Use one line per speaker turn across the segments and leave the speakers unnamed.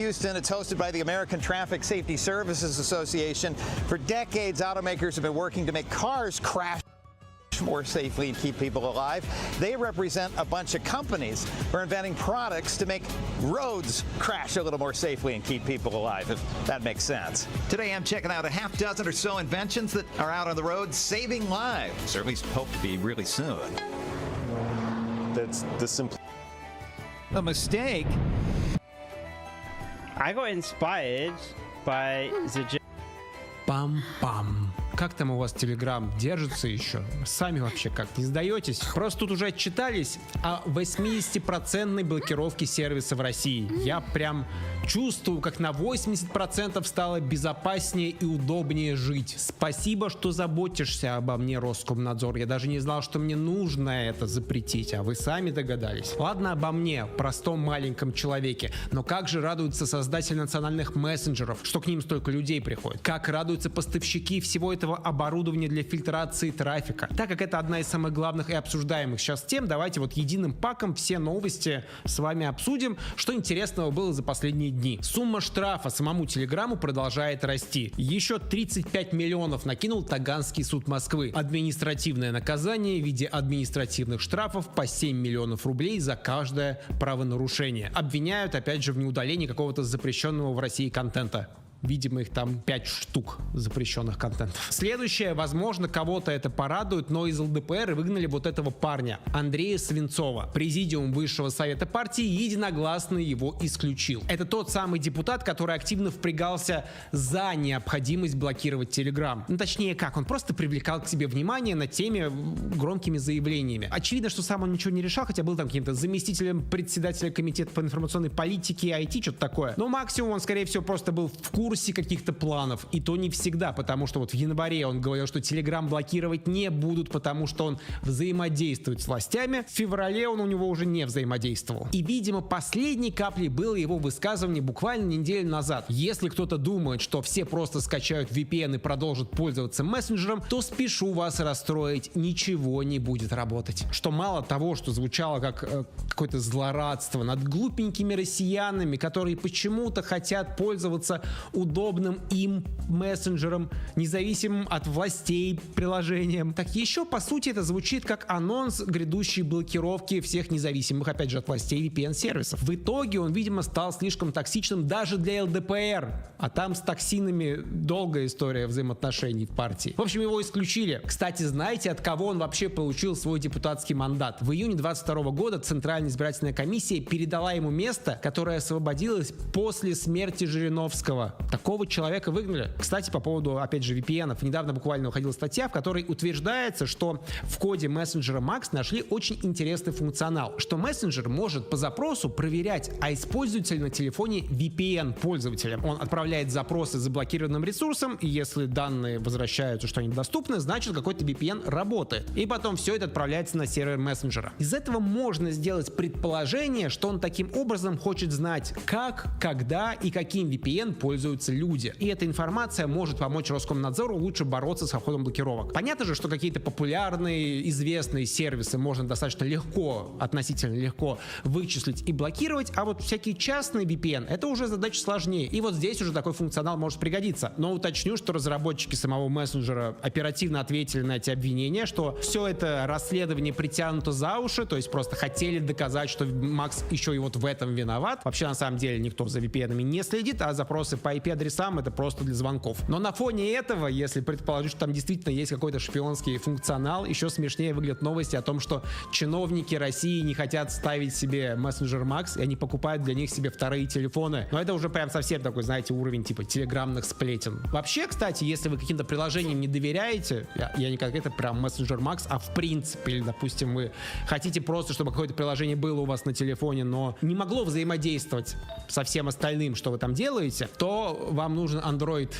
Houston, it's hosted by the American Traffic Safety Services Association. For decades, automakers have been working to make cars crash more safely and keep people alive. They represent a bunch of companies who are inventing products to make roads crash a little more safely and keep people alive, if that makes sense. Today I'm checking out a half dozen or so inventions that are out on the road saving lives, or at least hope to be really soon.
That's the simple.
A mistake.
I got inspired by the...
Пам-пам. Как там у вас Telegram держится еще? Сами вообще как, не сдаетесь? Просто тут уже отчитались о 80% блокировке сервиса в России. Я прям чувствую, как на 80% стало безопаснее и удобнее жить. Спасибо, что заботишься обо мне, Роскомнадзор. Я даже не знал, что мне нужно это запретить, а вы сами догадались. Ладно обо мне, простом маленьком человеке, но как же радуются создатели национальных мессенджеров, что к ним столько людей приходит. Как радуются поставщики всего этого оборудования для фильтрации трафика. Так как это одна из самых главных и обсуждаемых сейчас тем, давайте вот единым паком все новости с вами обсудим, что интересного было за последние дни. Сумма штрафа самому Телеграму продолжает расти. Еще 35 миллионов накинул Таганский суд Москвы. Административное наказание в виде административных штрафов по 7 миллионов рублей за каждое правонарушение. Обвиняют опять же в неудалении какого-то запрещенного в России контента. Видимо, их там 5 штук запрещенных контентов. Следующее, возможно, кого-то это порадует, но из ЛДПР выгнали вот этого парня, Андрея Свинцова. Президиум Высшего Совета партии единогласно его исключил. Это тот самый депутат, который активно впрягался за необходимость блокировать Telegram. Ну, точнее, как, он просто привлекал к себе внимание на теме громкими заявлениями. Очевидно, что сам он ничего не решал, хотя был там каким-то заместителем председателя комитета по информационной политике и IT, что-то такое. Но максимум он, скорее всего, просто был в курсе каких-то планов, и то не всегда, потому что вот в январе он говорил, что Telegram блокировать не будут, потому что он взаимодействует с властями. В феврале он у него уже не взаимодействовал. И, видимо, последней каплей было его высказывание буквально неделю назад. Если кто-то думает, что все просто скачают VPN и продолжат пользоваться мессенджером, то спешу вас расстроить, ничего не будет работать. Что мало того, что звучало как какое-то злорадство над глупенькими россиянами, которые почему-то хотят пользоваться удобным им мессенджером, независимым от властей приложением. Так еще, по сути, это звучит как анонс грядущей блокировки всех независимых, опять же, от властей VPN-сервисов. В итоге он, видимо, стал слишком токсичным даже для ЛДПР, а там с токсинами долгая история взаимоотношений в партии. В общем, его исключили. Кстати, знаете, от кого он вообще получил свой депутатский мандат? В июне 2022 года Центральная избирательная комиссия передала ему место, которое освободилось после смерти Жириновского. Такого человека выгнали. Кстати, по поводу, опять же, VPN-ов. Недавно буквально выходила статья, в которой утверждается, что в коде мессенджера Max нашли очень интересный функционал, что мессенджер может по запросу проверять, а используется ли на телефоне VPN пользователя. Он отправляет запросы с заблокированным ресурсом, и если данные возвращаются, что они доступны, значит, какой-то VPN работает. И потом все это отправляется на сервер мессенджера. Из этого можно сделать предположение, что он таким образом хочет знать, как, когда и каким VPN пользуются люди. И эта информация может помочь Роскомнадзору лучше бороться с обходом блокировок. Понятно же, что какие-то популярные, известные сервисы можно достаточно легко, относительно легко вычислить и блокировать, а вот всякие частные VPN — это уже задача сложнее. И вот здесь уже такой функционал может пригодиться. Но уточню, что разработчики самого мессенджера оперативно ответили на эти обвинения, что все это расследование притянуто за уши, то есть просто хотели доказать, что Макс еще и вот в этом виноват. Вообще, на самом деле, никто за VPN-ами не следит, а запросы по IP-адресам — это просто для звонков. Но на фоне этого, если предположить, что там действительно есть какой-то шпионский функционал, еще смешнее выглядят новости о том, что чиновники России не хотят ставить себе мессенджер Max, и они покупают для них себе вторые телефоны. Но это уже прям совсем такой, знаете, уровень типа телеграмных сплетен. Вообще, кстати, если вы каким-то приложениям не доверяете, я не конкретно прям мессенджер Max, а в принципе, или, допустим, вы хотите просто, чтобы какое-то приложение было у вас на телефоне, но не могло взаимодействовать со всем остальным, что вы там делаете, то вам нужен Android.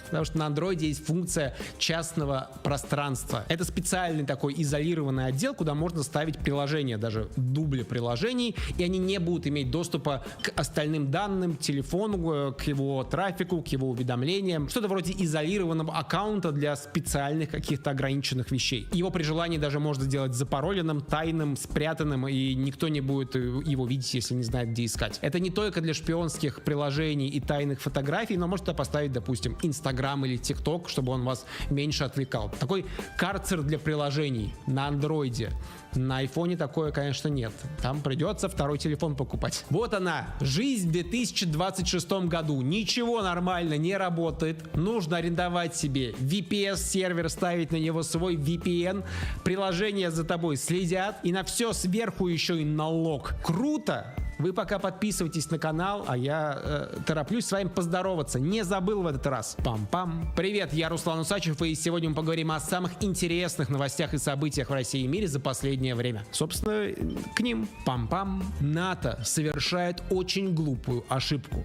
Потому что на андроиде есть функция частного пространства. Это специальный такой изолированный отдел, куда можно ставить приложения, даже дубли приложений, и они не будут иметь доступа к остальным данным, к телефону, к его трафику, к его уведомлениям. Что-то вроде изолированного аккаунта для специальных каких-то ограниченных вещей. Его при желании даже можно сделать запароленным, тайным, спрятанным, и никто не будет его видеть, если не знает, где искать. Это не только для шпионских приложений и тайных фотографий, но можно поставить, допустим, Instagram или TikTok, чтобы он вас меньше отвлекал. Такой карцер для приложений на андроиде. На айфоне такое, конечно, нет. Там придется второй телефон покупать. Вот она, жизнь в 2026 году. Ничего нормально не работает. Нужно арендовать себе VPS-сервер, ставить на него свой VPN. Приложения за тобой следят. И на все сверху еще и налог. Круто! Вы пока подписывайтесь на канал, а я тороплюсь с вами поздороваться. Не забыл в этот раз. Пам-пам. Привет, я Руслан Усачев, и сегодня мы поговорим о самых интересных новостях и событиях в России и мире за последнее время. Собственно, к ним. Пам-пам. НАТО совершает очень глупую ошибку.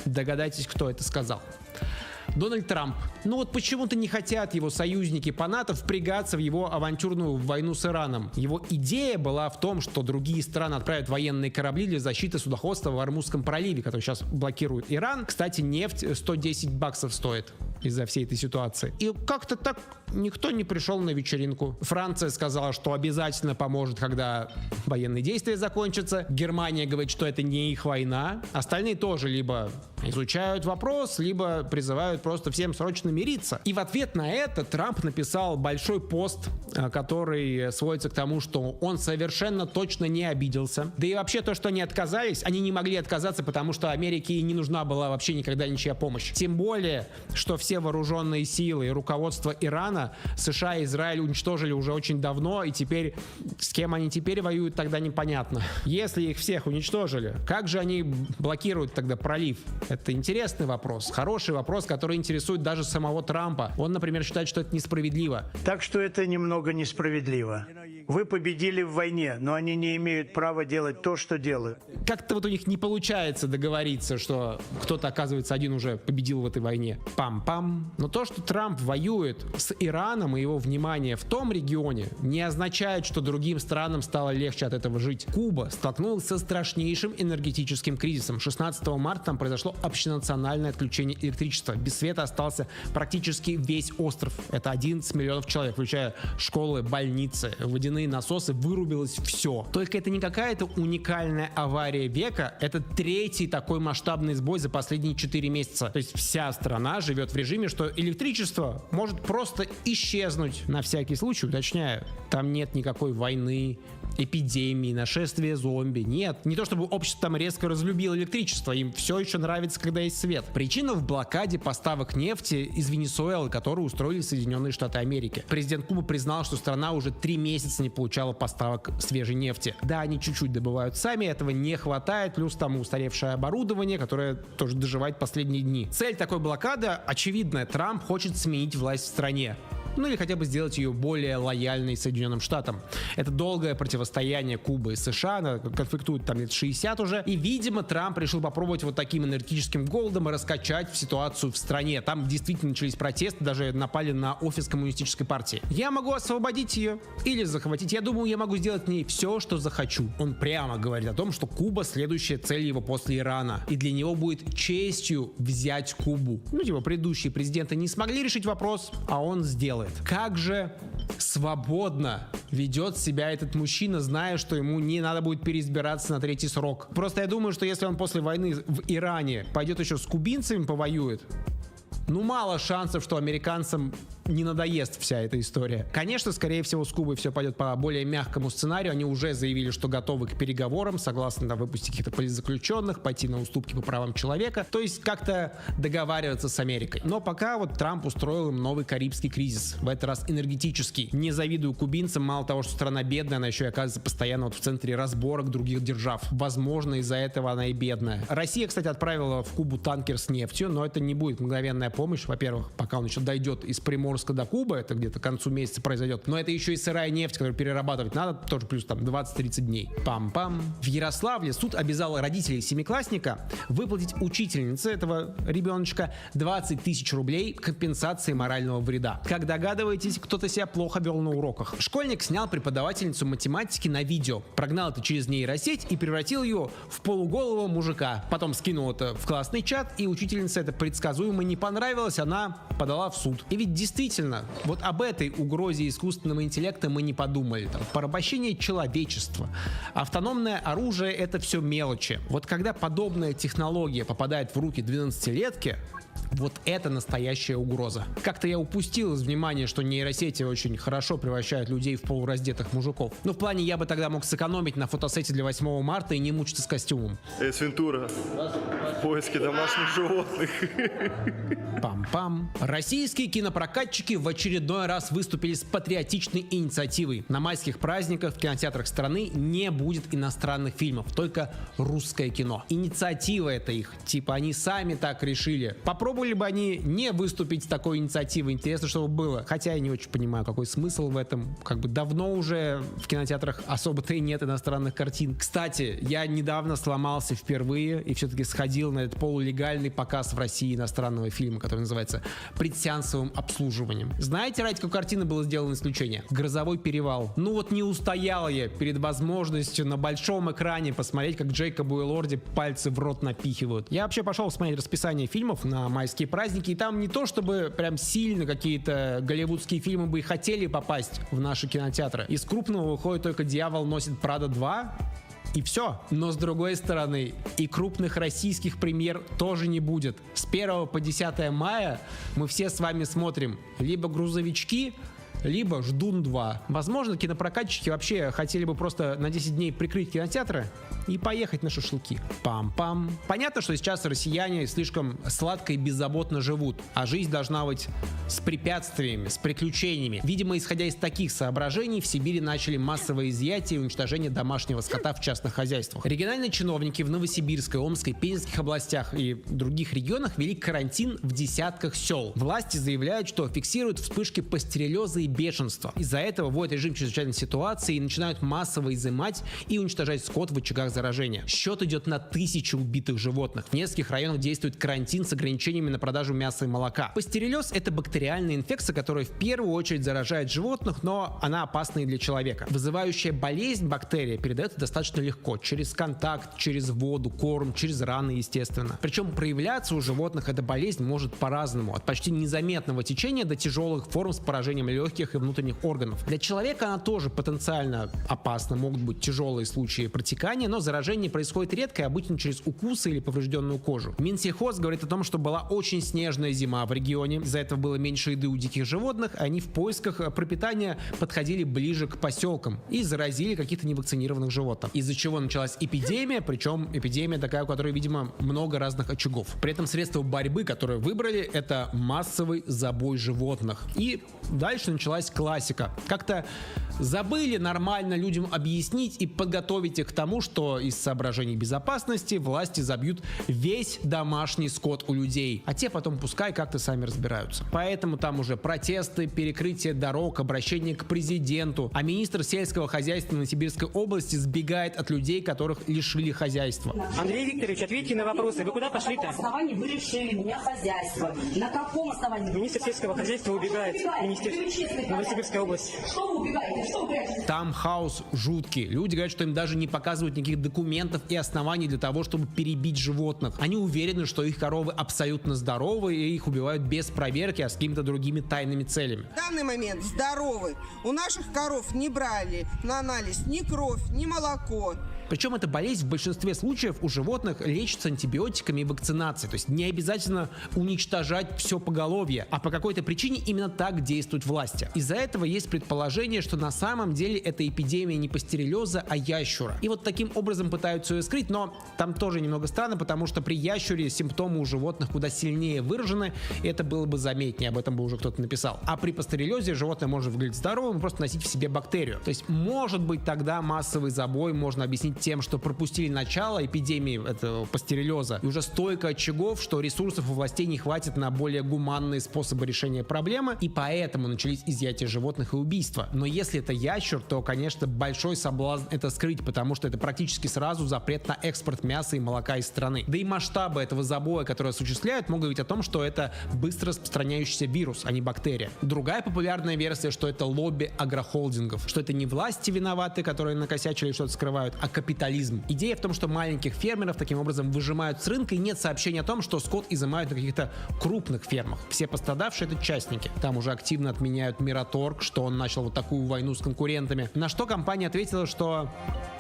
Догадайтесь, кто это сказал. Дональд Трамп. Ну вот почему-то не хотят его союзники по НАТО впрягаться в его авантюрную войну с Ираном. Его идея была в том, что другие страны отправят военные корабли для защиты судоходства в Ормузском проливе, который сейчас блокирует Иран. Кстати, нефть $110 стоит из-за всей этой ситуации. И как-то так никто не пришел на вечеринку. Франция сказала, что обязательно поможет, когда военные действия закончатся. Германия говорит, что это не их война. Остальные тоже либо изучают вопрос, либо призывают просто всем срочно мириться. И в ответ на это Трамп написал большой пост, который сводится к тому, что он совершенно точно не обиделся. Да и вообще то, что они отказались, они не могли отказаться, потому что Америке и не нужна была вообще никогда ничья помощь. Тем более, что все вооруженные силы и руководство Ирана США и Израиль уничтожили уже очень давно, и теперь с кем они теперь воюют, тогда непонятно. Если их всех уничтожили, как же они блокируют тогда пролив? Это интересный вопрос, хороший вопрос, который интересует даже самого Трампа. Он, например, считает, что это несправедливо.
Так что это немного несправедливо. Вы победили в войне, но они не имеют права делать то, что делают.
Как-то вот у них не получается договориться, что кто-то, оказывается, один уже победил в этой войне. Пам-пам. Но то, что Трамп воюет с Ираном и его внимание в том регионе, не означает, что другим странам стало легче от этого жить. Куба столкнулась со страшнейшим энергетическим кризисом. 16 марта там произошло общенациональное отключение электричества. Без света остался практически весь остров. Это 11 миллионов человек, включая школы, больницы, водяные насосы. Вырубилось все. Только это не какая-то уникальная авария века, это третий такой масштабный сбой за последние 4 месяца. То есть вся страна живет в режиме, что электричество может просто исчезнуть. На всякий случай, уточняю, там нет никакой войны, эпидемии, нашествия зомби. Нет, не то чтобы общество там резко разлюбило электричество, им все еще нравится, когда есть свет. Причина в блокаде поставок нефти из Венесуэлы, которую устроили Соединенные Штаты Америки. Президент Кубы признал, что страна уже 3 месяца не получала поставок свежей нефти. Да, они чуть-чуть добывают сами, этого не хватает, плюс там устаревшее оборудование, которое тоже доживает последние дни. Цель такой блокады очевидная. Трамп хочет сменить власть в стране. Ну или хотя бы сделать ее более лояльной Соединенным Штатам. Это долгое противостояние Кубы и США, она конфликтует там лет 60 уже, и, видимо, Трамп решил попробовать вот таким энергетическим голодом раскачать ситуацию в стране. Там действительно начались протесты, даже напали на офис коммунистической партии. Я могу освободить ее или захватить. Я думаю, я могу сделать в ней все, что захочу. Он прямо говорит о том, что Куба следующая цель его после Ирана, и для него будет честью взять Кубу. Ну, типа, предыдущие президенты не смогли решить вопрос, а он сделает. Как же свободно ведет себя этот мужчина, зная, что ему не надо будет переизбираться на 3-й срок. Просто я думаю, что если он после войны в Иране пойдет еще с кубинцами повоюет, ну мало шансов, что американцам не надоест вся эта история. Конечно, скорее всего, с Кубой все пойдет по более мягкому сценарию. Они уже заявили, что готовы к переговорам, согласны выпустить каких-то политзаключенных, пойти на уступки по правам человека, то есть как-то договариваться с Америкой. Но пока вот Трамп устроил им новый карибский кризис, в этот раз энергетический. Не завидую кубинцам, мало того, что страна бедная, она еще и оказывается постоянно вот в центре разборок других держав. Возможно, из-за этого она и бедная. Россия, кстати, отправила в Кубу танкер с нефтью, но это не будет мгновенная помощь. Во-первых, пока он еще дойдет из Приморска Приморска до Кубы, это где-то к концу месяца произойдет. Но это еще и сырая нефть, которую перерабатывать надо, тоже плюс там 20-30 дней. Пам-пам. В Ярославле суд обязал родителей семиклассника выплатить учительнице этого ребеночка 20 тысяч рублей компенсации морального вреда. Как догадываетесь, кто-то себя плохо вел на уроках. Школьник снял преподавательницу математики на видео, прогнал это через нейросеть и превратил ее в полуголого мужика. Потом скинул это в классный чат, и учительнице это предсказуемо не понравилось, она подала в суд. И ведь действительно, вот об этой угрозе искусственного интеллекта мы не подумали. Там, порабощение человечества, автономное оружие — это все мелочи. Вот когда подобная технология попадает в руки 12-летки, вот это настоящая угроза. Как-то я упустил из внимания, что нейросети очень хорошо превращают людей в полураздетых мужиков. Но в плане я бы тогда мог сэкономить на фотосете для 8 марта и не мучиться с костюмом.
Вентура. Поиски домашних животных.
Пам-пам. Российские кинопрокатчики в очередной раз выступили с патриотичной инициативой. На майских праздниках в кинотеатрах страны не будет иностранных фильмов, только русское кино. Инициатива это их, типа они сами так решили. Попробовали бы они не выступить с такой инициативой, интересно, что бы было. Хотя я не очень понимаю, какой смысл в этом. Как бы давно уже в кинотеатрах особо-то и нет иностранных картин. Кстати, я недавно сломался впервые и все-таки сходил на этот полулегальный показ в России иностранного фильма, который называется «Предсеансовым обслуживанием». Знаете, ради какой картины было сделано исключение? «Грозовой перевал». Ну вот не устоял я перед возможностью на большом экране посмотреть, как Джейкобу Элорди пальцы в рот напихивают. Я вообще пошел смотреть расписание фильмов на майские праздники, и там не то чтобы прям сильно какие-то голливудские фильмы бы и хотели попасть в наши кинотеатры. Из крупного выходит только «Дьявол носит Прада 2», и все. Но с другой стороны, и крупных российских премьер тоже не будет. С 1 по 10 мая мы все с вами смотрим либо «Грузовички», либо «Ждун 2». Возможно, кинопрокатчики вообще хотели бы просто на 10 дней прикрыть кинотеатры и поехать на шашлыки. Пам-пам. Понятно, что сейчас россияне слишком сладко и беззаботно живут, а жизнь должна быть с препятствиями, с приключениями. Видимо, исходя из таких соображений, в Сибири начали массовое изъятие и уничтожение домашнего скота в частных хозяйствах. Региональные чиновники в Новосибирской, Омской, Пензенских областях и других регионах ввели карантин в десятках сел. Власти заявляют, что фиксируют вспышки пастереллеза и бешенства. Из-за этого вводят режим чрезвычайной ситуации и начинают массово изымать и уничтожать скот в очагах заражения. Счет идет на 1000 убитых животных. В нескольких районах действует карантин с ограничениями на продажу мяса и молока. Пастереллез — это бактериальная инфекция, которая в первую очередь заражает животных, но она опасна и для человека. Вызывающая болезнь бактерия передается достаточно легко. Через контакт, через воду, корм, через раны, естественно. Причем проявляться у животных эта болезнь может по-разному. От почти незаметного течения до тяжелых форм с поражением легких и внутренних органов. Для человека она тоже потенциально опасна. Могут быть тяжелые случаи протекания, но заражение происходит редко и обычно через укусы или поврежденную кожу. Минсельхоз говорит о том, что была очень снежная зима в регионе. Из-за этого было меньше еды у диких животных. Они в поисках пропитания подходили ближе к поселкам и заразили каких-то невакцинированных животных. Из-за чего началась эпидемия, причем эпидемия такая, у которой, видимо, много разных очагов. При этом средство борьбы, которое выбрали, это массовый забой животных. И дальше началась классика. Как-то забыли нормально людям объяснить и подготовить их к тому, что из соображений безопасности власти забьют весь домашний скот у людей, а те потом пускай как-то сами разбираются. Поэтому там уже протесты, перекрытие дорог, обращение к президенту, а министр сельского хозяйства Новосибирской области сбегает от людей, которых лишили хозяйства.
Андрей Викторович, ответьте на вопросы. Вы куда пошли-то?
На каком основании вы лишили меня хозяйства? На каком основании?
Министр сельского хозяйства убегает. Министерство Новосибирской области.
Что вы убегаете? Что вы прячете?
Там хаос жуткий. Люди говорят, что им даже не показывают никаких документов и оснований для того, чтобы перебить животных. Они уверены, что их коровы абсолютно здоровы и их убивают без проверки, а с какими-то другими тайными целями.
В данный момент здоровы. У наших коров не брали на анализ ни кровь, ни молоко.
Причем эта болезнь в большинстве случаев у животных лечится антибиотиками и вакцинацией. То есть не обязательно уничтожать все поголовье, а по какой-то причине именно так действуют власти. Из-за этого есть предположение, что на самом деле это эпидемия не пастереллеза, а ящура. И вот таким образом пытаются ее скрыть, но там тоже немного странно, потому что при ящуре симптомы у животных куда сильнее выражены, и это было бы заметнее, об этом бы уже кто-то написал. А при пастереллезе животное может выглядеть здоровым и просто носить в себе бактерию. То есть, может быть, тогда массовый забой можно объяснить тем, что пропустили начало эпидемии этого пастереллеза, и уже столько очагов, что ресурсов у властей не хватит на более гуманные способы решения проблемы, и поэтому начались изъятия животных и убийства. Но если это ящур, то, конечно, большой соблазн это скрыть, потому что это практически сразу запрет на экспорт мяса и молока из страны. Да и масштабы этого забоя, которые осуществляют, могут говорить о том, что это быстро распространяющийся вирус, а не бактерия. Другая популярная версия, что это лобби агрохолдингов, что это не власти виноваты, которые накосячили, что-то скрывают, а капитализм. Идея в том, что маленьких фермеров таким образом выжимают с рынка, и нет сообщения о том, что скот изымают на каких-то крупных фермах. Все пострадавшие — это частники. Там уже активно отменяют Мираторг, что он начал вот такую войну с конкурентами. На что компания ответила, что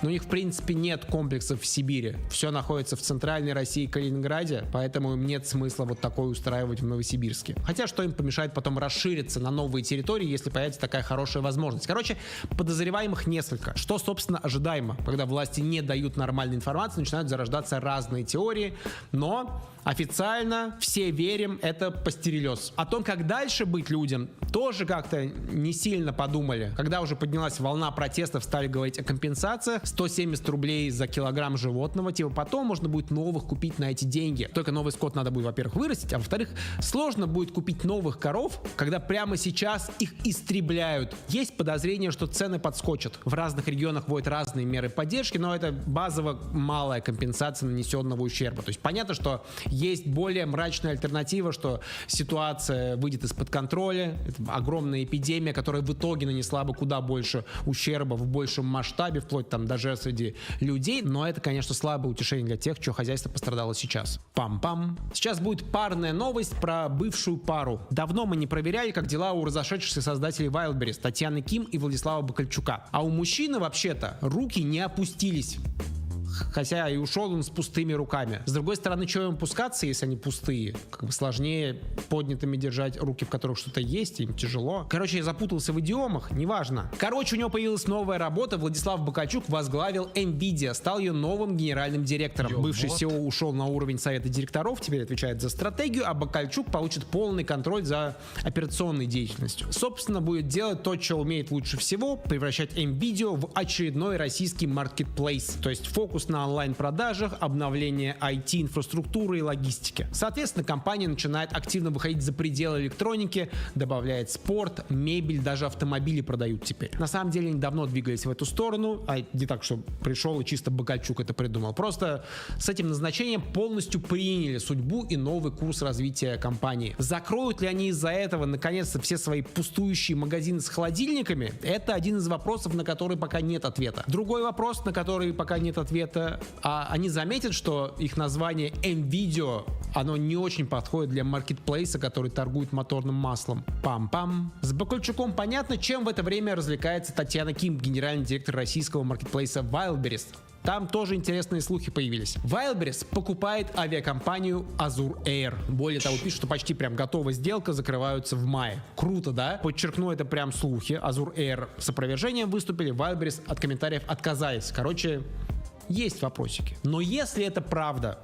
у них в принципе нет комплексов в Сибири. Все находится в центральной России, Калининграде, поэтому им нет смысла вот такое устраивать в Новосибирске. Хотя что им помешает потом расшириться на новые территории, если появится такая хорошая возможность. Короче, подозреваемых несколько. Что, собственно, ожидаемо. Когда власти не дают нормальной информации, начинают зарождаться разные теории, но официально все верим, это пастереллез. О том, как дальше быть людям, тоже как-то не сильно подумали. Когда уже поднялась волна протестов, стали говорить о компенсациях. 170 рублей за килограмм животного. Типа потом можно будет новых купить на эти деньги. Только новый скот надо будет, во-первых, вырастить, а во-вторых, сложно будет купить новых коров, когда прямо сейчас их истребляют. Есть подозрение, что цены подскочат. В разных регионах вводят разные меры поддержки, но это базово малая компенсация нанесенного ущерба. То есть понятно, что есть более мрачная альтернатива, что ситуация выйдет из-под контроля. Это огромная эпидемия, которая в итоге нанесла бы куда больше ущерба в большем масштабе, вплоть там даже среди людей. Но это, конечно, слабое утешение для тех, чье хозяйство пострадало сейчас. Пам-пам. Сейчас будет парная новость про бывшую пару. Давно мы не проверяли, как дела у разошедшихся создателей Wildberries, Татьяны Ким и Владислава Бакальчука. А у мужчины вообще-то руки не опустились. Хотя и ушел он с пустыми руками. С другой стороны, что им пускаться, если они пустые? Как бы сложнее поднятыми держать руки, в которых что-то есть, им тяжело. Короче, я запутался в идиомах, неважно. Короче, у него появилась новая работа. Владислав Бакальчук возглавил Nvidia, стал ее новым генеральным директором. Бывший CEO ушел на уровень совета директоров, теперь отвечает за стратегию, а Бакальчук получит полный контроль за операционной деятельностью. Собственно, будет делать то, что умеет лучше всего, превращать Nvidia в очередной российский маркетплейс. То есть фокус на онлайн-продажах, обновление IT-инфраструктуры и логистики. Соответственно, компания начинает активно выходить за пределы электроники, добавляет спорт, мебель, даже автомобили продают теперь. На самом деле, они давно двигались в эту сторону, а не так, что пришел и чисто Бакальчук это придумал. Просто с этим назначением полностью приняли судьбу и новый курс развития компании. Закроют ли они из-за этого, наконец-то, все свои пустующие магазины с холодильниками? Это один из вопросов, на который пока нет ответа. Другой вопрос, на который пока нет ответа, а они заметят, что их название Nvidia, оно не очень подходит для маркетплейса, который торгует моторным маслом. Пам-пам. С Бакальчуком понятно, чем в это время развлекается Татьяна Ким, генеральный директор российского маркетплейса Wildberries. Там тоже интересные слухи появились. Wildberries покупает авиакомпанию Azur Air. Более того, пишут, что почти прям готова сделка, закрываются в мае. Круто, да? Подчеркну, это прям слухи. Azur Air с опровержением выступили, Wildberries от комментариев отказались. Короче, есть вопросики. Но если это правда,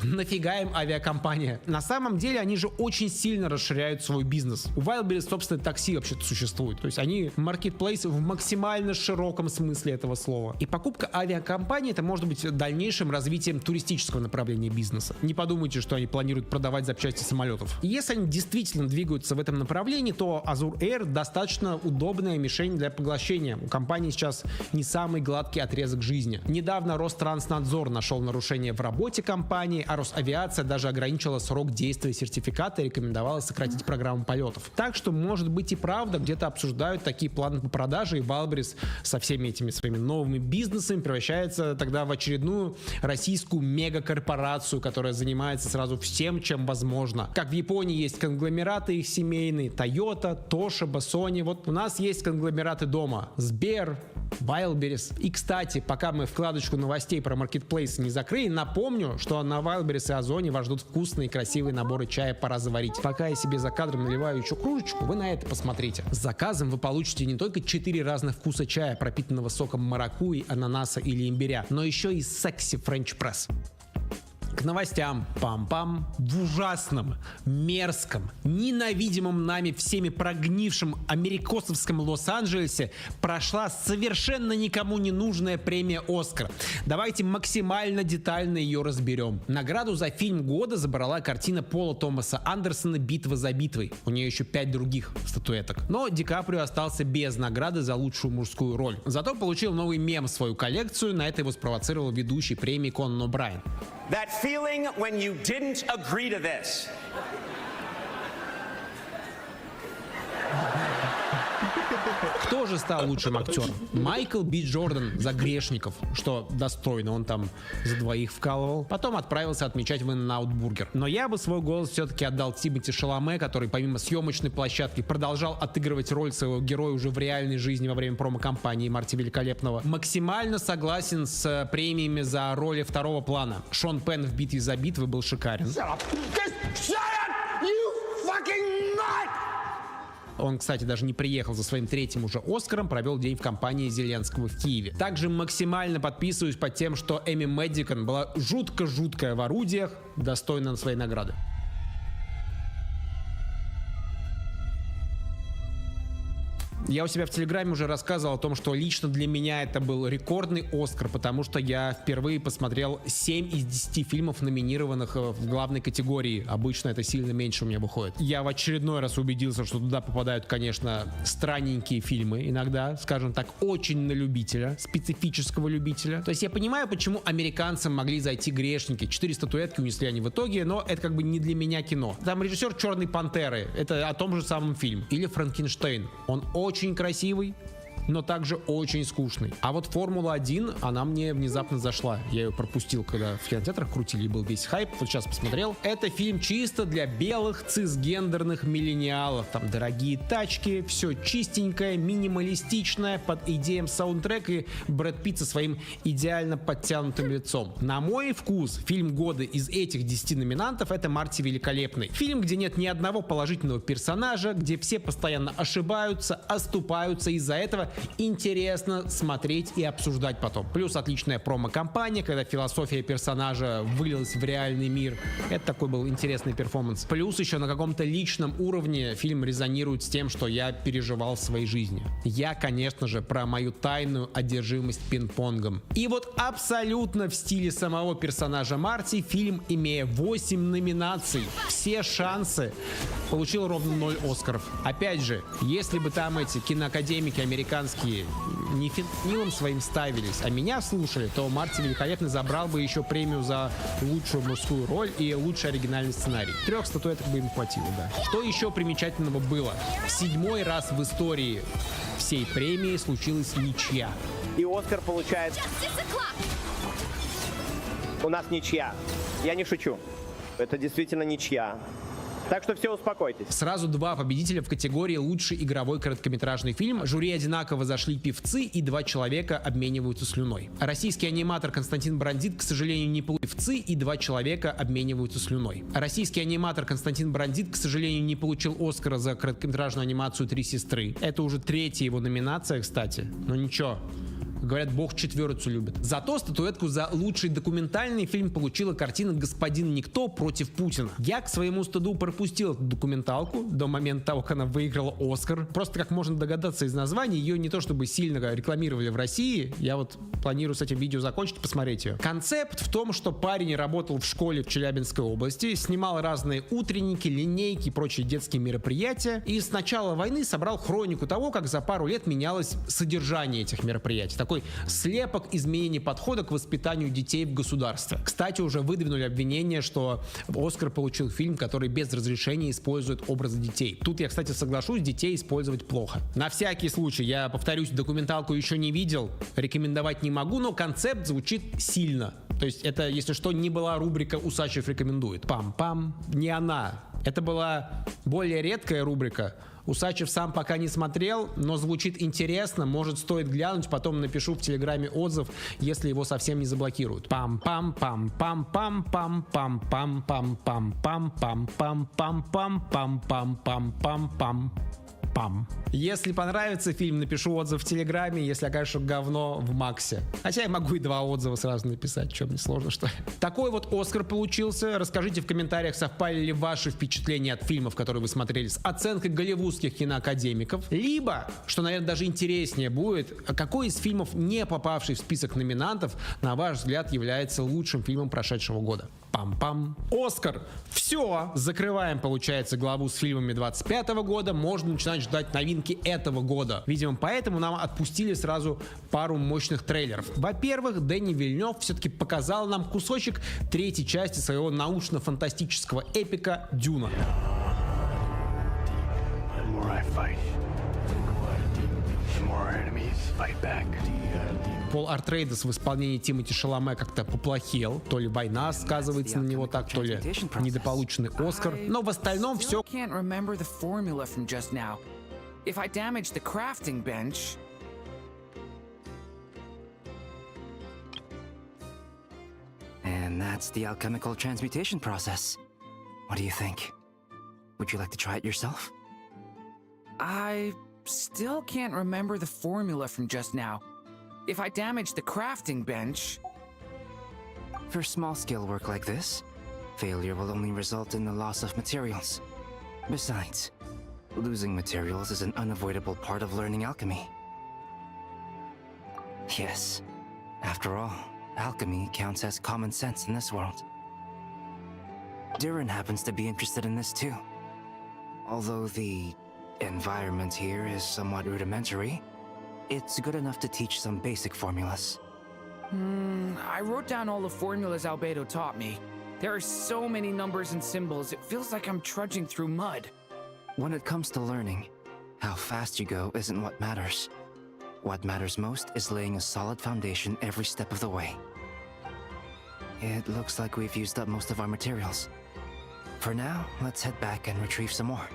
нафига им авиакомпания? На самом деле они же очень сильно расширяют свой бизнес. У Wildberries собственное такси вообще-то существует. То есть они маркетплейс в максимально широком смысле этого слова. И покупка авиакомпании это может быть дальнейшим развитием туристического направления бизнеса. Не подумайте, что они планируют продавать запчасти самолетов. И если они действительно двигаются в этом направлении, то Azur Air достаточно удобная мишень для поглощения. У компании сейчас не самый гладкий отрезок жизни. Недавно Ространснадзор нашел нарушение в работе компании, а Росавиация даже ограничила срок действия сертификата и рекомендовала сократить программу полетов. Так что, может быть и правда, где-то обсуждают такие планы по продаже, и Wildberries со всеми этими своими новыми бизнесами превращается тогда в очередную российскую мегакорпорацию, которая занимается сразу всем, чем возможно. Как в Японии есть конгломераты их семейные, Toyota, Toshiba, Sony. Вот у нас есть конгломераты дома. Сбер, Wildberries. И, кстати, пока мы вкладочку новостей про маркетплейсы не закрыли, напомню, что на Wildberries и Озоне вас ждут вкусные и красивые наборы чая «Пора заварить». Пока я себе за кадром наливаю еще кружечку, вы на это посмотрите. С заказом вы получите не только 4 разных вкуса чая, пропитанного соком маракуйи, ананаса или имбиря, но еще и секси френч-пресс. К новостям. Пам-пам. В ужасном, мерзком, ненавидимом нами всеми прогнившем америкосовском Лос-Анджелесе прошла совершенно никому не нужная премия «Оскар». Давайте максимально детально ее разберем. Награду за фильм года забрала картина Пола Томаса Андерсона «Битва за битвой». У нее еще 5 других статуэток. Но Ди Каприо остался без награды за лучшую мужскую роль. Зато получил новый мем в свою коллекцию. На это его спровоцировал ведущий премии Конан О'Брайен.
That feeling when you didn't agree to this.
Кто же стал лучшим актером? Майкл Би Джордан за «Грешников», что достойно, он там за двоих вкалывал. Потом отправился отмечать в In-N-Out Burger. Но я бы свой голос все-таки отдал Тимоти Шаломе, который помимо съемочной площадки продолжал отыгрывать роль своего героя уже в реальной жизни во время промо-кампании Марти Великолепного. Максимально согласен с премиями за роли второго плана. Шон Пенн в «Битве за битвой» был шикарен. Он, кстати, даже не приехал за своим 3-м уже Оскаром, провел день в компании Зеленского в Киеве. Также максимально подписываюсь под тем, что Эми Мэддикон была жутко-жуткая в орудиях, достойна своей награды. Я у себя в Телеграме уже рассказывал о том, что лично для меня это был рекордный Оскар, потому что я впервые посмотрел 7 из 10 фильмов, номинированных в главной категории. Обычно это сильно меньше у меня выходит. Я в очередной раз убедился, что туда попадают, конечно, странненькие фильмы иногда, скажем так, очень на любителя, специфического любителя. То есть я понимаю, почему американцам могли зайти «Грешники». 4 статуэтки унесли они в итоге, но это как бы не для меня кино. Там режиссер «Черной пантеры», это о том же самом фильме. Или «Франкенштейн». Он очень красивый, но также очень скучный. А вот «Формула-1», она мне внезапно зашла. Я ее пропустил, когда в кинотеатрах крутили, и был весь хайп. Вот сейчас посмотрел. Это фильм чисто для белых цисгендерных миллениалов. Там дорогие тачки, все чистенькое, минималистичное, под идеям саундтрек и Брэд Питт со своим идеально подтянутым лицом. На мой вкус, фильм года из этих 10 номинантов — это «Марти Великолепный». Фильм, где нет ни одного положительного персонажа, где все постоянно ошибаются, оступаются, из-за этого интересно смотреть и обсуждать потом. Плюс отличная промо-компания, когда философия персонажа вылилась в реальный мир. Это такой был интересный перформанс. Плюс еще на каком-то личном уровне фильм резонирует с тем, что я переживал в своей жизни. Я, конечно же, про мою тайную одержимость пинг-понгом. И вот абсолютно в стиле самого персонажа Марти фильм, имея 8 номинаций, все шансы, получил ровно 0 Оскаров. Опять же, если бы там эти киноакадемики американские не фентанилом своим ставились, а меня слушали, то Марти Великолепный забрал бы еще премию за лучшую мужскую роль и лучший оригинальный сценарий. 3 статуэток бы им хватило, да. Что еще примечательного было? В 7-й раз в истории всей премии случилась ничья.
И Оскар получает... У нас ничья. Я не шучу. Это действительно ничья. Так что все, успокойтесь.
Сразу 2 победителя в категории «Лучший игровой короткометражный фильм». Жюри одинаково зашли певцы, и 2 человека обмениваются слюной. Российский аниматор Константин Брандит, к сожалению, не получил певцы, и 2 человека обмениваются слюной. Российский аниматор Константин Брандит, к сожалению, не получил Оскара за короткометражную анимацию «Три сестры». Это уже 3-я его номинация, кстати. Но ничего. Говорят, Бог четверицу любит. Зато статуэтку за лучший документальный фильм получила картина «Господин Никто против Путина». Я, к своему стыду, пропустил эту документалку до момента того, как она выиграла Оскар. Просто, как можно догадаться из названия, ее не то чтобы сильно рекламировали в России. Я вот планирую с этим видео закончить и посмотреть ее. Концепт в том, что парень работал в школе в Челябинской области, снимал разные утренники, линейки и прочие детские мероприятия, и с начала войны собрал хронику того, как за пару лет менялось содержание этих мероприятий. Такой слепок изменений подхода к воспитанию детей в государстве. Кстати, уже выдвинули обвинение, что Оскар получил фильм, который без разрешения использует образы детей. Тут я, кстати, соглашусь, детей использовать плохо. На всякий случай, я повторюсь, документалку еще не видел, рекомендовать не могу, но концепт звучит сильно. То есть это, если что, не была рубрика «Усачев рекомендует». Пам-пам. Не она. Это была более редкая рубрика Усачев сам пока не смотрел, но звучит интересно, может стоит глянуть, потом напишу в Телеграме отзыв, если его совсем не заблокируют. Пам-пам-пам-пам-пам-пам-пам-пам-пам-пам-пам-пам-пам-пам-пам. Если понравится фильм, напишу отзыв в Телеграме, если окажется говно в Максе. Хотя я могу и 2 отзыва сразу написать, что мне сложно, что ли. Такой вот Оскар получился. Расскажите в комментариях, совпали ли ваши впечатления от фильмов, которые вы смотрели, с оценкой голливудских киноакадемиков. Либо, что, наверное, даже интереснее будет, какой из фильмов, не попавший в список номинантов, на ваш взгляд, является лучшим фильмом прошедшего года. Пам-пам. Оскар. Все. Закрываем, получается, главу с фильмами 25 года. Можно начинать ждать новинки этого года. Видимо, поэтому нам отпустили сразу пару мощных трейлеров. Во-первых, Дэнни Вильнёв все-таки показал нам кусочек 3-й части своего научно-фантастического эпика «Дюна». Пол Артрейдес в исполнении Тимоти Шаломе как-то поплохел. То ли война сказывается на него так, то ли недополученный Оскар. Но в остальном все...
And that's the alchemical transmutation process. What do you think? Would you like to try it yourself?
I still can't remember the formula from just now. If I damage the crafting bench...
For small-scale work like this, failure will only result in the loss of materials. Besides, losing materials is an unavoidable part of learning alchemy. Yes, after all, alchemy counts as common sense in this world. Durin happens to be interested in this too. Although the environment here is somewhat rudimentary, it's good enough to teach some basic formulas.
I wrote down all the formulas Albedo taught me. There are so many numbers and symbols, it feels like I'm trudging through mud.
When it comes to learning, how fast you go isn't what matters. What matters most is laying a solid foundation every step of the way. It looks like we've used up most of our materials. For now, let's head back and retrieve some more.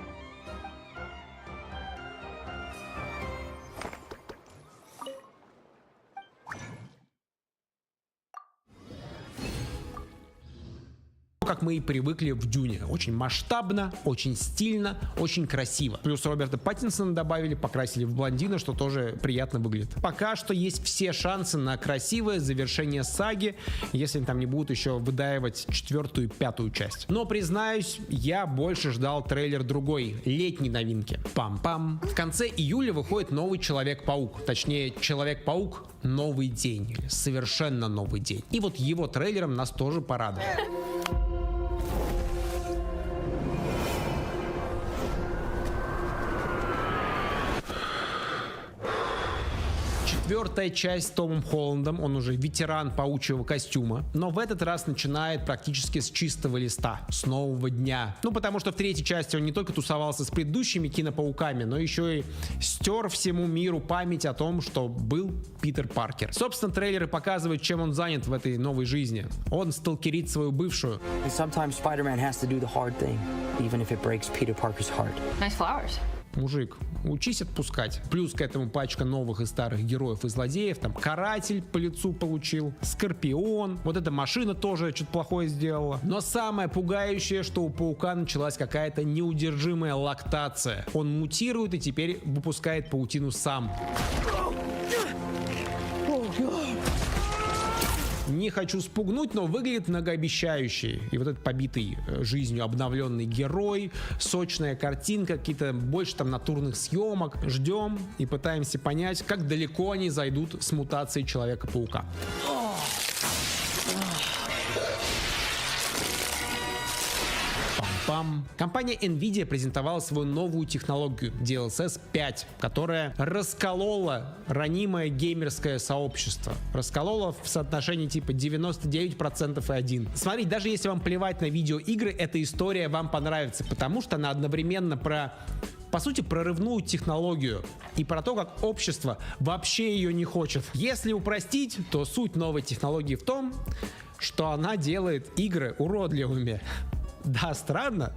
Как мы и привыкли в Дюне. Очень масштабно, очень стильно, очень красиво. Плюс Роберта Паттинсона добавили, покрасили в блондина, что тоже приятно выглядит. Пока что есть все шансы на красивое завершение саги, если они там не будут еще выдаивать 4-ю и 5-ю часть. Но, признаюсь, я больше ждал трейлер другой, летней новинки. Пам-пам. В конце июля выходит новый Человек-паук. Точнее, Человек-паук Новый день. Или совершенно новый день. И вот его трейлером нас тоже порадовали. 4-я часть с Томом Холландом, он уже ветеран паучьего костюма, но в этот раз начинает практически с чистого листа, с нового дня. Ну, потому что в 3-й части он не только тусовался с предыдущими кинопауками, но еще и стер всему миру память о том, что был Питер Паркер. Собственно, трейлеры показывают, чем он занят в этой новой жизни. Он сталкерит свою бывшую.
Sometimes Spider-Man has to do the hard thing, even if it breaks Peter Parker's heart.
Nice flowers.
Мужик, учись отпускать. Плюс к этому пачка новых и старых героев и злодеев. Там Каратель по лицу получил, Скорпион. Вот эта машина тоже что-то плохое сделала. Но самое пугающее, что у Паука началась какая-то неудержимая лактация. Он мутирует и теперь выпускает паутину сам. Не хочу спугнуть, но выглядит многообещающе. И вот этот побитый жизнью обновленный герой, сочная картинка, какие-то больше там натурных съемок. Ждем и пытаемся понять, как далеко они зайдут с мутацией Человека-паука. Компания Nvidia презентовала свою новую технологию DLSS 5, которая расколола ранимое геймерское сообщество. Расколола в соотношении типа 99% и 1. Смотрите, даже если вам плевать на видеоигры, эта история вам понравится, потому что она одновременно по сути, прорывную технологию и про то, как общество вообще ее не хочет. Если упростить, то суть новой технологии в том, что она делает игры уродливыми. Да, странно,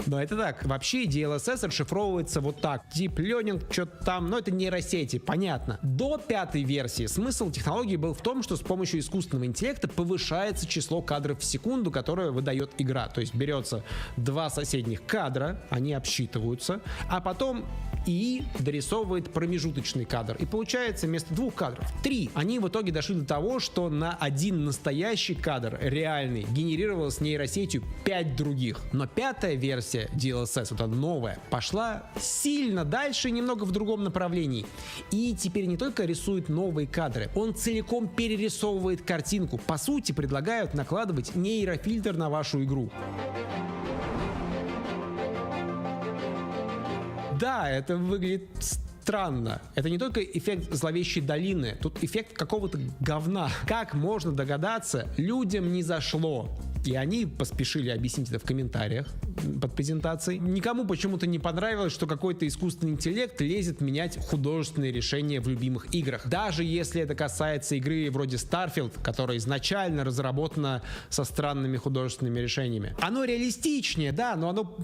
но это так. Вообще DLSS расшифровывается вот так. Deep Learning, что-то там, но это нейросети, понятно. До 5-й версии смысл технологии был в том, что с помощью искусственного интеллекта повышается число кадров в секунду, которое выдает игра. То есть берется 2 соседних кадра, они обсчитываются, а потом ИИ дорисовывает промежуточный кадр. И получается вместо 2 кадров 3. Они в итоге дошли до того, что на один настоящий кадр, реальный, генерировалось нейросетью 5 других. Но 5-я версия DLSS, вот эта новая, пошла сильно дальше, немного в другом направлении. И теперь не только рисует новые кадры, он целиком перерисовывает картинку. По сути, предлагают накладывать нейрофильтр на вашу игру. Да, это выглядит странно. Это не только эффект зловещей долины, тут эффект какого-то говна. Как можно догадаться, людям не зашло. И они поспешили объяснить это в комментариях под презентацией. Никому почему-то не понравилось, что какой-то искусственный интеллект лезет менять художественные решения в любимых играх. Даже если это касается игры вроде Starfield, которая изначально разработана со странными художественными решениями. Оно реалистичнее, да, но оно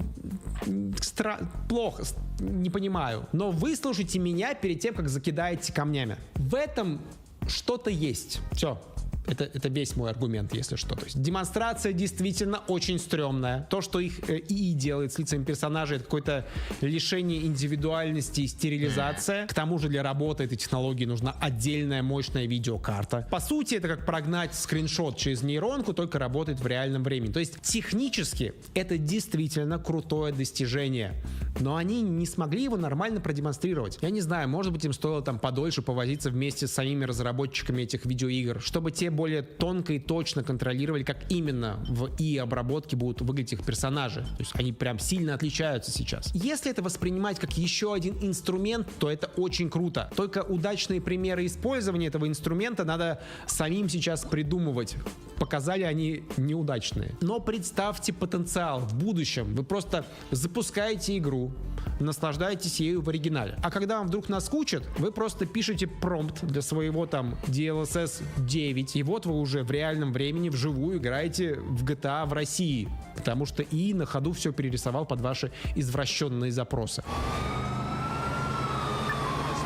плохо, не понимаю. Но выслушайте меня перед тем, как закидаете камнями. В этом что-то есть. Все. Это весь мой аргумент, если что. То есть демонстрация действительно очень стрёмная. То, что их ИИ делает с лицами персонажей, это какое-то лишение индивидуальности и стерилизация. К тому же для работы этой технологии нужна отдельная мощная видеокарта. По сути, это как прогнать скриншот через нейронку, только работает в реальном времени. То есть технически это действительно крутое достижение. Но они не смогли его нормально продемонстрировать. Я не знаю, может быть, им стоило там подольше повозиться вместе с самими разработчиками этих видеоигр, чтобы те более тонко и точно контролировали, как именно в ИИ-обработке будут выглядеть их персонажи. То есть они прям сильно отличаются сейчас. Если это воспринимать как еще один инструмент, то это очень круто. Только удачные примеры использования этого инструмента надо самим сейчас придумывать. Показали они неудачные. Но представьте потенциал в будущем. Вы просто запускаете игру, наслаждаетесь ею в оригинале. А когда вам вдруг наскучит, вы просто пишете промпт для своего там DLSS 9, и вот вы уже в реальном времени вживую играете в GTA в России, потому что ИИ на ходу все перерисовал под ваши извращенные запросы.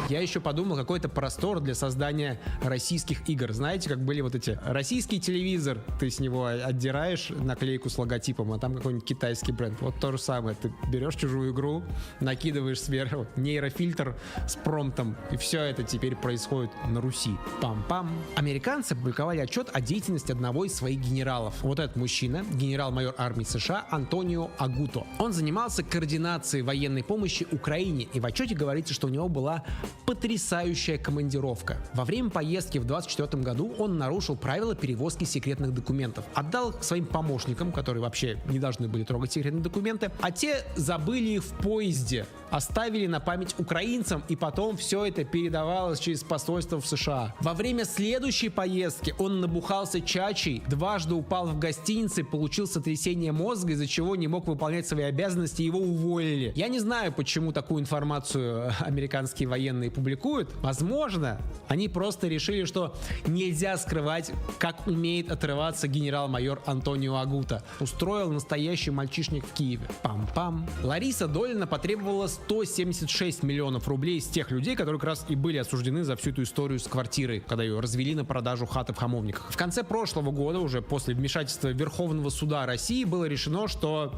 Я еще подумал, какой-то простор для создания российских игр. Знаете, как были вот эти российский телевизор, ты с него отдираешь наклейку с логотипом, а там какой-нибудь китайский бренд. Вот то же самое. Ты берешь чужую игру, накидываешь сверху нейрофильтр с промптом, и все это теперь происходит на Руси. Пам-пам. Американцы опубликовали отчет о деятельности одного из своих генералов. Вот этот мужчина, генерал-майор армии США Антонио Агуто. Он занимался координацией военной помощи Украине, и в отчете говорится, что у него была потрясающая командировка. Во время поездки в 2024 году он нарушил правила перевозки секретных документов. Отдал своим помощникам, которые вообще не должны были трогать секретные документы, а те забыли их в поезде, оставили на память украинцам, и потом все это передавалось через посольство в США. Во время следующей поездки он набухался чачей, дважды упал в гостинице, получил сотрясение мозга, из-за чего не мог выполнять свои обязанности, его уволили. Я не знаю, почему такую информацию американские военные публикуют. Возможно, они просто решили, что нельзя скрывать, как умеет отрываться генерал-майор Антонио Агуто. Устроил настоящий мальчишник в Киеве. Пам-пам. Лариса Долина потребовала 176 миллионов рублей с тех людей, которые как раз и были осуждены за всю эту историю с квартирой, когда ее развели на продажу хаты в Хамовниках. В конце прошлого года, уже после вмешательства Верховного суда России, было решено, что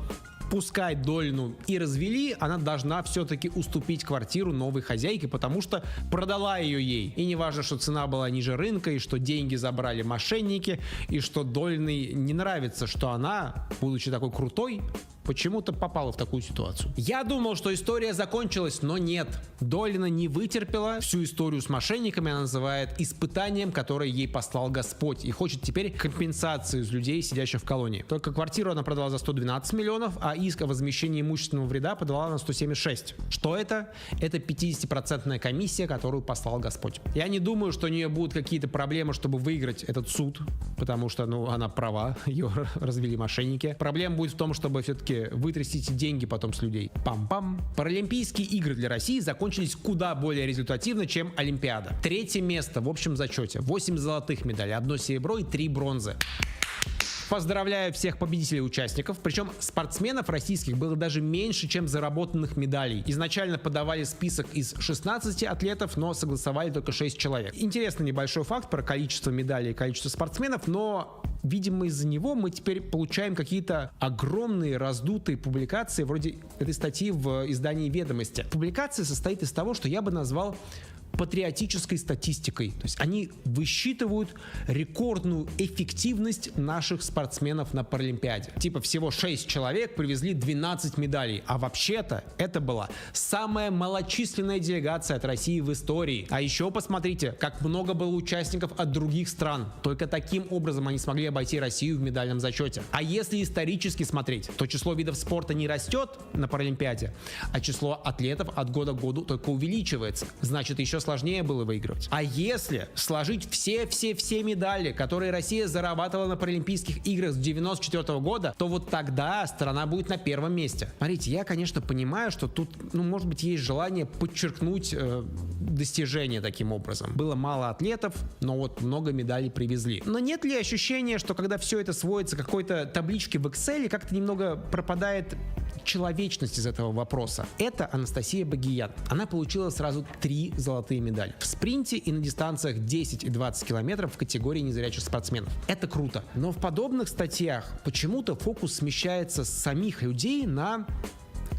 пускай Долину и развели, она должна все-таки уступить квартиру новой хозяйке, потому что продала ее ей. И не важно, что цена была ниже рынка, и что деньги забрали мошенники, и что Долиной не нравится, что она, будучи такой крутой, почему-то попала в такую ситуацию. Я думал, что история закончилась, но нет. Долина не вытерпела. Всю историю с мошенниками она называет испытанием, которое ей послал Господь, и хочет теперь компенсации из людей, сидящих в колонии. Только квартиру она продала за 112 миллионов, а иск о возмещении имущественного вреда подала на 176. Что это? Это 50% комиссия, которую послал Господь. Я не думаю, что у нее будут какие-то проблемы, чтобы выиграть этот суд, потому что, она права, ее развели мошенники. Проблема будет в том, чтобы все-таки вытрясти эти деньги потом с людей. Пам-пам. Паралимпийские игры для России закончились куда более результативно, чем Олимпиада. 3-е место в общем зачете. 8 золотых медалей, 1 серебро и 3 бронзы. Поздравляю всех победителей и участников. Причем спортсменов российских было даже меньше, чем заработанных медалей. Изначально подавали список из 16 атлетов, но согласовали только 6 человек. Интересный небольшой факт про количество медалей и количество спортсменов, но, видимо, из-за него мы теперь получаем какие-то огромные раздутые публикации, вроде этой статьи в издании «Ведомости». Публикация состоит из того, что я бы назвал патриотической статистикой. То есть они высчитывают рекордную эффективность наших спортсменов на Паралимпиаде. Типа всего 6 человек привезли 12 медалей. А вообще-то это была самая малочисленная делегация от России в истории. А еще посмотрите, как много было участников от других стран. Только таким образом они смогли обойти Россию в медальном зачете. А если исторически смотреть, то число видов спорта не растет на Паралимпиаде, а число атлетов от года к году только увеличивается. Значит, еще сложнее было выигрывать. А если сложить все медали, которые Россия зарабатывала на Паралимпийских играх с 1994 года, то вот тогда страна будет на первом месте. Смотрите, я, конечно, понимаю, что тут, может быть, есть желание подчеркнуть достижения таким образом. Было мало атлетов, но вот много медалей привезли. Но нет ли ощущения, что когда все это сводится к какой-то табличке в Excel, как-то немного пропадает человечность из этого вопроса? Это Анастасия Багиян. Она получила сразу 3 золотые медали. В спринте и на дистанциях 10 и 20 километров в категории незрячих спортсменов. Это круто. Но в подобных статьях почему-то фокус смещается с самих людей на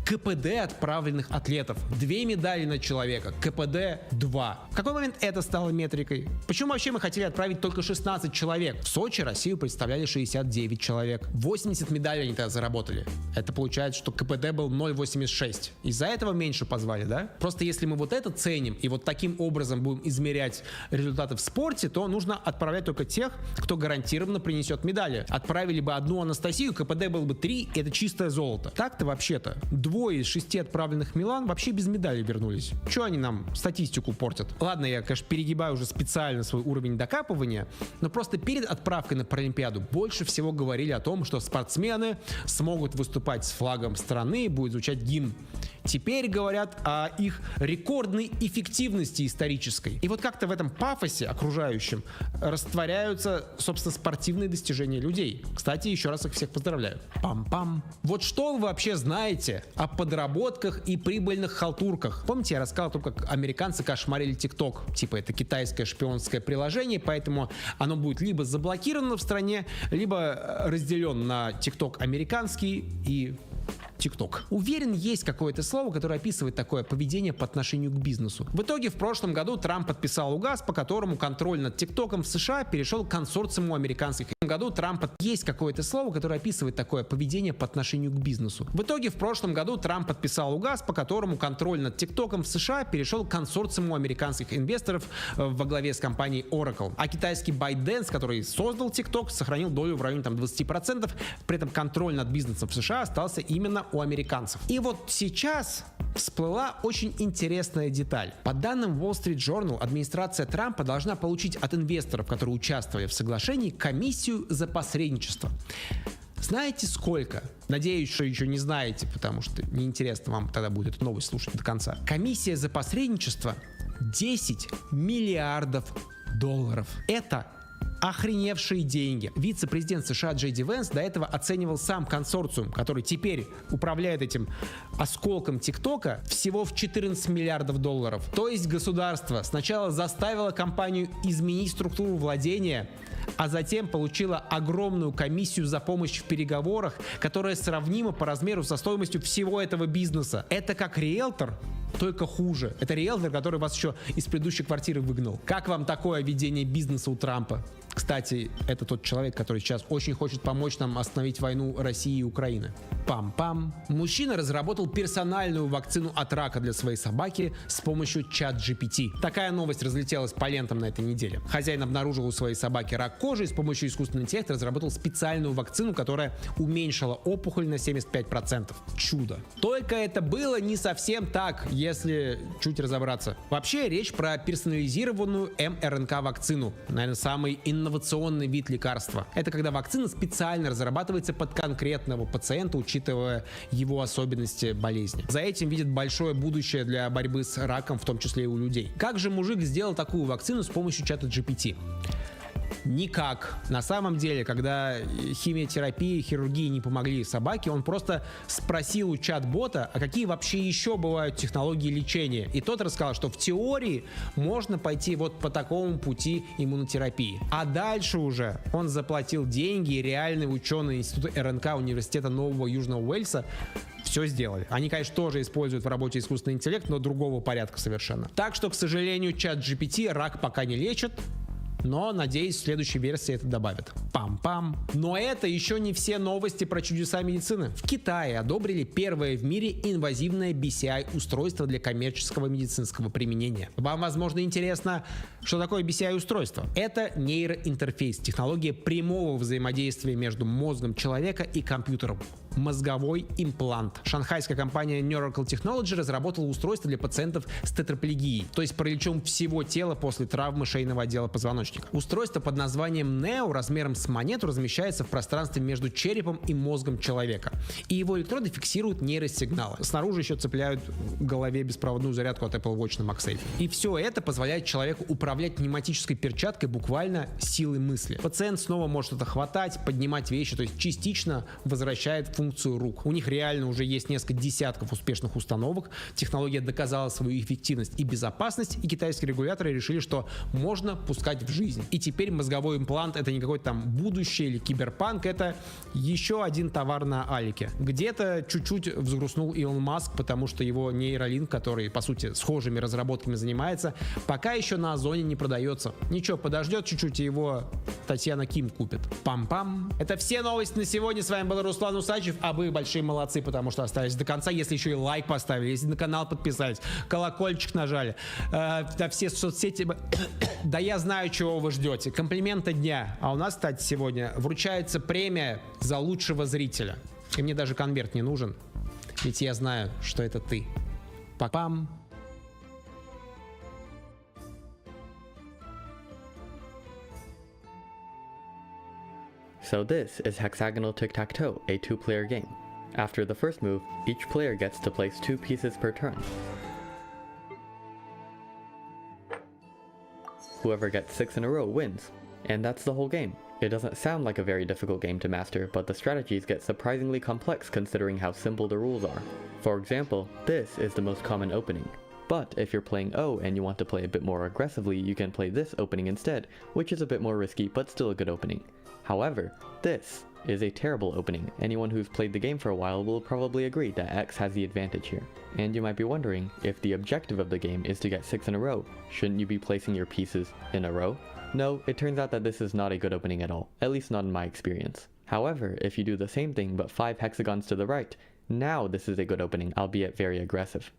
КПД отправленных атлетов. 2 медали на человека, КПД 2. В какой момент это стало метрикой? Почему вообще мы хотели отправить только 16 человек? В Сочи Россию представляли 69 человек. 80 медалей они тогда заработали. Это получается, что КПД был 0,86. Из-за этого меньше позвали, да? Просто если мы вот это ценим и вот таким образом будем измерять результаты в спорте, то нужно отправлять только тех, кто гарантированно принесет медали. Отправили бы одну Анастасию, КПД был бы 3, это чистое золото. Так-то вообще-то 2 из 6 отправленных в Милан вообще без медалей вернулись. Чё они нам статистику портят? Ладно, я, конечно, перегибаю уже специально свой уровень докапывания, но просто перед отправкой на Паралимпиаду больше всего говорили о том, что спортсмены смогут выступать с флагом страны, будет звучать гимн. Теперь говорят о их рекордной эффективности исторической. И вот как-то в этом пафосе окружающем растворяются, собственно, спортивные достижения людей. Кстати, еще раз их всех поздравляю. Пам-пам. Вот что вы вообще знаете о подработках и прибыльных халтурках? Помните, я рассказал о том, как американцы кошмарили TikTok. Типа это китайское шпионское приложение, поэтому оно будет либо заблокировано в стране, либо разделен на TikTok американский и TikTok. Уверен, есть какое-то слово, которое описывает такое поведение по отношению к бизнесу. В итоге в прошлом году Трамп подписал указ, по которому контроль над ТикТоком в США перешел к консорциуму американских. В этом году Трамп есть какое-то слово, которое описывает такое поведение по отношению к бизнесу. В итоге в прошлом году Трамп подписал указ, по которому контроль над ТикТоком в США перешел к консорциуму американских инвесторов во главе с компанией Oracle. А китайский ByteDance, который создал TikTok, сохранил долю в районе 20%. При этом контроль над бизнесом в США остался именно у американцев. И вот сейчас всплыла очень интересная деталь. По данным Wall Street Journal, администрация Трампа должна получить от инвесторов, которые участвовали в соглашении, комиссию за посредничество. Знаете сколько? Надеюсь, что еще не знаете, потому что неинтересно вам тогда будет эту новость слушать до конца. Комиссия за посредничество 10 миллиардов долларов. Это охреневшие деньги. Вице-президент США Джей Ди Венс до этого оценивал сам консорциум, который теперь управляет этим осколком ТикТока, всего в 14 миллиардов долларов. То есть государство сначала заставило компанию изменить структуру владения, а затем получила огромную комиссию за помощь в переговорах, которая сравнима по размеру со стоимостью всего этого бизнеса. Это как риэлтор, только хуже. Это риэлтор, который вас еще из предыдущей квартиры выгнал. Как вам такое ведение бизнеса у Трампа? Кстати, это тот человек, который сейчас очень хочет помочь нам остановить войну России и Украины. Пам-пам. Мужчина разработал персональную вакцину от рака для своей собаки с помощью чат-GPT. Такая новость разлетелась по лентам на этой неделе. Хозяин обнаружил у своей собаки рак кожи и с помощью искусственного интеллекта разработал специальную вакцину, которая уменьшила опухоль на 75%. Чудо. Только это было не совсем так, если чуть разобраться. Вообще речь про персонализированную mRNK-вакцину. Наверное, самый инновационный вид лекарства. Это когда вакцина специально разрабатывается под конкретного пациента, учитывая его особенности болезни. За этим видит большое будущее для борьбы с раком, в том числе и у людей. Как же мужик сделал такую вакцину с помощью чата GPT? Никак. На самом деле, когда химиотерапия, хирургии не помогли собаке, он просто спросил у чат-бота, а какие вообще еще бывают технологии лечения. И тот рассказал, что в теории можно пойти вот по такому пути иммунотерапии. А дальше уже он заплатил деньги, и реальные ученые Института РНК Университета Нового Южного Уэльса все сделали. Они, конечно, тоже используют в работе искусственный интеллект, но другого порядка совершенно. Так что, к сожалению, чат GPT рак пока не лечит, но, надеюсь, в следующей версии это добавят. Пам-пам. Но это еще не все новости про чудеса медицины. В Китае одобрили первое в мире инвазивное BCI-устройство для коммерческого медицинского применения. Вам, возможно, интересно, что такое BCI-устройство? Это нейроинтерфейс, технология прямого взаимодействия между мозгом человека и компьютером. Мозговой имплант. Шанхайская компания Neuracle Technology разработала устройство для пациентов с тетраплегией, то есть параличом всего тела после травмы шейного отдела позвоночника. Устройство под названием Neo размером с монету размещается в пространстве между черепом и мозгом человека, и его электроды фиксируют нейросигналы. Снаружи еще цепляют к голове беспроводную зарядку от Apple Watch на MagSafe. И все это позволяет человеку управлять пневматической перчаткой буквально силой мысли. Пациент снова может это хватать, поднимать вещи, то есть частично возвращает функцию рук. У них реально уже есть несколько десятков успешных установок. Технология доказала свою эффективность и безопасность, и китайские регуляторы решили, что можно пускать в жизнь. И теперь мозговой имплант — это не какое-то там будущее или киберпанк, это еще один товар на Алике. Где-то чуть-чуть взгрустнул Илон Маск, потому что его нейролинк, который, по сути, схожими разработками занимается, пока еще на Озоне не продается. Ничего, подождет чуть-чуть, и его Татьяна Ким купит. Пам-пам. Это все новости на сегодня. С вами был Руслан Усачев, а вы большие молодцы, потому что остались до конца, если еще и лайк поставили, если на канал подписались, колокольчик нажали, на все соцсети. Да я знаю, чего вы ждете. Комплименты дня. А у нас, кстати, сегодня вручается премия за лучшего зрителя. И мне даже конверт не нужен, ведь я знаю, что это ты. Пам.
So this is Hexagonal Tic-Tac-Toe, a 2-player game. After the first move, each player gets to place 2 pieces per turn. Whoever gets 6 in a row wins. And that's the whole game. It doesn't sound like a very difficult game to master, but the strategies get surprisingly complex considering how simple the rules are. For example, this is the most common opening. But if you're playing O and you want to play a bit more aggressively, you can play this opening instead, which is a bit more risky but still a good opening. However, this is a terrible opening. Anyone who's played the game for a while will probably agree that X has the advantage here. And you might be wondering, if the objective of the game is to get 6 in a row, shouldn't you be placing your pieces in a row? No, it turns out that this is not a good opening at all, at least not in my experience. However, if you do the same thing but 5 hexagons to the right, now this is a good opening, albeit very aggressive.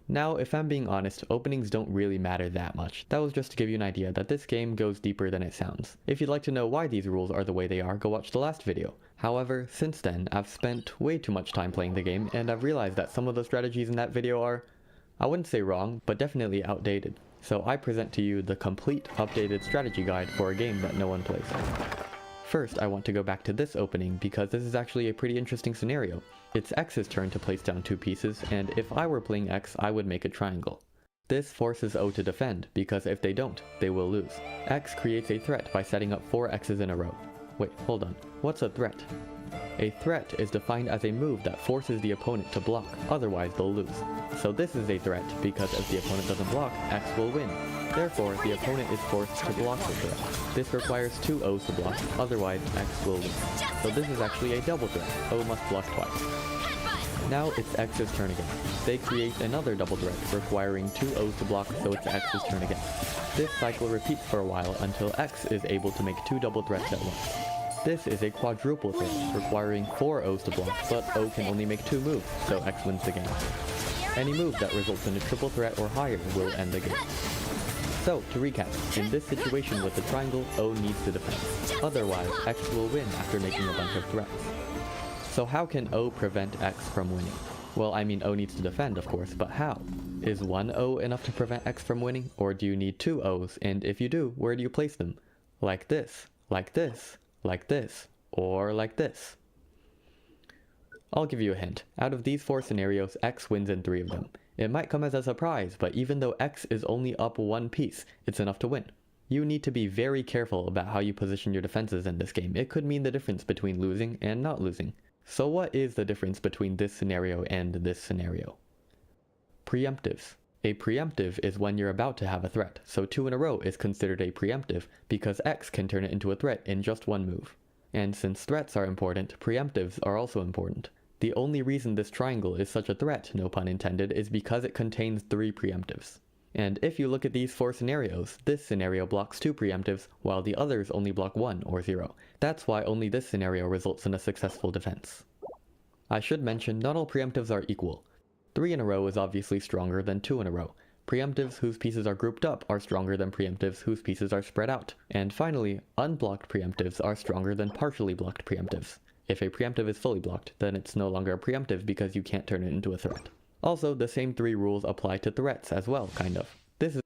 Now, if I'm being honest, openings don't really matter that much. That was just to give you an idea that this game goes deeper than it sounds. If you'd like to know why these rules are the way they are, go watch the last video. However, since then, I've spent way too much time playing the game, and I've realized that some of the strategies in that video are, I wouldn't say wrong, but definitely outdated. So I present to you the complete updated strategy guide for a game that no one plays. First, I want to go back to this opening because this is actually a pretty interesting scenario. It's X's turn to place down 2 pieces, and if I were playing X, I would make a triangle. This forces O to defend, because if they don't, they will lose. X creates a threat by setting up 4 X's in a row. Wait, hold on. What's a threat? A threat is defined as a move that forces the opponent to block, otherwise they'll lose. So this is a threat, because if the opponent doesn't block, X will win. Therefore, the opponent is forced to block the threat. This requires 2 O's to block, otherwise X will lose. So this is actually a double threat. O must block twice. Now it's X's turn again. They create another double threat, requiring 2 O's to block, so it's X's turn again. This cycle repeats for a while until X is able to make 2 double threats at once. This is a quadruple threat, requiring 4 O's to block, but O can only make 2 moves, so X wins the game. Any move that results in a triple threat or higher will end the game. So, to recap, in this situation with the triangle, O needs to defend. Otherwise, X will win after making a bunch of threats. So how can O prevent X from winning? Well, I mean O needs to defend, of course, but how? Is 1 O enough to prevent X from winning, or do you need 2 O's, and if you do, where do you place them? Like this, like this, like this, or like this. I'll give you a hint. Out of these 4 scenarios, X wins in 3 of them. It might come as a surprise, but even though X is only up 1 piece, it's enough to win. You need to be very careful about how you position your defenses in this game. It could mean the difference between losing and not losing. So what is the difference between this scenario and this scenario? Preemptives. A preemptive is when you're about to have a threat, so 2 in a row is considered a preemptive because X can turn it into a threat in just one move. And since threats are important, preemptives are also important. The only reason this triangle is such a threat, no pun intended, is because it contains 3 preemptives. And if you look at these 4 scenarios, this scenario blocks 2 preemptives, while the others only block 1 or 0. That's why only this scenario results in a successful defense. I should mention, not all preemptives are equal. 3 in a row is obviously stronger than 2 in a row. Preemptives whose pieces are grouped up are stronger than preemptives whose pieces are spread out. And finally, unblocked preemptives are stronger than partially blocked preemptives. If a preemptive is fully blocked, then it's no longer a preemptive because you can't turn it into a threat. Also, the same 3 rules apply to threats as well, kind of. This is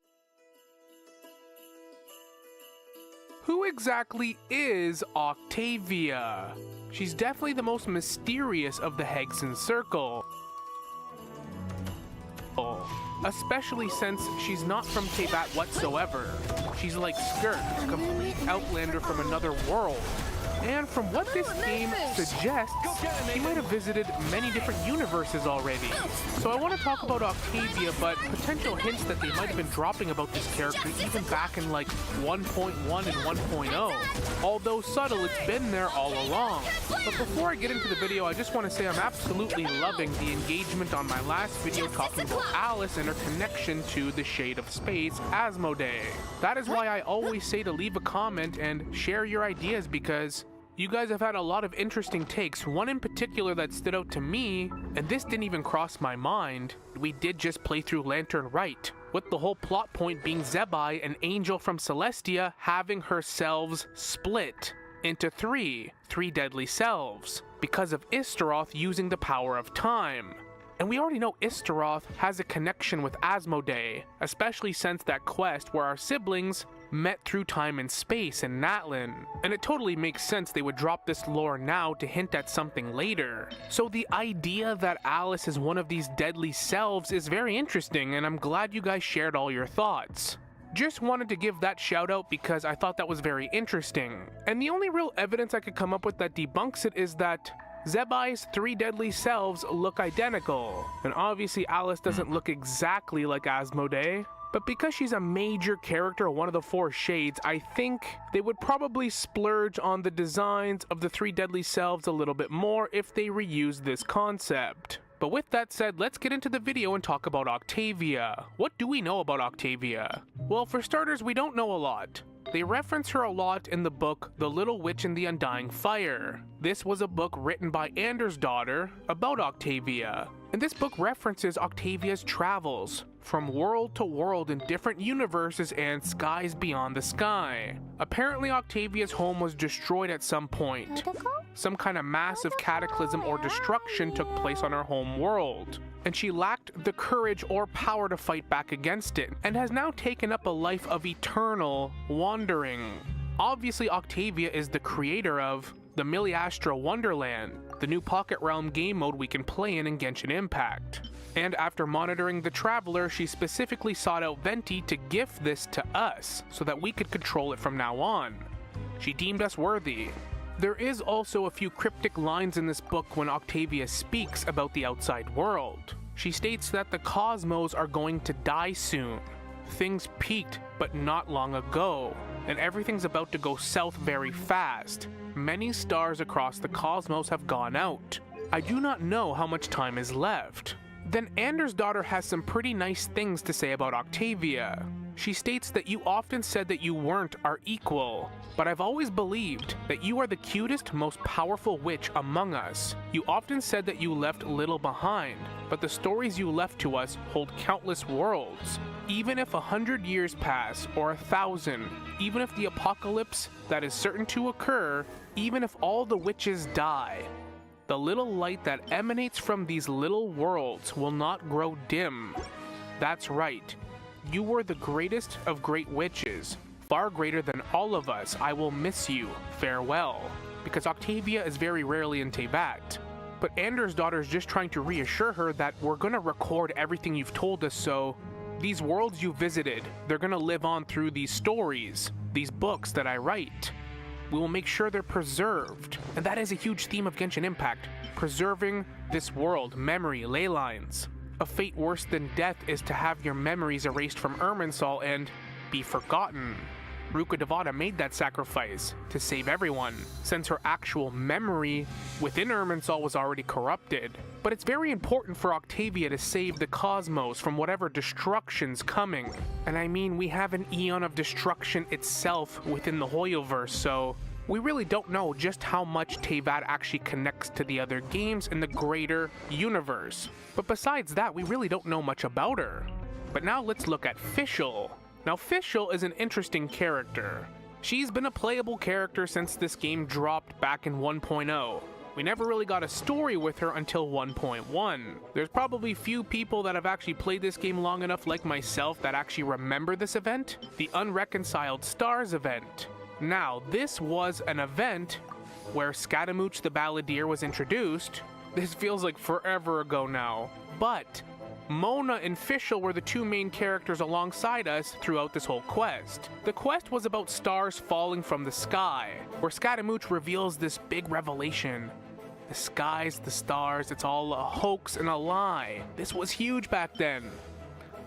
Who exactly is Octavia? She's definitely the most mysterious of the Hegson Circle. Especially since she's not from Teyvat whatsoever. She's like Skirt, a complete outlander from another world. And from what this game suggests, she might have visited many different universes already. So I want to talk about Octavia, but potential hints that they might have been dropping about this character even back in like 1.1 and 1.0. Although subtle, it's been there all along. But before I get into the video, I just want to say I'm absolutely loving the engagement on my last video talking about Alice and her connection to the Shade of Space, Asmodee. That is why I always say to leave a comment and share your ideas, because you guys have had a lot of interesting takes. One in particular that stood out to me, and this didn't even cross my mind, we did just play through Lantern Right, with the whole plot point being Zebai, an angel from Celestia, having her selves split into three deadly selves, because of Istaroth using the power of time. And we already know Istaroth has a connection with Asmodee, especially since that quest where our siblings met through time and space in Natlin. And it totally makes sense they would drop this lore now to hint at something later. So the idea that Alice is one of these deadly selves is very interesting, and I'm glad you guys shared all your thoughts. Just wanted to give that shout out because I thought that was very interesting. And the only real evidence I could come up with that debunks it is that Zebai's 3 deadly selves look identical, and obviously Alice doesn't look exactly like Asmodee, but because she's a major character, one of the 4 shades, I think they would probably splurge on the designs of the 3 deadly selves a little bit more if they reuse this concept. But with that said, let's get into the video and talk about Octavia. What do we know about Octavia? Well, for starters, we don't know a lot. They reference her a lot in the book The Little Witch and the Undying Fire. This was a book written by Anders' daughter about Octavia. And this book references Octavia's travels from world to world in different universes and skies beyond the sky. Apparently Octavia's home was destroyed at some point. Some kind of massive cataclysm or destruction took place on her home world, and she lacked the courage or power to fight back against it, and has now taken up a life of eternal wandering. Obviously Octavia is the creator of the Miliastra Wonderland, the new Pocket Realm game mode we can play in Genshin Impact. And after monitoring the Traveler, she specifically sought out Venti to gift this to us, so that we could control it from now on. She deemed us worthy. There is also a few cryptic lines in this book when Octavia speaks about the outside world. She states that the cosmos are going to die soon. Things peaked, but not long ago, and everything's about to go south very fast. Many stars across the cosmos have gone out. I do not know how much time is left. Then Anders' daughter has some pretty nice things to say about Octavia. She states that you often said that you weren't our equal, but I've always believed that you are the cutest, most powerful witch among us. You often said that you left little behind, but the stories you left to us hold countless worlds. Even if 100 years pass, or 1,000, even if the apocalypse that is certain to occur, even if all the witches die, the little light that emanates from these little worlds will not grow dim. That's right. You were the greatest of great witches, far greater than all of us. I will miss you. Farewell. Because Octavia is very rarely in Teyvat. But Anders' daughter is just trying to reassure her that we're gonna record everything you've told us, so These worlds you visited, they're gonna live on through these stories, these books that I write. We will make sure they're preserved. And that is a huge theme of Genshin Impact, preserving this world, memory, ley lines. A fate worse than death is to have your memories erased from Irminsul and be forgotten. Ruka Devada made that sacrifice to save everyone, since her actual memory within Irminsul was already corrupted. But it's very important for Octavia to save the cosmos from whatever destruction's coming. And I mean, we have an eon of destruction itself within the Hoyoverse, so we really don't know just how much Teyvat actually connects to the other games in the greater universe. But besides that, we really don't know much about her. But now let's look at Fischl. Now, Fischl is an interesting character. She's been a playable character since this game dropped back in 1.0. We never really got a story with her until 1.1. There's probably few people that have actually played this game long enough, like myself, that actually remember this event, the Unreconciled Stars event. Now, this was an event where Scaramouche the Balladeer was introduced. This feels like forever ago now, but Mona and Fischl were the two main characters alongside us throughout this whole quest. The quest was about stars falling from the sky, where Scaramouche reveals this big revelation. The skies, the stars, it's all a hoax and a lie. This was huge back then.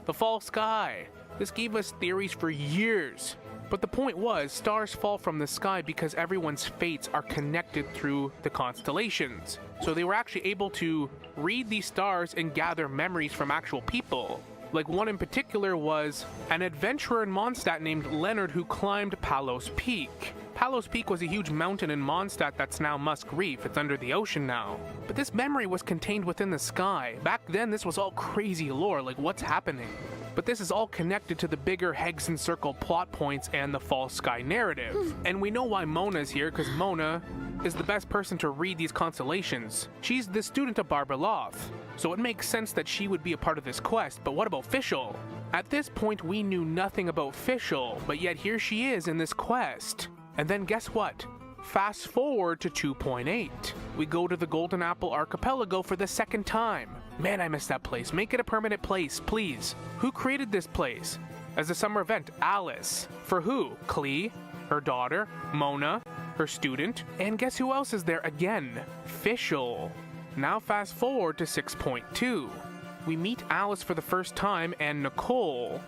The false sky. This gave us theories for years. But the point was, stars fall from the sky because everyone's fates are connected through the constellations. So they were actually able to read these stars and gather memories from actual people. Like one in particular was an adventurer in Mondstadt named Leonard who climbed Palos Peak. Palos Peak was a huge mountain in Mondstadt that's now Musk Reef. It's under the ocean now. But this memory was contained within the sky. Back then, this was all crazy lore, like what's happening? But this is all connected to the bigger Hexen Circle plot points and the false sky narrative. And we know why Mona's here, because Mona is the best person to read these constellations. She's the student of Barbeloth, so it makes sense that she would be a part of this quest. But what about Fischl? At this point, we knew nothing about Fischl, but yet here she is in this quest. And then guess what? Fast forward to 2.8. We go to the Golden Apple Archipelago for the second time. Man, I miss that place. Make it a permanent place, please. Who created this place? As a summer event, Alice. For who? Klee, her daughter, Mona, her student, and guess who else is there again? Fischl. Now fast forward to 6.2. We meet Alice for the first time and Nicole,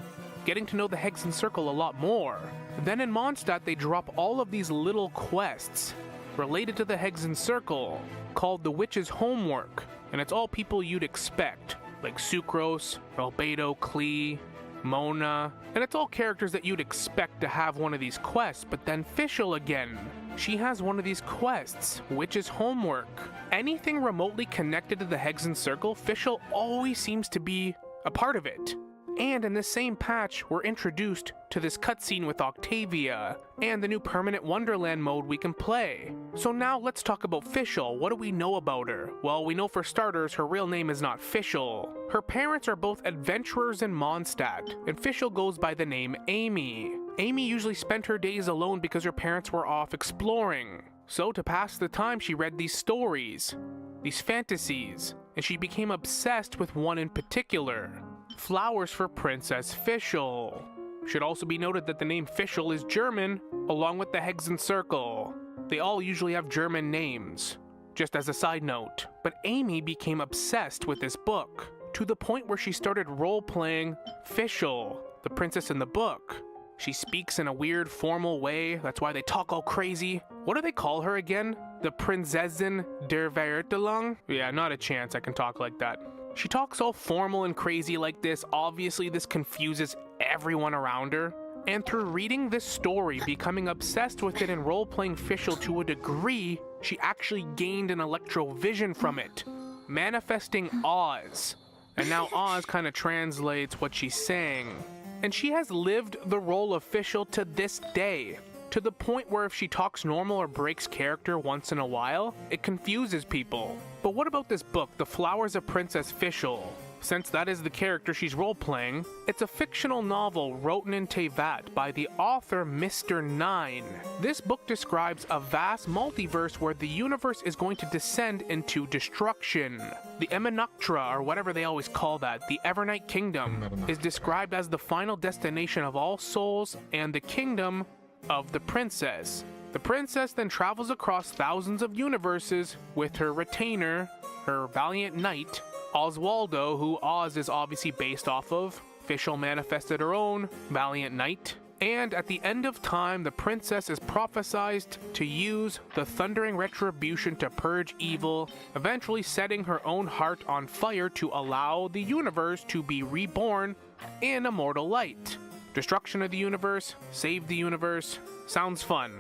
getting to know the Hexen Circle a lot more. Then in Mondstadt, they drop all of these little quests related to the Hexen Circle called the Witch's Homework, and it's all people you'd expect, like Sucrose, Albedo, Klee, Mona, and it's all characters that you'd expect to have one of these quests. But then Fischl again, she has one of these quests, Witch's Homework. Anything remotely connected to the Hexen Circle, Fischl always seems to be a part of it. And in this same patch, we're introduced to this cutscene with Octavia, and the new Permanent Wonderland mode we can play. So now let's talk about Fischl. What do we know about her? Well, we know for starters, her real name is not Fischl. Her parents are both adventurers in Mondstadt, and Fischl goes by the name Amy. Amy usually spent her days alone because her parents were off exploring. So to pass the time, she read these stories, these fantasies, and she became obsessed with one in particular. Flowers for Princess Fischl. Should also be noted that the name Fischl is German, along with the Hexen Circle. They all usually have German names, just as a side note. But Amy became obsessed with this book, to the point where she started role-playing Fischl, the princess in the book. She speaks in a weird formal way, that's why they talk all crazy. What do they call her again? The Prinzessin der Vertelung? Yeah, not a chance I can talk like that. She talks all formal and crazy like this. Obviously, this confuses everyone around her. And through reading this story, becoming obsessed with it and role-playing Fischl to a degree, she actually gained an electrovision from it, manifesting Oz. And now Oz kind of translates what she's saying. And she has lived the role of Fischl to this day, to the point where if she talks normal or breaks character once in a while, it confuses people. But what about this book, The Flowers of Princess Fischl? since that is the character she's role-playing, it's a fictional novel written in Teyvat by the author Mr. Nine. This book describes a vast multiverse where the universe is going to descend into destruction. The Eminoctra, or whatever they always call that, the Evernight Kingdom, is described as the final destination of all souls and the kingdom of the princess. The princess then travels across thousands of universes with her retainer, her valiant knight, Oswaldo, who Oz is obviously based off of. Fischl manifested her own valiant knight. And at the end of time, the princess is prophesied to use the thundering retribution to purge evil, eventually setting her own heart on fire to allow the universe to be reborn in immortal light. Destruction of the universe, save the universe, sounds fun.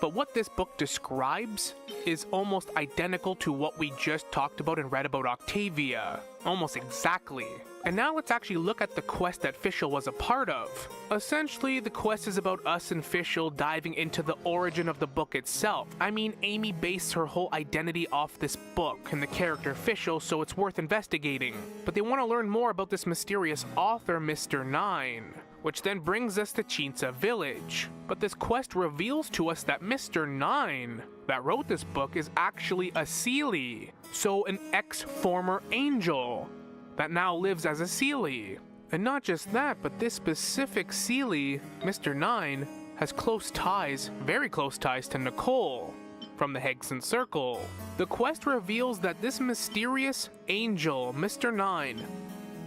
But what this book describes is almost identical to what we just talked about and read about Octavia. Almost exactly. And now let's actually look at the quest that Fischl was a part of. Essentially, the quest is about us and Fischl diving into the origin of the book itself. I mean, Amy based her whole identity off this book and the character Fischl, so it's worth investigating. But they want to learn more about this mysterious author, Mr. Nine, which then brings us to Chinza Village. But this quest reveals to us that Mr. Nine, that wrote this book, is actually a Seelie, so an ex-former angel that now lives as a Seelie. And not just that, but this specific Seelie, Mr. Nine, has close ties, very close ties to Nicole from the Hegson Circle. The quest reveals that this mysterious angel, Mr. Nine,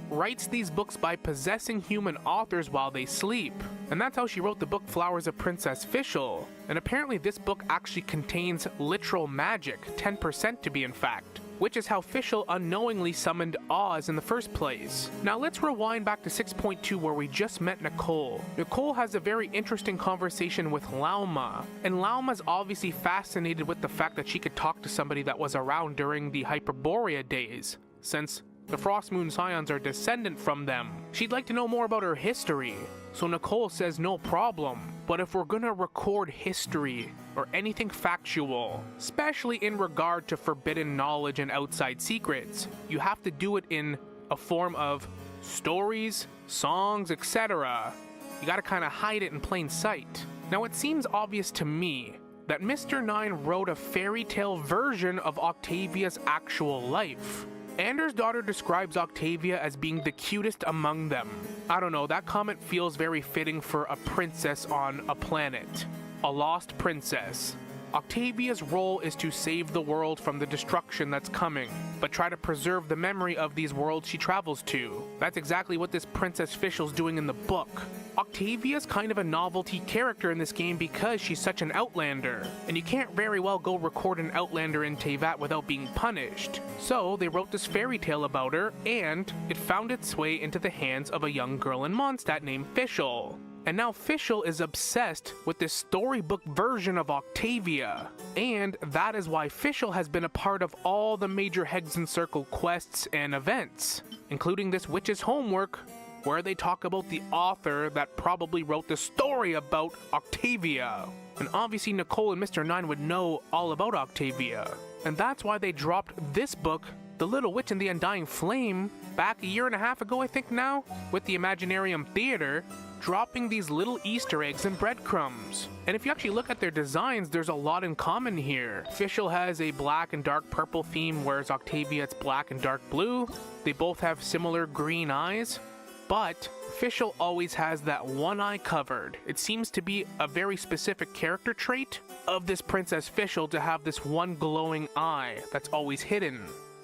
writes these books by possessing human authors while they sleep. And that's how she wrote the book Flowers of Princess Fischl. And apparently this book actually contains literal magic, 10% to be in fact, which is how Fischl unknowingly summoned Oz in the first place. Now let's rewind back to 6.2 where we just met Nicole. Nicole has a very interesting conversation with Lauma, and Lauma's obviously fascinated with the fact that she could talk to somebody that was around during the Hyperborea days, since the Frost Moon Scions are descendant from them. She'd like to know more about her history. So Nicole says no problem, but if we're gonna record history or anything factual, especially in regard to forbidden knowledge and outside secrets, you have to do it in a form of stories, songs, etc. You gotta kinda hide it in plain sight. Now it seems obvious to me that Mr. Nine wrote a fairy tale version of Octavia's actual life. Anders' daughter describes Octavia as being the cutest among them. I don't know, that comment feels very fitting for a princess on a planet. A lost princess. Octavia's role is to save the world from the destruction that's coming, but try to preserve the memory of these worlds she travels to. That's exactly what this Princess Fischl's doing in the book. Octavia's kind of a novelty character in this game because she's such an outlander, and you can't very well go record an outlander in Teyvat without being punished. So they wrote this fairy tale about her, and it found its way into the hands of a young girl in Mondstadt named Fischl. And now Fischl is obsessed with this storybook version of Octavia. And that is why Fischl has been a part of all the major Hegson Circle quests and events, including this Witch's Homework, where they talk about the author that probably wrote the story about Octavia. And obviously Nicole and Mr. Nine would know all about Octavia. And that's why they dropped this book, The Little Witch and the Undying Flame, back a year and a half ago I think now, with the Imaginarium Theater, dropping these little Easter eggs and breadcrumbs. And if you actually look at their designs, there's a lot in common here. Fischl has a black and dark purple theme, whereas Octavia it's black and dark blue. They both have similar green eyes, but Fischl always has that one eye covered. It seems to be a very specific character trait of this Princess Fischl to have this one glowing eye that's always hidden.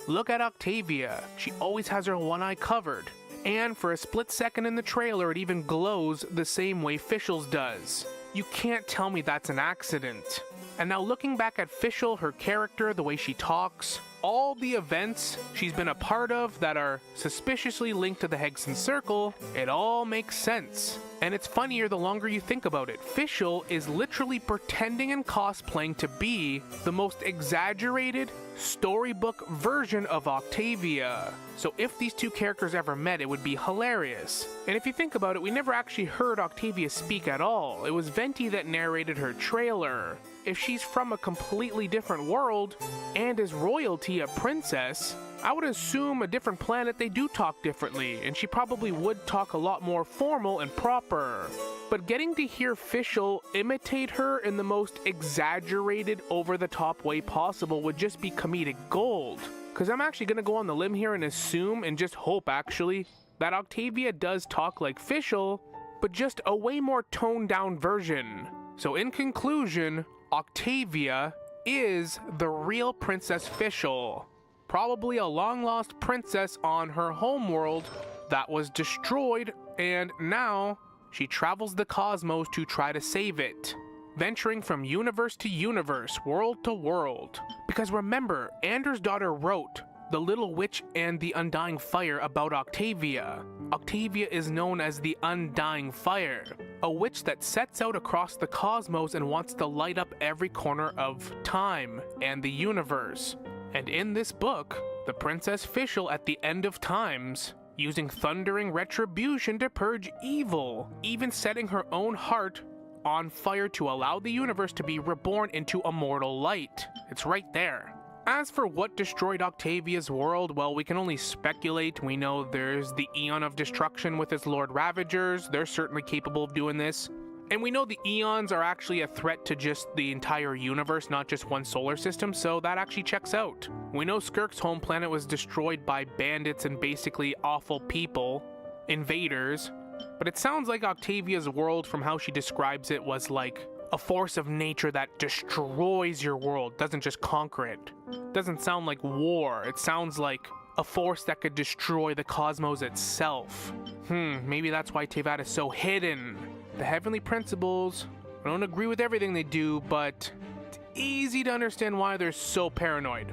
Look at Octavia, she always has her one eye covered. And for a split second in the trailer, it even glows the same way Fischl's does. You can't tell me that's an accident. And now looking back at Fischl, her character, the way she talks, all the events she's been a part of that are suspiciously linked to the Hegson Circle, it all makes sense. And it's funnier the longer you think about it. Fischl is literally pretending and cosplaying to be the most exaggerated storybook version of Octavia. So if these two characters ever met, it would be hilarious. And if you think about it, we never actually heard Octavia speak at all. It was Venti that narrated her trailer. If she's from a completely different world and is royalty, a princess, I would assume a different planet they do talk differently, and she probably would talk a lot more formal and proper. But getting to hear Fischl imitate her in the most exaggerated, over-the-top way possible would just be comedic gold. Because I'm actually going to go on the limb here and assume, and just hope actually, that Octavia does talk like Fischl, but just a way more toned-down version. So in conclusion, Octavia is the real Princess Fischl. Probably a long-lost princess on her homeworld that was destroyed, and now she travels the cosmos to try to save it, venturing from universe to universe, world to world. Because remember, Anders' daughter wrote The Little Witch and the Undying Fire about Octavia. Octavia is known as the Undying Fire, a witch that sets out across the cosmos and wants to light up every corner of time and the universe. And in this book, the Princess Fischl at the end of times, using thundering retribution to purge evil, even setting her own heart on fire to allow the universe to be reborn into immortal light. It's right there. As for what destroyed Octavia's world, well, we can only speculate. We know there's the Eon of Destruction with its Lord Ravagers. They're certainly capable of doing this. And we know the Eons are actually a threat to just the entire universe, not just one solar system, so that actually checks out. We know Skirk's home planet was destroyed by bandits and basically awful people, invaders, but it sounds like Octavia's world, from how she describes it, was like a force of nature that destroys your world, doesn't just conquer it. Doesn't sound like war, it sounds like a force that could destroy the cosmos itself. Maybe that's why Teyvat is so hidden. The heavenly principles, I don't agree with everything they do, but it's easy to understand why they're so paranoid.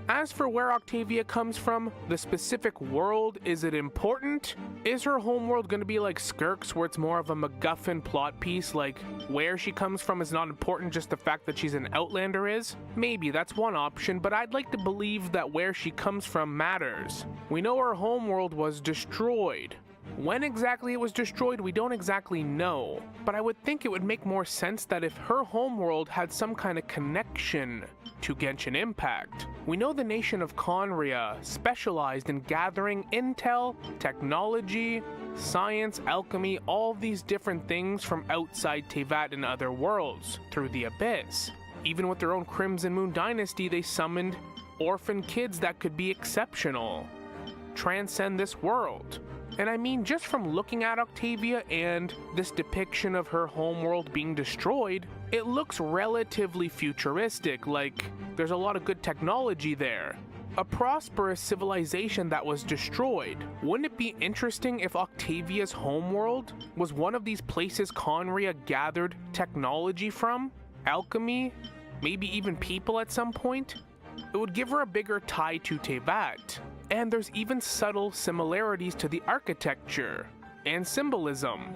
As for where Octavia comes from, the specific world, is it important? Is her homeworld going to be like Skirk's, where it's more of a MacGuffin plot piece, like where she comes from is not important, just the fact that she's an Outlander is? Maybe, that's one option, but I'd like to believe that where she comes from matters. We know her homeworld was destroyed. When exactly it was destroyed, we don't exactly know, but I would think it would make more sense that if her homeworld had some kind of connection to Genshin Impact. We know the nation of Conria specialized in gathering intel, technology, science, alchemy, all these different things from outside Teyvat and other worlds through the Abyss. Even with their own Crimson Moon dynasty, they summoned orphan kids that could be exceptional, transcend this world. And I mean, just from looking at Octavia and this depiction of her homeworld being destroyed, it looks relatively futuristic, like there's a lot of good technology there. A prosperous civilization that was destroyed. Wouldn't it be interesting if Octavia's homeworld was one of these places Conria gathered technology from? Alchemy? Maybe even people at some point? It would give her a bigger tie to Teyvat. And there's even subtle similarities to the architecture and symbolism.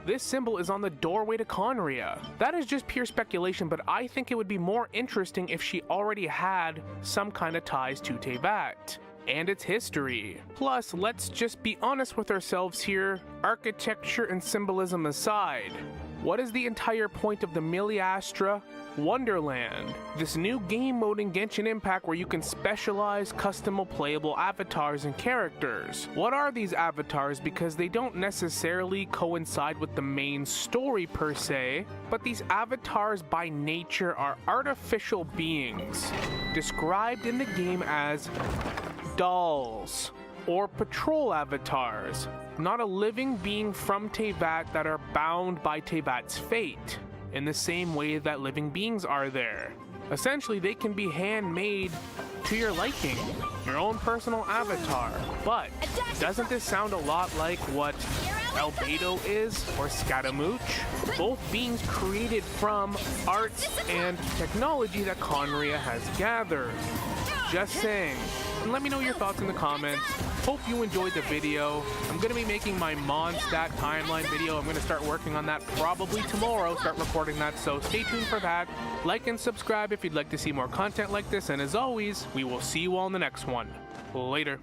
This symbol is on the doorway to Conria. That is just pure speculation, but I think it would be more interesting if she already had some kind of ties to Teyvat and its history. Plus, let's just be honest with ourselves here, architecture and symbolism aside, what is the entire point of the Miliastra Wonderland? This new game mode in Genshin Impact where you can specialize customable playable avatars and characters. What are these avatars? Because they don't necessarily coincide with the main story per se, but these avatars by nature are artificial beings, described in the game as dolls or patrol avatars, not a living being from Teyvat that are bound by Teyvat's fate, in the same way that living beings are there. Essentially, they can be handmade to your liking, your own personal avatar. But doesn't this sound a lot like what Albedo is, or Scaramouche? Both beings created from arts and technology that Conria has gathered. Just saying. And let me know your thoughts in the comments. Hope you enjoyed the video. I'm going to be making my Mondstadt timeline video. I'm going to start working on that probably tomorrow, start recording that, so stay tuned for that. Like and subscribe if you'd like to see more content like this, and as always, we will see you all in the next one. Later.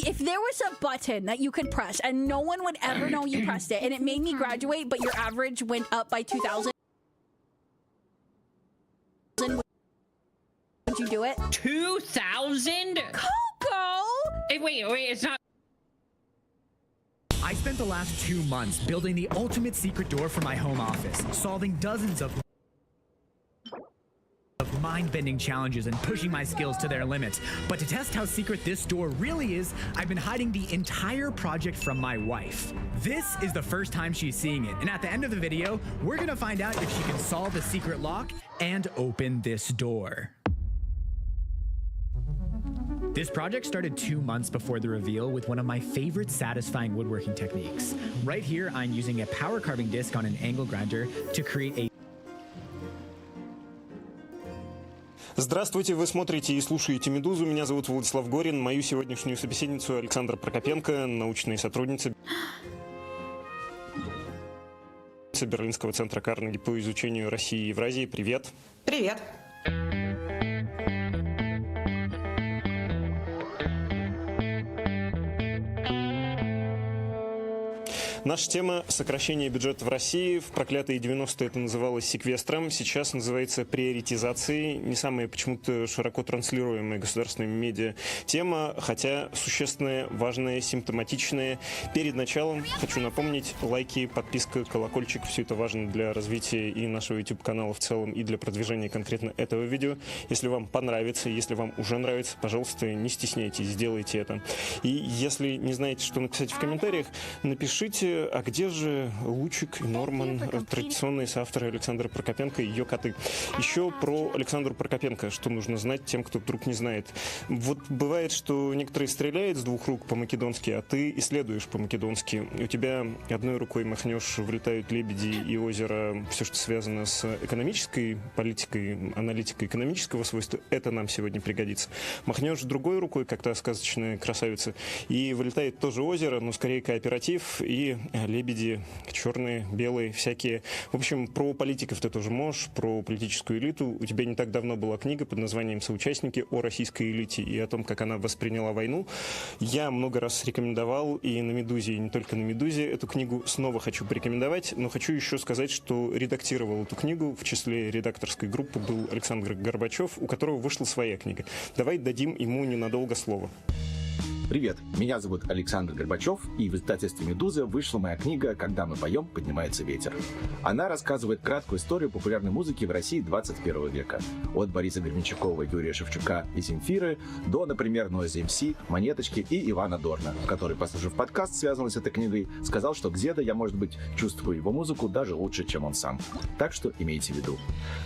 if there was a button that you could press and no one would ever know you pressed it, and it made me graduate, but your average went up by 2,000, would you do it?
2,000?
Coco!
Hey, wait, it's not.
I spent the last 2 months building the ultimate secret door for my home office, solving dozens of mind-bending challenges and pushing my skills to their limits. But to test how secret this door really is, I've been hiding the entire project from my wife. This is the first time she's seeing it, and at the end of the video, we're gonna find out if she can solve the secret lock and open this door. This project started 2 months before the reveal with one of my favorite satisfying woodworking techniques. Right here, I'm using a power carving disc on an angle grinder to create a
Здравствуйте, вы смотрите и слушаете «Медузу». Меня зовут Владислав Горин. Мою сегодняшнюю собеседницу Александра Прокопенко, научная сотрудница Берлинского центра Карнеги по изучению России и Евразии. Привет.
Привет.
Наша тема – сокращение бюджета в России. В проклятые 90-е это называлось секвестром, сейчас называется приоритизацией. Не самая почему-то широко транслируемая государственными медиа тема, хотя существенная, важная, симптоматичная. Перед началом хочу напомнить: лайки, подписка, колокольчик – все это важно для развития и нашего YouTube-канала в целом, и для продвижения конкретно этого видео. Если вам понравится, если вам уже нравится, пожалуйста, не стесняйтесь, сделайте это. И если не знаете, что написать в комментариях, напишите: а где же Лучик и Норман, традиционные соавторы Александра Прокопенко и ее коты? Еще про Александру Прокопенко, что нужно знать тем, кто вдруг не знает. Вот бывает, что некоторые стреляют с двух рук по-македонски, а ты исследуешь по-македонски. У тебя одной рукой махнешь, влетают лебеди и озеро, все, что связано с экономической политикой, аналитикой экономического свойства, это нам сегодня пригодится. Махнешь другой рукой, как та сказочная красавица, и вылетает тоже озеро, но скорее кооператив, и лебеди черные, белые, всякие. В общем, про политиков ты тоже можешь, про политическую элиту. У тебя не так давно была книга под названием «Соучастники», о российской элите и о том, как она восприняла войну. Я много раз рекомендовал и на «Медузе», и не только на «Медузе». Эту книгу снова хочу порекомендовать, но хочу еще сказать, что редактировал эту книгу, в числе редакторской группы был Александр Горбачев, у которого вышла своя книга. Давай дадим ему ненадолго слово.
Привет, меня зовут Александр Горбачев, и в издательстве «Медуза» вышла моя книга «Когда мы поем, поднимается ветер». Она рассказывает краткую историю популярной музыки в России 21 века. От Бориса Гребенщикова, Юрия Шевчука и Земфиры до, например, Noise MC, Монеточки и Ивана Дорна, который, послушав подкаст, связанный с этой книгой, сказал, что где-то я, может быть, чувствую его музыку даже лучше, чем он сам. Так что имейте в виду.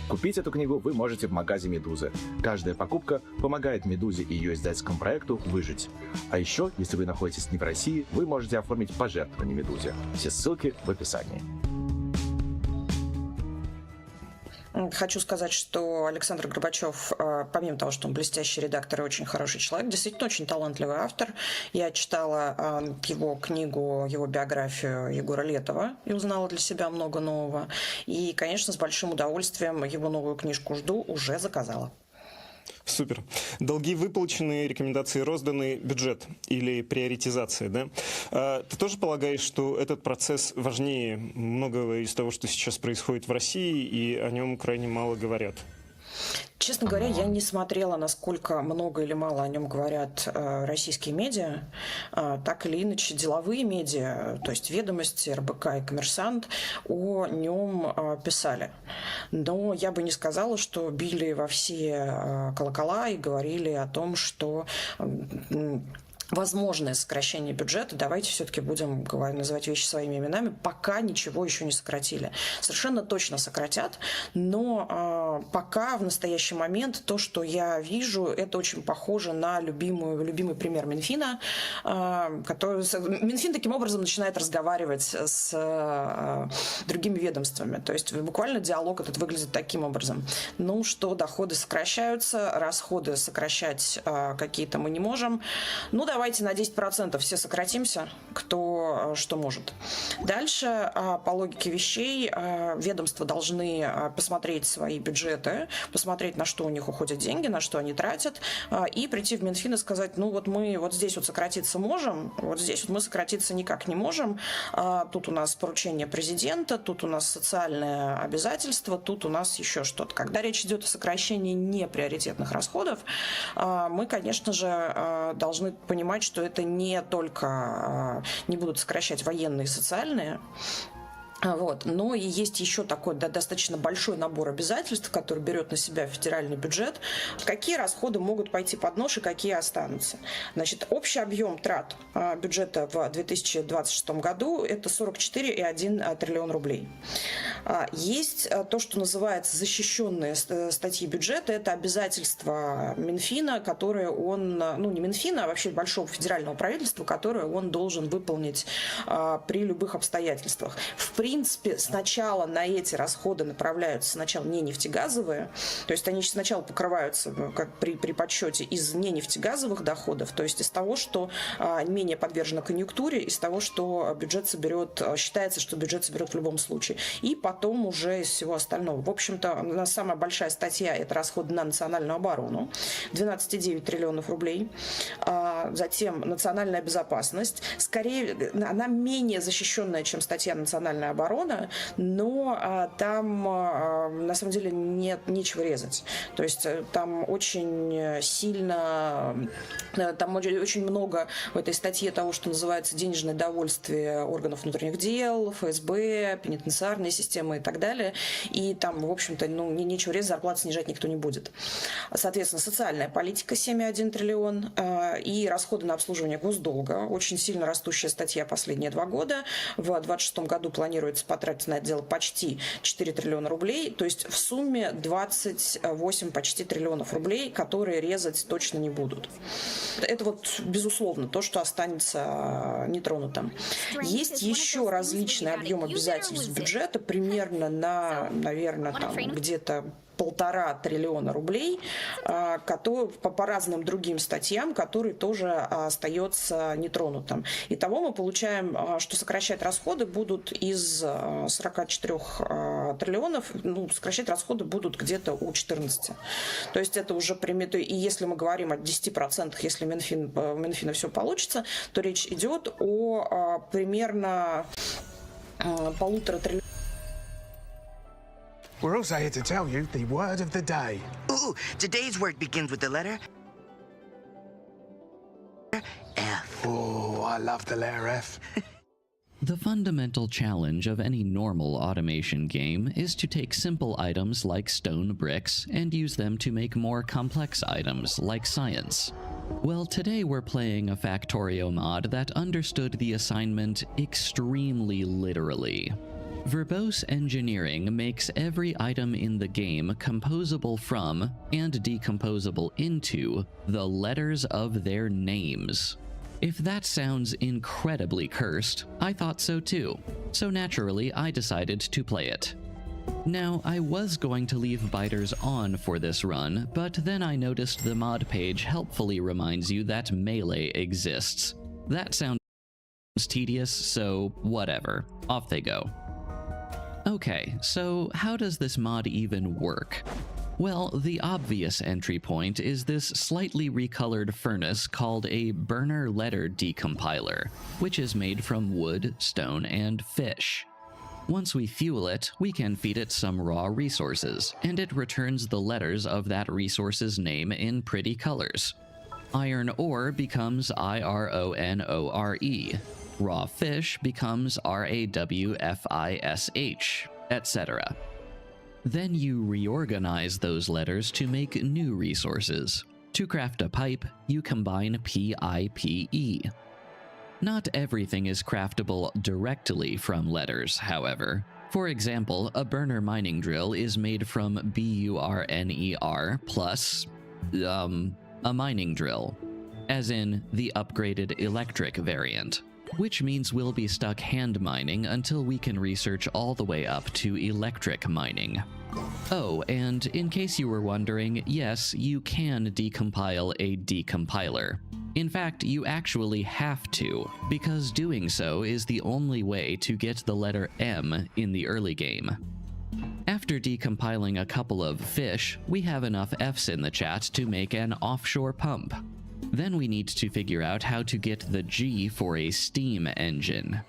Купить эту книгу вы можете в магазе «Медузы». Каждая покупка помогает «Медузе» и ее издательскому проекту выжить. А еще, если вы находитесь не в России, вы можете оформить пожертвование «Медузе». Все ссылки в описании.
Хочу сказать, что Александр Горбачев, помимо того, что он блестящий редактор и очень хороший человек, действительно очень талантливый автор. Я читала его книгу, его биографию Егора Летова и узнала для себя много нового. И, конечно, с большим удовольствием его новую книжку жду, уже заказала.
Супер. Долги выплачены, рекомендации розданы, бюджет или приоритизация, да? Ты тоже полагаешь, что этот процесс важнее многого из того, что сейчас происходит в России, и о нем крайне мало говорят?
Честно говоря, я не смотрела, насколько много или мало о нем говорят российские медиа. Так или иначе, деловые медиа, то есть «Ведомости», РБК и «Коммерсант» о нем писали. Но я бы не сказала, что били во все колокола и говорили о том, что возможное сокращение бюджета, давайте все-таки будем называть вещи своими именами, пока ничего еще не сократили. Совершенно точно сократят, но пока в настоящий момент то, что я вижу, это очень похоже на любимый пример Минфина. Минфин таким образом начинает разговаривать с другими ведомствами. То есть буквально диалог этот выглядит таким образом. Ну, что доходы сокращаются, расходы сокращать какие-то мы не можем. Ну, давайте давайте на 10% все сократимся, кто что может. Дальше, по логике вещей, ведомства должны посмотреть свои бюджеты, посмотреть, на что у них уходят деньги, на что они тратят, и прийти в Минфин и сказать, ну вот мы вот здесь вот сократиться можем, вот здесь вот мы сократиться никак не можем, тут у нас поручение президента, тут у нас социальное обязательство, тут у нас еще что-то. Когда речь идет о сокращении неприоритетных расходов, мы, конечно же, должны понимать, что это не только не будут сокращать военные и социальные, вот. Но и есть еще такой достаточно большой набор обязательств, который берет на себя федеральный бюджет. Какие расходы могут пойти под нож и какие останутся? Значит, общий объем трат бюджета в 2026 году – это 44,1 триллион рублей. Есть то, что называется защищенные статьи бюджета. Это обязательства Минфина, которые он, ну не Минфина, а вообще большого федерального правительства, которые он должен выполнить при любых обстоятельствах. В принципе, сначала на эти расходы направляются сначала не нефтегазовые, то есть они сначала покрываются как при подсчете из не нефтегазовых доходов, то есть из того, что менее подвержено конъюнктуре, из того, что бюджет соберет, считается, что бюджет соберет в любом случае, и потом уже из всего остального. В общем-то, самая большая статья – это расходы на национальную оборону, 12,9 триллионов рублей, затем национальная безопасность, скорее, она менее защищенная, чем статья национальная оборона, но там на самом деле нечего резать. То есть там очень сильно, там очень много в этой статье того, что называется денежное довольствие органов внутренних дел, ФСБ, пенитенциарные системы и так далее. И там, в общем-то, нечего резать, зарплаты снижать никто не будет. Соответственно, социальная политика 7,1 триллион и расходы на обслуживание госдолга. Очень сильно растущая статья последние 2 года. В 2026 году планируется потратить на это дело почти 4 триллиона рублей, то есть в сумме 28 почти триллионов рублей, которые резать точно не будут. Это вот, безусловно, то, что останется нетронутым. Есть еще различные объемы обязательств бюджета, примерно на, наверное, там где-то 1,5 триллиона рублей, которые, по разным другим статьям, которые тоже остается нетронутым. Итого мы получаем, что сокращать расходы будут из 44 триллионов, сокращать расходы будут где-то у 14. То есть это уже примерно, и если мы говорим о 10%, если у Минфина все получится, то речь идет о примерно 1,5 триллиона.
We're also here to tell you the word of the day.
Ooh, today's word begins with the letter F.
Oh, I love the letter F.
The fundamental challenge of any normal automation game is to take simple items like stone bricks and use them to make more complex items like science. Well, today we're playing a Factorio mod that understood the assignment extremely literally. Verbose engineering makes every item in the game composable from and decomposable into the letters of their names. If that sounds incredibly cursed, I thought so too, so naturally I decided to play it. Now, I was going to leave biters on for this run, but then I noticed the mod page helpfully reminds you that melee exists. That sounds tedious, so whatever. Off they go. Okay, so how does this mod even work? Well, the obvious entry point is this slightly recolored furnace called a burner letter decompiler, which is made from wood, stone, and fish. Once we fuel it, we can feed it some raw resources, and it returns the letters of that resource's name in pretty colors. Iron ore becomes IRONORE. Raw fish becomes RAWFISH, etc. Then you reorganize those letters to make new resources. To craft a pipe, you combine PIPE. Not everything is craftable directly from letters, however. For example, a burner mining drill is made from BURNER plus, a mining drill, as in the upgraded electric variant. Which means we'll be stuck hand mining until we can research all the way up to electric mining. Oh, and in case you were wondering, yes, you can decompile a decompiler. In fact, you actually have to, because doing so is the only way to get the letter M in the early game. After decompiling a couple of fish, we have enough Fs in the chat to make an offshore pump. Then we need to figure out how to get the G for a steam engine.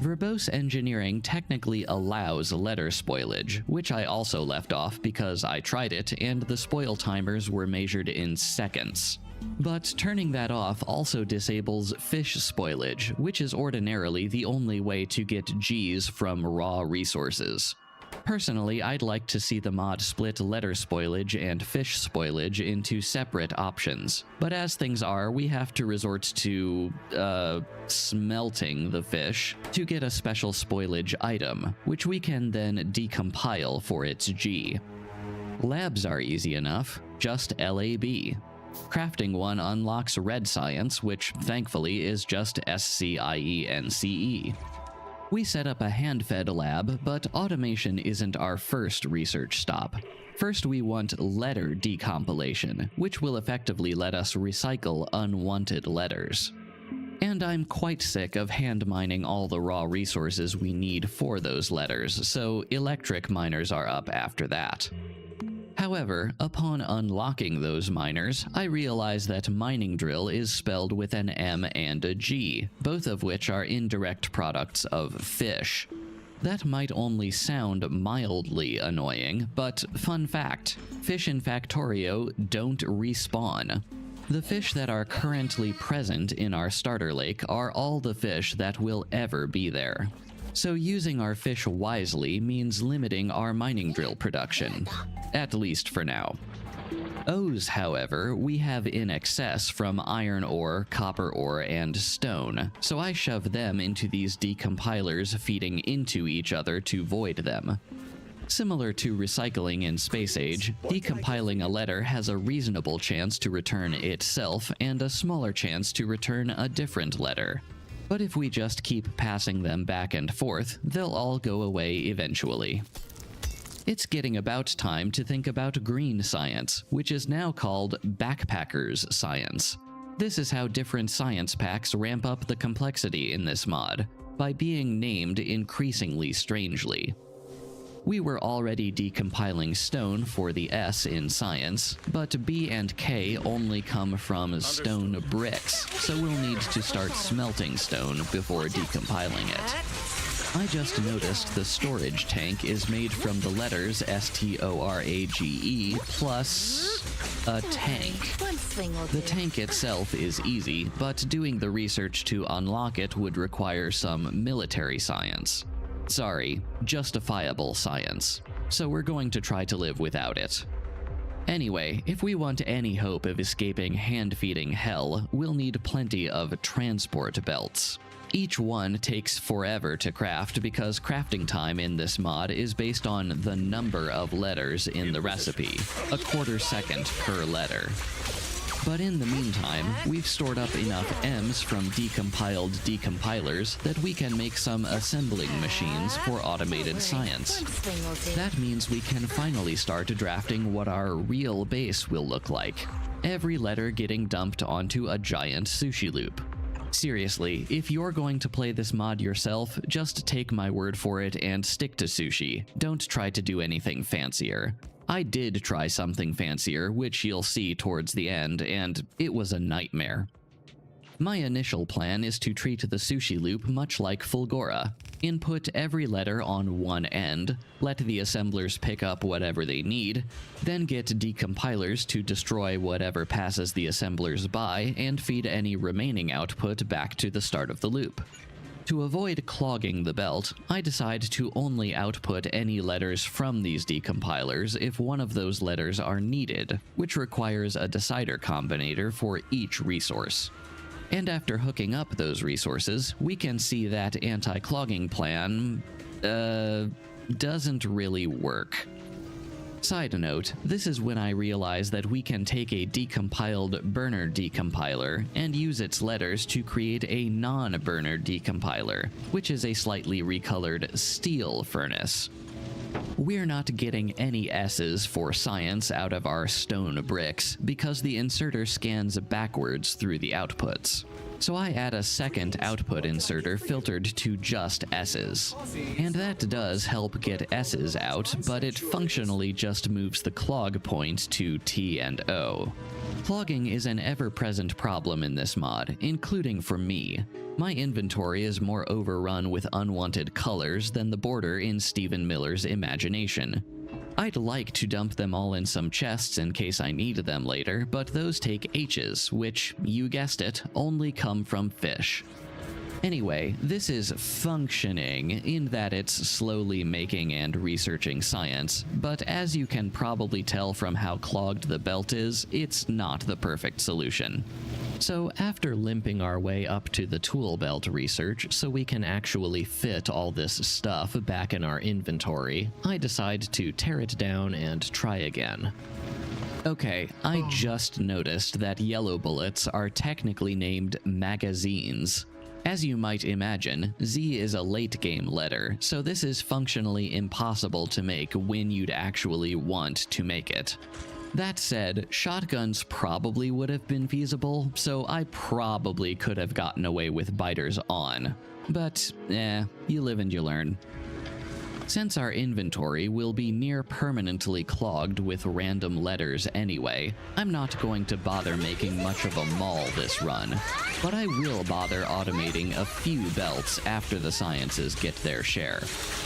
Verbose engineering technically allows letter spoilage, which I also left off because I tried it and the spoil timers were measured in seconds. But turning that off also disables fish spoilage, which is ordinarily the only way to get Gs from raw resources. Personally, I'd like to see the mod split letter spoilage and fish spoilage into separate options, but as things are, we have to resort to, smelting the fish to get a special spoilage item, which we can then decompile for its G. Labs are easy enough, just LAB. Crafting one unlocks red science, which thankfully is just SCIENCE. We set up a hand-fed lab, but automation isn't our first research stop. First, we want letter decompilation, which will effectively let us recycle unwanted letters. And I'm quite sick of hand mining all the raw resources we need for those letters, so electric miners are up after that. However, upon unlocking those miners, I realize that mining drill is spelled with an M and a G, both of which are indirect products of fish. That might only sound mildly annoying, but fun fact, fish in Factorio don't respawn. The fish that are currently present in our starter lake are all the fish that will ever be there. So using our fish wisely means limiting our mining drill production. At least for now. O's, however, we have in excess from iron ore, copper ore, and stone, so I shove them into these decompilers feeding into each other to void them. Similar to recycling in Space Age, decompiling a letter has a reasonable chance to return itself and a smaller chance to return a different letter. But if we just keep passing them back and forth, they'll all go away eventually. It's getting about time to think about green science, which is now called backpackers science. This is how different science packs ramp up the complexity in this mod, by being named increasingly strangely. We were already decompiling stone for the S in science, but B and K only come from stone bricks, so we'll need to start smelting stone before decompiling it. I just noticed the storage tank is made from the letters STORAGE plus a tank. The tank itself is easy, but doing the research to unlock it would require some military science. Sorry, justifiable science. So we're going to try to live without it. Anyway, if we want any hope of escaping hand-feeding hell, we'll need plenty of transport belts. Each one takes forever to craft because crafting time in this mod is based on the number of letters in the recipe, a quarter second per letter. But in the meantime, we've stored up enough M's from decompiled decompilers that we can make some assembling machines for automated science. That means we can finally start drafting what our real base will look like. Every letter getting dumped onto a giant sushi loop. Seriously, if you're going to play this mod yourself, just take my word for it and stick to sushi. Don't try to do anything fancier. I did try something fancier, which you'll see towards the end, and it was a nightmare. My initial plan is to treat the sushi loop much like Fulgora. Input every letter on one end, let the assemblers pick up whatever they need, then get decompilers to destroy whatever passes the assemblers by and feed any remaining output back to the start of the loop. To avoid clogging the belt, I decide to only output any letters from these decompilers if one of those letters are needed, which requires a decider combinator for each resource. And after hooking up those resources, we can see that anti-clogging plan, doesn't really work. Side note, this is when I realize that we can take a decompiled burner decompiler and use its letters to create a non-burner decompiler, which is a slightly recolored steel furnace. We're not getting any S's for science out of our stone bricks because the inserter scans backwards through the outputs. So I add a second output inserter filtered to just S's. And that does help get S's out, but it functionally just moves the clog point to T and O. Clogging is an ever-present problem in this mod, including for me. My inventory is more overrun with unwanted colors than the border in Stephen Miller's imagination. I'd like to dump them all in some chests in case I need them later, but those take H's, which, you guessed it, only come from fish. Anyway, this is functioning in that it's slowly making and researching science, but as you can probably tell from how clogged the belt is, it's not the perfect solution. So after limping our way up to the tool belt research so we can actually fit all this stuff back in our inventory, I decide to tear it down and try again. Okay, I just noticed that yellow bullets are technically named magazines. As you might imagine, Z is a late-game letter, so this is functionally impossible to make when you'd actually want to make it. That said, shotguns probably would have been feasible, so I probably could have gotten away with biters on. But, you live and you learn. Since our inventory will be near permanently clogged with random letters anyway, I'm not going to bother making much of a mall this run, but I will bother automating a few belts after the sciences get their share.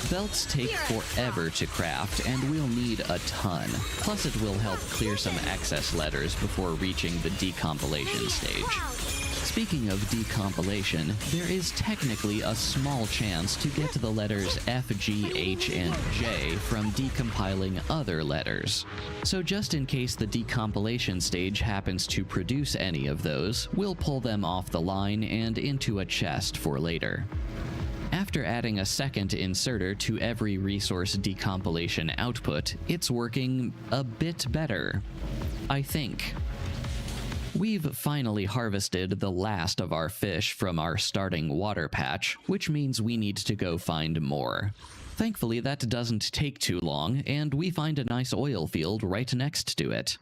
Belts take forever to craft and we'll need a ton, plus it will help clear some excess letters before reaching the decompilation stage. Speaking of decompilation, there is technically a small chance to get the letters F, G, H, and J from decompiling other letters. So just in case the decompilation stage happens to produce any of those, we'll pull them off the line and into a chest for later. After adding a second inserter to every resource decompilation output, it's working a bit better. I think. We've finally harvested the last of our fish from our starting water patch, which means we need to go find more. Thankfully, that doesn't take too long, and we find a nice oil field right next to it.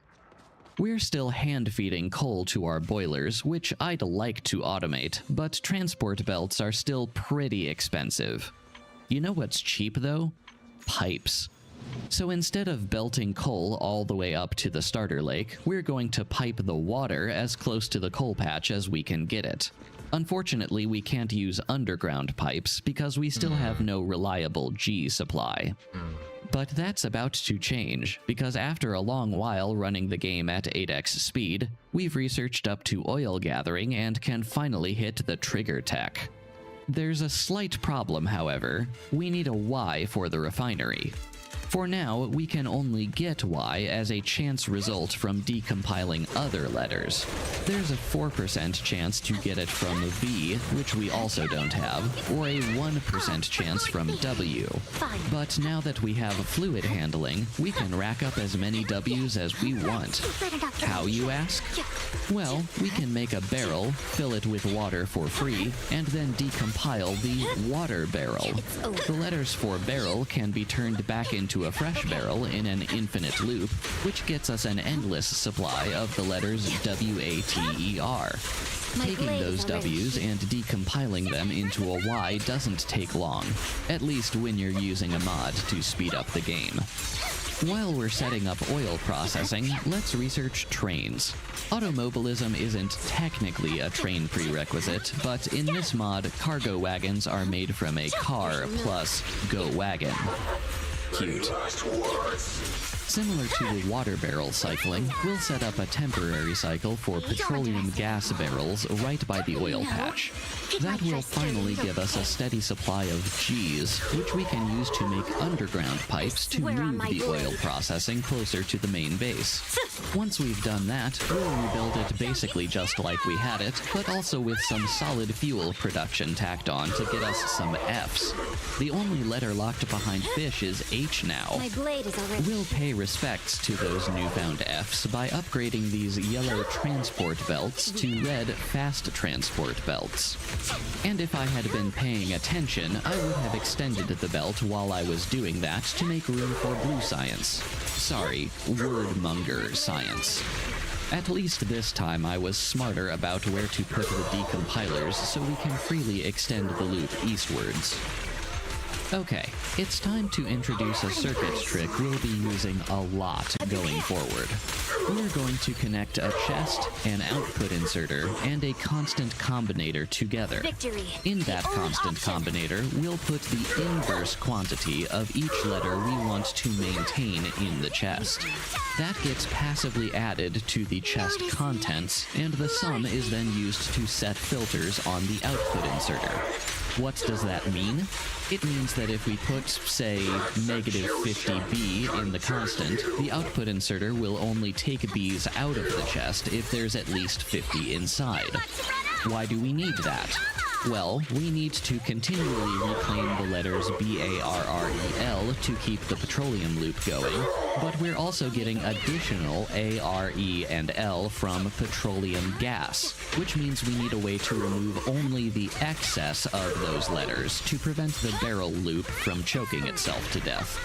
We're still hand-feeding coal to our boilers, which I'd like to automate, but transport belts are still pretty expensive. You know what's cheap, though? Pipes. So instead of belting coal all the way up to the starter lake, we're going to pipe the water as close to the coal patch as we can get it. Unfortunately, we can't use underground pipes because we still have no reliable G supply. But that's about to change, because after a long while running the game at 8x speed, we've researched up to oil gathering and can finally hit the trigger tech. There's a slight problem, however. We need a Y for the refinery. For now, we can only get Y as a chance result from decompiling other letters. There's a 4% chance to get it from V, which we also don't have, or a 1% chance from W. But now that we have fluid handling, we can rack up as many W's as we want. How, you ask? Well, we can make a barrel, fill it with water for free, and then decompile the water barrel. The letters for barrel can be turned back into a fresh barrel in an infinite loop, which gets us an endless supply of the letters W-A-T-E-R. Taking those W's and decompiling them into a Y doesn't take long, at least when you're using a mod to speed up the game. While we're setting up oil processing, let's research trains. Automobilism isn't technically a train prerequisite, but in this mod, cargo wagons are made from a car plus go wagon. Cute. Similar to the water barrel cycling, we'll set up a temporary cycle for petroleum gas barrels right by the oil patch. That will finally give us a steady supply of G's, which we can use to make underground pipes to move the oil processing closer to the main base. Once we've done that, we'll rebuild it basically just like we had it, but also with some solid fuel production tacked on to get us some F's. The only letter locked behind fish is H now. We'll pay respects to those newfound Fs by upgrading these yellow transport belts to red fast transport belts. And if I had been paying attention, I would have extended the belt while I was doing that to make room for blue science. Sorry, wordmonger science. At least this time I was smarter about where to put the decompilers so we can freely extend the loop eastwards. Okay, it's time to introduce a circuit trick we'll be using a lot going forward. We're going to connect a chest, an output inserter, and a constant combinator together. In that constant combinator, we'll put the inverse quantity of each letter we want to maintain in the chest. That gets passively added to the chest contents, and the sum is then used to set filters on the output inserter. What does that mean? It means that if we put, say, negative 50B in the constant, the output inserter will only take B's out of the chest if there's at least 50 inside. Why do we need that? Well, we need to continually reclaim the letters B-A-R-R-E-L to keep the petroleum loop going, but we're also getting additional A, R, E, and L from petroleum gas, which means we need a way to remove only the excess of those letters to prevent the barrel loop from choking itself to death.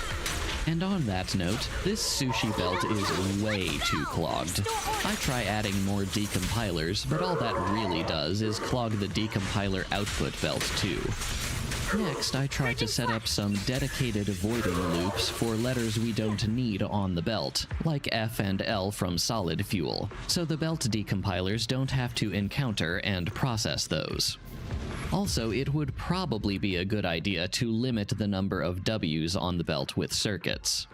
And on that note, this sushi belt is way too clogged. I try adding more decompilers, but all that really does is clog the decompiler output belt too. Next, I try to set up some dedicated avoiding loops for letters we don't need on the belt, like F and L from solid fuel, so the belt decompilers don't have to encounter and process those. Also, it would probably be a good idea to limit the number of W's on the belt with circuits.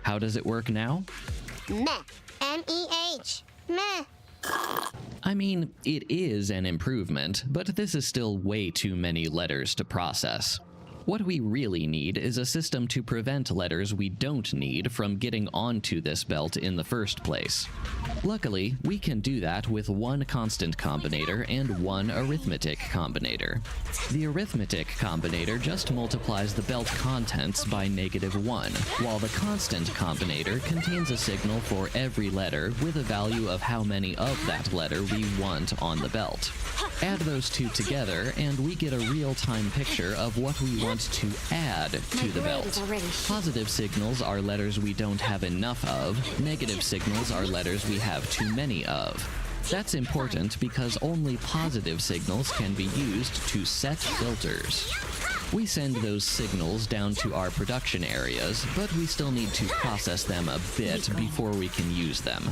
How does it work now?
Meh. M-E-H. Meh.
I mean, it is an improvement, but this is still way too many letters to process. What we really need is a system to prevent letters we don't need from getting onto this belt in the first place. Luckily, we can do that with one constant combinator and one arithmetic combinator. The arithmetic combinator just multiplies the belt contents by -1, while the constant combinator contains a signal for every letter with a value of how many of that letter we want on the belt. Add those two together, and we get a real-time picture of what we want to add to the belt. Positive signals are letters we don't have enough of. Negative signals are letters we have too many of. That's important because only positive signals can be used to set filters. We send those signals down to our production areas, but we still need to process them a bit before we can use them.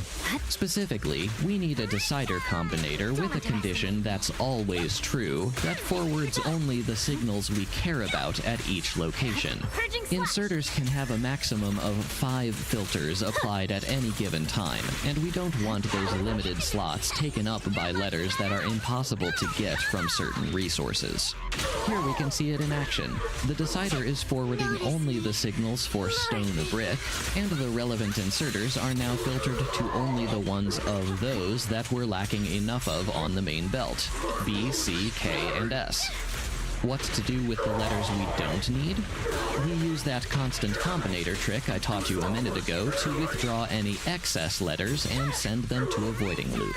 Specifically, we need a decider combinator with a condition that's always true that forwards only the signals we care about at each location. Inserters can have a maximum of 5 filters applied at any given time, and we don't want those limited slots taken up by letters that are impossible to get from certain resources. Here we can see it in action. The decider is forwarding only the signals for stone brick, and the relevant inserters are now filtered to only the ones of those that we're lacking enough of on the main belt: B, C, K, and S. What to do with the letters we don't need? We use that constant combinator trick I taught you a minute ago to withdraw any excess letters and send them to a voiding loop.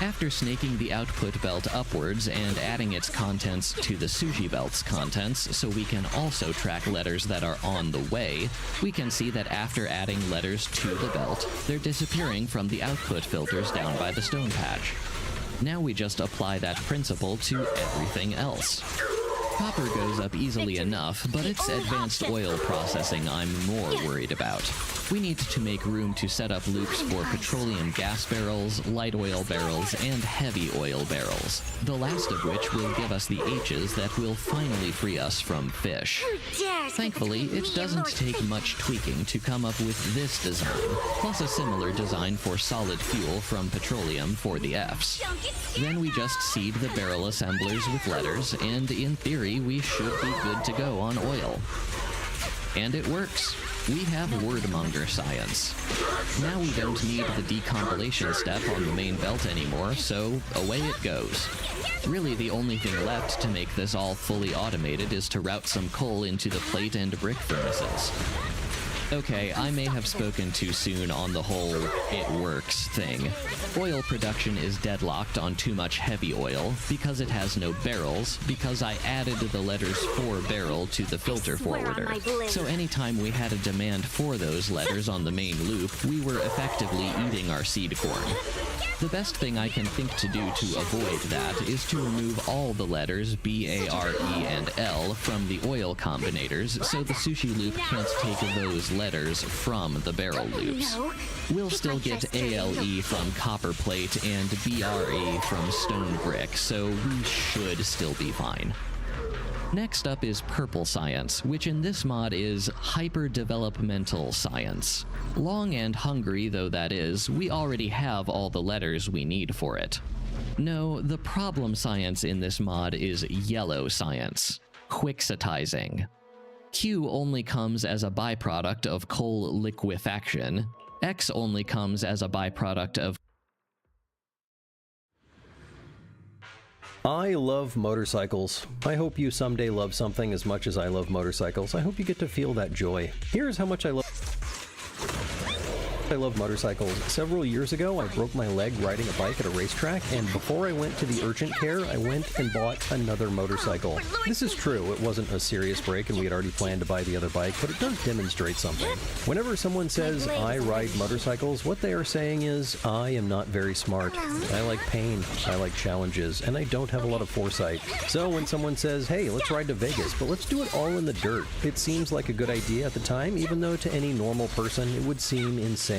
After snaking the output belt upwards and adding its contents to the sushi belt's contents so we can also track letters that are on the way, we can see that after adding letters to the belt, they're disappearing from the output filters down by the stone patch. Now we just apply that principle to everything else. Copper goes up easily enough, but it's advanced oil processing I'm more worried about. We need to make room to set up loops for petroleum gas barrels, light oil barrels, and heavy oil barrels, the last of which will give us the H's that will finally free us from fish. Thankfully, it doesn't take much tweaking to come up with this design, plus a similar design for solid fuel from petroleum for the F's. Then we just seed the barrel assemblers with letters, and in theory, we should be good to go on oil. And it works. We have wordmonger science. Now we don't need the decompilation step on the main belt anymore, so away it goes. Really, the only thing left to make this all fully automated is to route some coal into the plate and brick furnaces. Okay, I may have spoken too soon on the whole "it works" thing. Oil production is deadlocked on too much heavy oil, because it has no barrels, because I added the letters for barrel to the filter forwarder. So anytime we had a demand for those letters on the main loop, we were effectively eating our seed corn. The best thing I can think to do to avoid that is to remove all the letters B, A, R, E, and L from the oil combinators, so the sushi loop can't take those letters from the barrel loops. We'll still get ALE from copper plate and BRE from stone brick, so we should still be fine. Next up is purple science, which in this mod is hyper-developmental science. Long and hungry though that is, we already have all the letters we need for it. No, the problem science in this mod is yellow science. Quixotizing. Q only comes as a byproduct of coal liquefaction. X only comes as a byproduct of...
I love motorcycles. I hope you someday love something as much as I love motorcycles. I hope you get to feel that joy. Here's how much I love motorcycles. Several years ago, I broke my leg riding a bike at a racetrack, and before I went to the urgent care, I went and bought another motorcycle. This is true, it wasn't a serious break and we had already planned to buy the other bike, but it does demonstrate something. Whenever someone says, I ride motorcycles, what they are saying is, I am not very smart. I like pain, I like challenges, and I don't have a lot of foresight. So when someone says, hey, let's ride to Vegas, but let's do it all in the dirt, it seems like a good idea at the time, even though to any normal person it would seem insane.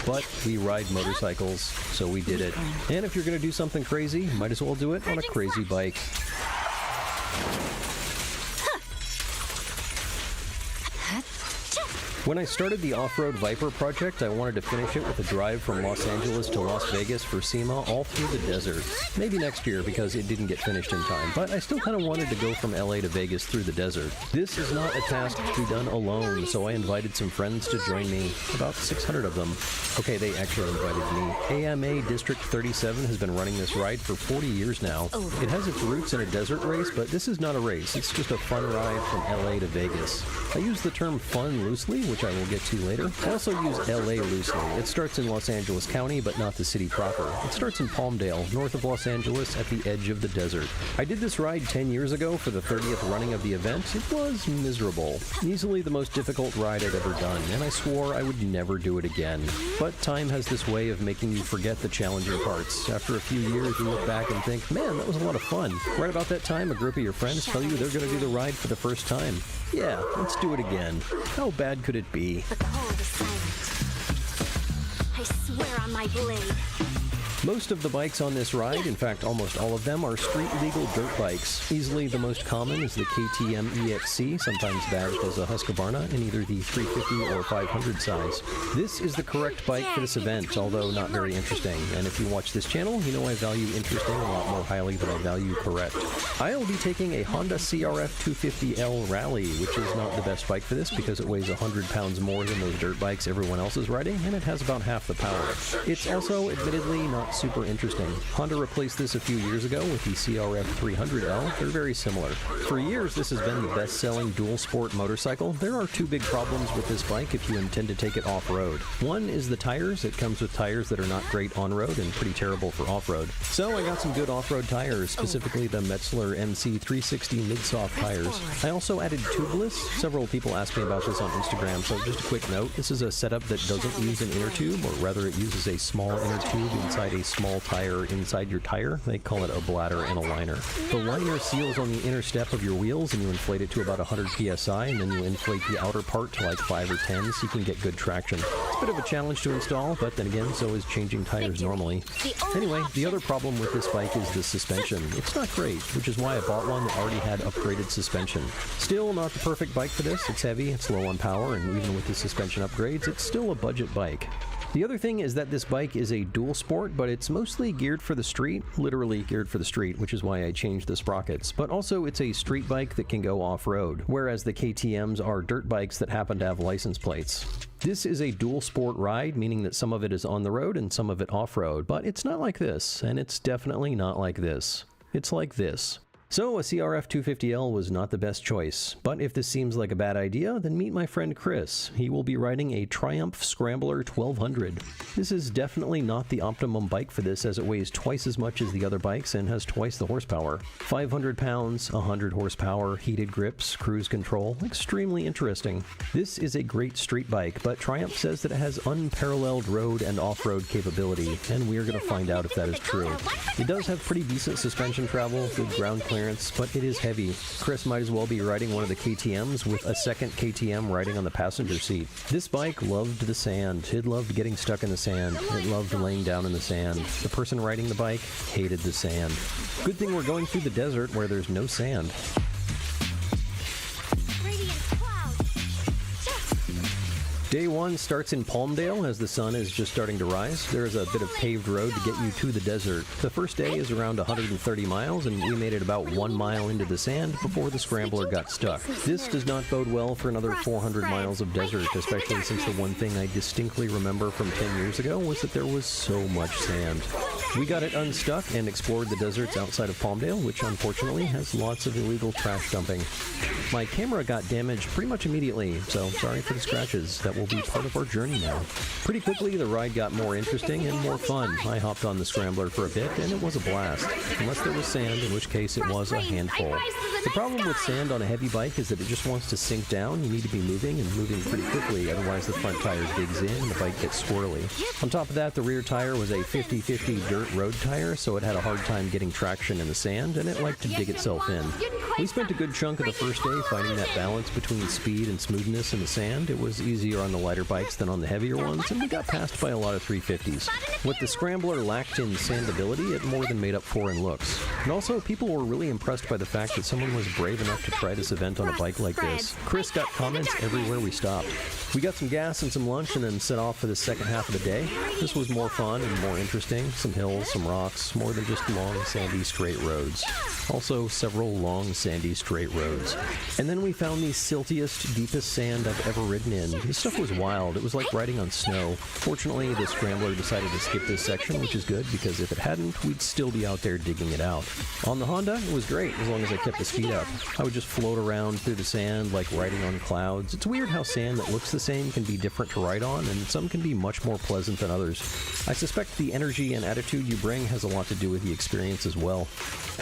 But we ride motorcycles, so we did it. And if you're going to do something crazy, might as well do it on a crazy bike. When I started the Off-Road Viper project, I wanted to finish it with a drive from Los Angeles to Las Vegas for SEMA all through the desert. Maybe next year because it didn't get finished in time, but I still kind of wanted to go from LA to Vegas through the desert. This is not a task to be done alone, so I invited some friends to join me, about 600 of them. Okay, they actually invited me. AMA District 37 has been running this ride for 40 years now. It has its roots in a desert race, but this is not a race. It's just a fun ride from LA to Vegas. I use the term fun loosely, which I will get to later. I also use LA loosely. It starts in Los Angeles County, but not the city proper. It starts in Palmdale, north of Los Angeles, at the edge of the desert. I did this ride 10 years ago for the 30th running of the event. It was miserable. Easily the most difficult ride I'd ever done, and I swore I would never do it again. But time has this way of making you forget the challenging parts. After a few years, you look back and think, man, that was a lot of fun. Right about that time, a group of your friends tell you they're going to do the ride for the first time. Yeah, let's do it again. How bad could it be?
The cold is silent. I swear on my blade.
Most of the bikes on this ride, in fact almost all of them, are street-legal dirt bikes. Easily the most common is the KTM EXC, sometimes badged as a Husqvarna, in either the 350 or 500 size. This is the correct bike for this event, although not very interesting. And if you watch this channel, you know I value interesting a lot more highly than I value correct. I'll be taking a Honda CRF 250L Rally, which is not the best bike for this because it weighs 100 pounds more than those dirt bikes everyone else is riding, and it has about half the power. It's also, admittedly, not super interesting. Honda replaced this a few years ago with the CRF 300L. They're very similar. For years, this has been the best-selling dual sport motorcycle. There are two big problems with this bike if you intend to take it off-road. One is the tires. It comes with tires that are not great on-road and pretty terrible for off-road. So I got some good off-road tires, specifically the Metzler MC 360 mid-soft tires. I also added tubeless. Several people asked me about this on Instagram, so just a quick note. This is a setup that doesn't use an inner tube, or rather it uses a small inner tube inside a small tire inside your tire. They call it a bladder and a liner. The liner seals on the inner step of your wheels and you inflate it to about 100 psi, and then you inflate the outer part to like 5 or 10 so you can get good traction. It's a bit of a challenge to install, but then again, so is changing tires normally. Anyway, the other problem with this bike is the suspension. It's not great, which is why I bought one that already had upgraded suspension. Still not the perfect bike for this. It's heavy, it's low on power, and even with the suspension upgrades, it's still a budget bike. The other thing is that this bike is a dual sport, but it's mostly geared for the street, literally geared for the street, which is why I changed the sprockets. But also it's a street bike that can go off-road, whereas the KTMs are dirt bikes that happen to have license plates. This is a dual sport ride, meaning that some of it is on the road and some of it off-road, but it's not like this, and it's definitely not like this. It's like this. So a CRF 250L was not the best choice, but if this seems like a bad idea, then meet my friend Chris. He will be riding a Triumph Scrambler 1200. This is definitely not the optimum bike for this, as it weighs twice as much as the other bikes and has twice the horsepower. 500 pounds, 100 horsepower, heated grips, cruise control, extremely interesting. This is a great street bike, but Triumph says that it has unparalleled road and off-road capability, and we're going to find out if that is true. It does have pretty decent suspension travel, good ground clearance, but it is heavy. Chris might as well be riding one of the KTMs with a second KTM riding on the passenger seat. This bike loved the sand. It loved getting stuck in the sand. It loved laying down in the sand. The person riding the bike hated the sand. Good thing we're going through the desert where there's no sand. Day one starts in Palmdale as the sun is just starting to rise. There is a bit of paved road to get you to the desert. The first day is around 130 miles, and we made it about 1 mile into the sand before the Scrambler got stuck. This does not bode well for another 400 miles of desert, especially since the one thing I distinctly remember from 10 years ago was that there was so much sand. We got it unstuck and explored the deserts outside of Palmdale, which unfortunately has lots of illegal trash dumping. My camera got damaged pretty much immediately, so sorry for the scratches. That will be part of our journey now. Pretty quickly, the ride got more interesting and more fun. I hopped on the Scrambler for a bit, and it was a blast. Unless there was sand, in which case it was a handful. The problem with sand on a heavy bike is that it just wants to sink down. You need to be moving, and moving pretty quickly, otherwise the front tire digs in and the bike gets swirly. On top of that, the rear tire was a 50-50 dirt road tire, so it had a hard time getting traction in the sand, and it liked to dig itself in. We spent a good chunk of the first day finding that balance between speed and smoothness in the sand. It was easier on the lighter bikes than on the heavier ones, and we got passed by a lot of 350s. What the Scrambler lacked in sandability, it more than made up for in looks. And also, people were really impressed by the fact that someone was brave enough to try this event on a bike like this. Chris got comments everywhere we stopped. We got some gas and some lunch and then set off for the second half of the day. This was more fun and more interesting. Some hills, some rocks, more than just long, sandy, straight roads. Also, several long, sandy, straight roads. And then we found the siltiest, deepest sand I've ever ridden in. This stuff was wild. It was like riding on snow. Fortunately, the Scrambler decided to skip this section, which is good, because if it hadn't, we'd still be out there digging it out. On the Honda, it was great, as long as I kept the speed up. I would just float around through the sand like riding on clouds. It's weird how sand that looks the same can be different to ride on, and some can be much more pleasant than others. I suspect the energy and attitude you bring has a lot to do with the experience as well.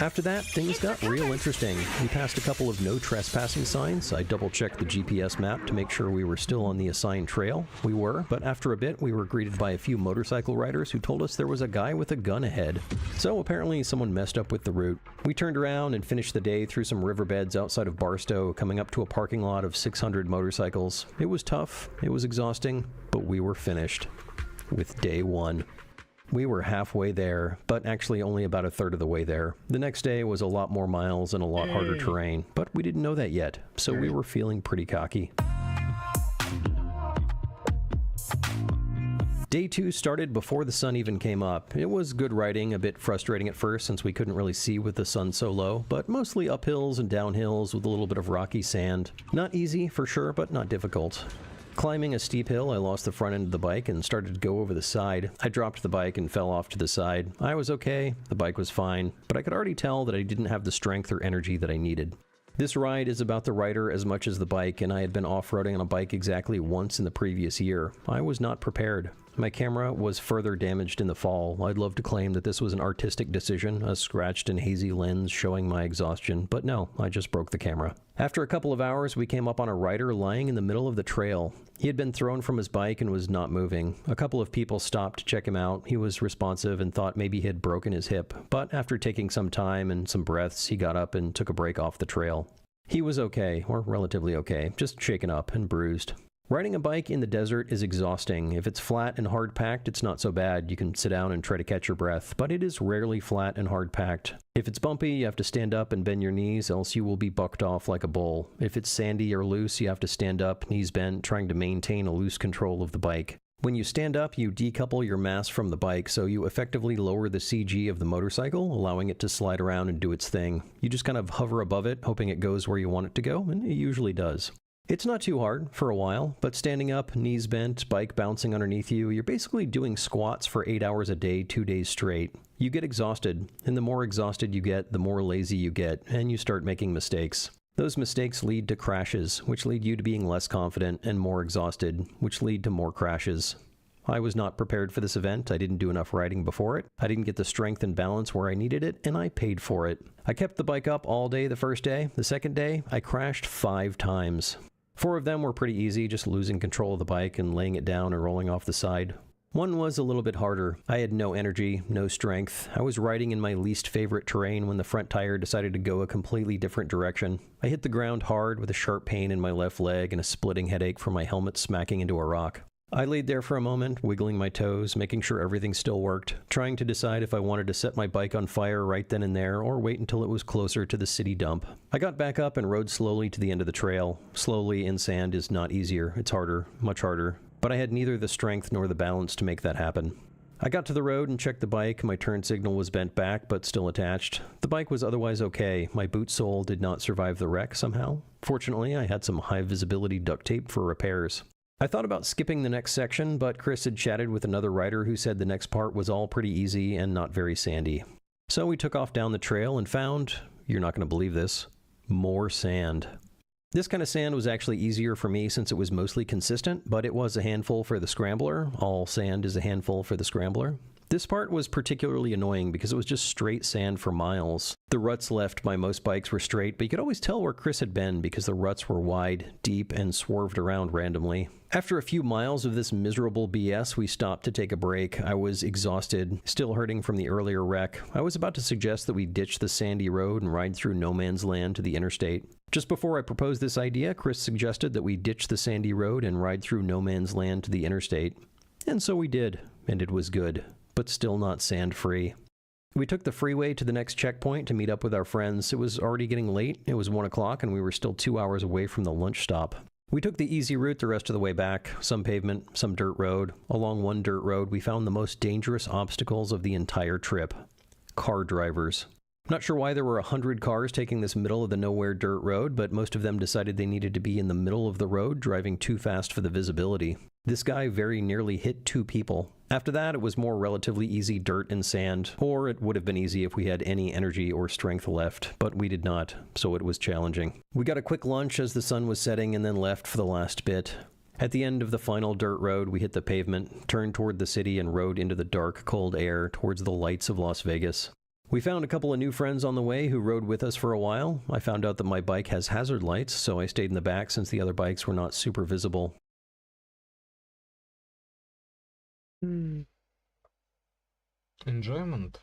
After that, things got real interesting. We passed a couple of no trespassing signs. I double-checked the GPS map to make sure we were still on the assigned trail. We were, but after a bit, we were greeted by a few motorcycle riders who told us there was a guy with a gun ahead. So apparently someone messed up with the route. We turned around and finished the day through some riverbeds outside of Barstow, coming up to a parking lot of 600 motorcycles. It was tough, it was exhausting, but we were finished with day one. We were halfway there, but actually only about a third of the way there. The next day was a lot more miles and a lot harder terrain, but we didn't know that yet, so we were feeling pretty cocky. Day 2 started before the sun even came up. It was good riding, a bit frustrating at first since we couldn't really see with the sun so low, but mostly uphills and downhills with a little bit of rocky sand. Not easy for sure, but not difficult. Climbing a steep hill, I lost the front end of the bike and started to go over the side. I dropped the bike and fell off to the side. I was okay, the bike was fine, but I could already tell that I didn't have the strength or energy that I needed. This ride is about the rider as much as the bike, and I had been off-roading on a bike exactly once in the previous year. I was not prepared. My camera was further damaged in the fall. I'd love to claim that this was an artistic decision, a scratched and hazy lens showing my exhaustion, but no, I just broke the camera. After a couple of hours, we came up on a rider lying in the middle of the trail. He had been thrown from his bike and was not moving. A couple of people stopped to check him out. He was responsive and thought maybe he had broken his hip, but after taking some time and some breaths, he got up and took a break off the trail. He was okay, or relatively okay, just shaken up and bruised. Riding a bike in the desert is exhausting. If it's flat and hard-packed, it's not so bad. You can sit down and try to catch your breath, but it is rarely flat and hard-packed. If it's bumpy, you have to stand up and bend your knees, else you will be bucked off like a bull. If it's sandy or loose, you have to stand up, knees bent, trying to maintain a loose control of the bike. When you stand up, you decouple your mass from the bike, so you effectively lower the CG of the motorcycle, allowing it to slide around and do its thing. You just kind of hover above it, hoping it goes where you want it to go, and it usually does. It's not too hard for a while, but standing up, knees bent, bike bouncing underneath you, you're basically doing squats for 8 hours a day, 2 days straight. You get exhausted, and the more exhausted you get, the more lazy you get, and you start making mistakes. Those mistakes lead to crashes, which lead you to being less confident and more exhausted, which lead to more crashes. I was not prepared for this event. I didn't do enough riding before it. I didn't get the strength and balance where I needed it, and I paid for it. I kept the bike up all day the first day. The second day, I crashed 5 times. 4 of them were pretty easy, just losing control of the bike and laying it down and rolling off the side. One was a little bit harder. I had no energy, no strength. I was riding in my least favorite terrain when the front tire decided to go a completely different direction. I hit the ground hard with a sharp pain in my left leg and a splitting headache from my helmet smacking into a rock. I laid there for a moment, wiggling my toes, making sure everything still worked, trying to decide if I wanted to set my bike on fire right then and there or wait until it was closer to the city dump. I got back up and rode slowly to the end of the trail. Slowly in sand is not easier. It's harder, much harder. But I had neither the strength nor the balance to make that happen. I got to the road and checked the bike. My turn signal was bent back, but still attached. The bike was otherwise okay. My boot sole did not survive the wreck somehow. Fortunately, I had some high-visibility duct tape for repairs. I thought about skipping the next section, but Chris had chatted with another rider who said the next part was all pretty easy and not very sandy. So we took off down the trail and found, you're not going to believe this, more sand. This kind of sand was actually easier for me since it was mostly consistent, but it was a handful for the scrambler. All sand is a handful for the scrambler. This part was particularly annoying because it was just straight sand for miles. The ruts left by most bikes were straight, but you could always tell where Chris had been because the ruts were wide, deep, and swerved around randomly. After a few miles of this miserable BS, we stopped to take a break. I was exhausted, still hurting from the earlier wreck. I was about to suggest that we ditch the sandy road and ride through no man's land to the interstate. Just before I proposed this idea, Chris suggested that we ditch the sandy road and ride through no man's land to the interstate. And so we did, and it was good, but still not sand-free. We took the freeway to the next checkpoint to meet up with our friends. It was already getting late. It was 1 o'clock, and we were still 2 hours away from the lunch stop. We took the easy route the rest of the way back, some pavement, some dirt road. Along one dirt road, we found the most dangerous obstacles of the entire trip. Car drivers. Not sure why there were 100 cars taking this middle of the nowhere dirt road, but most of them decided they needed to be in the middle of the road, driving too fast for the visibility. This guy very nearly hit 2 people. After that, it was more relatively easy dirt and sand, or it would have been easy if we had any energy or strength left, but we did not, so it was challenging. We got a quick lunch as the sun was setting and then left for the last bit. At the end of the final dirt road, we hit the pavement, turned toward the city, and rode into the dark, cold air towards the lights of Las Vegas. We found a couple of new friends on the way who rode with us for a while. I found out that my bike has hazard lights, so I stayed in the back since the other bikes were not super visible.
Enjoyment.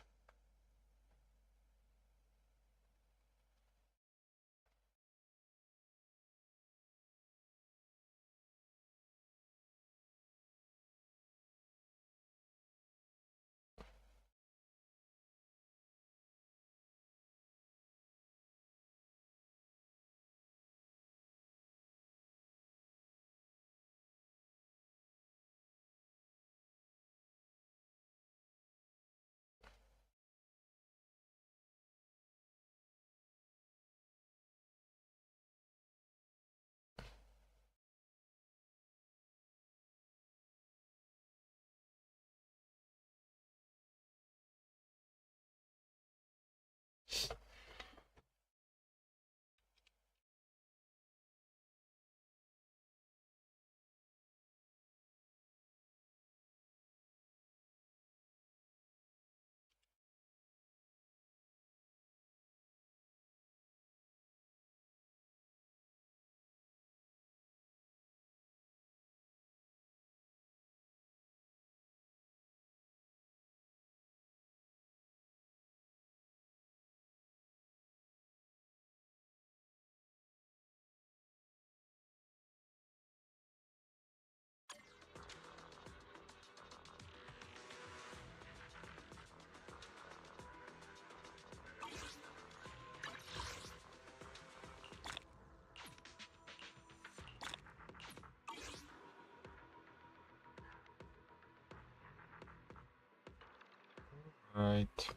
Right.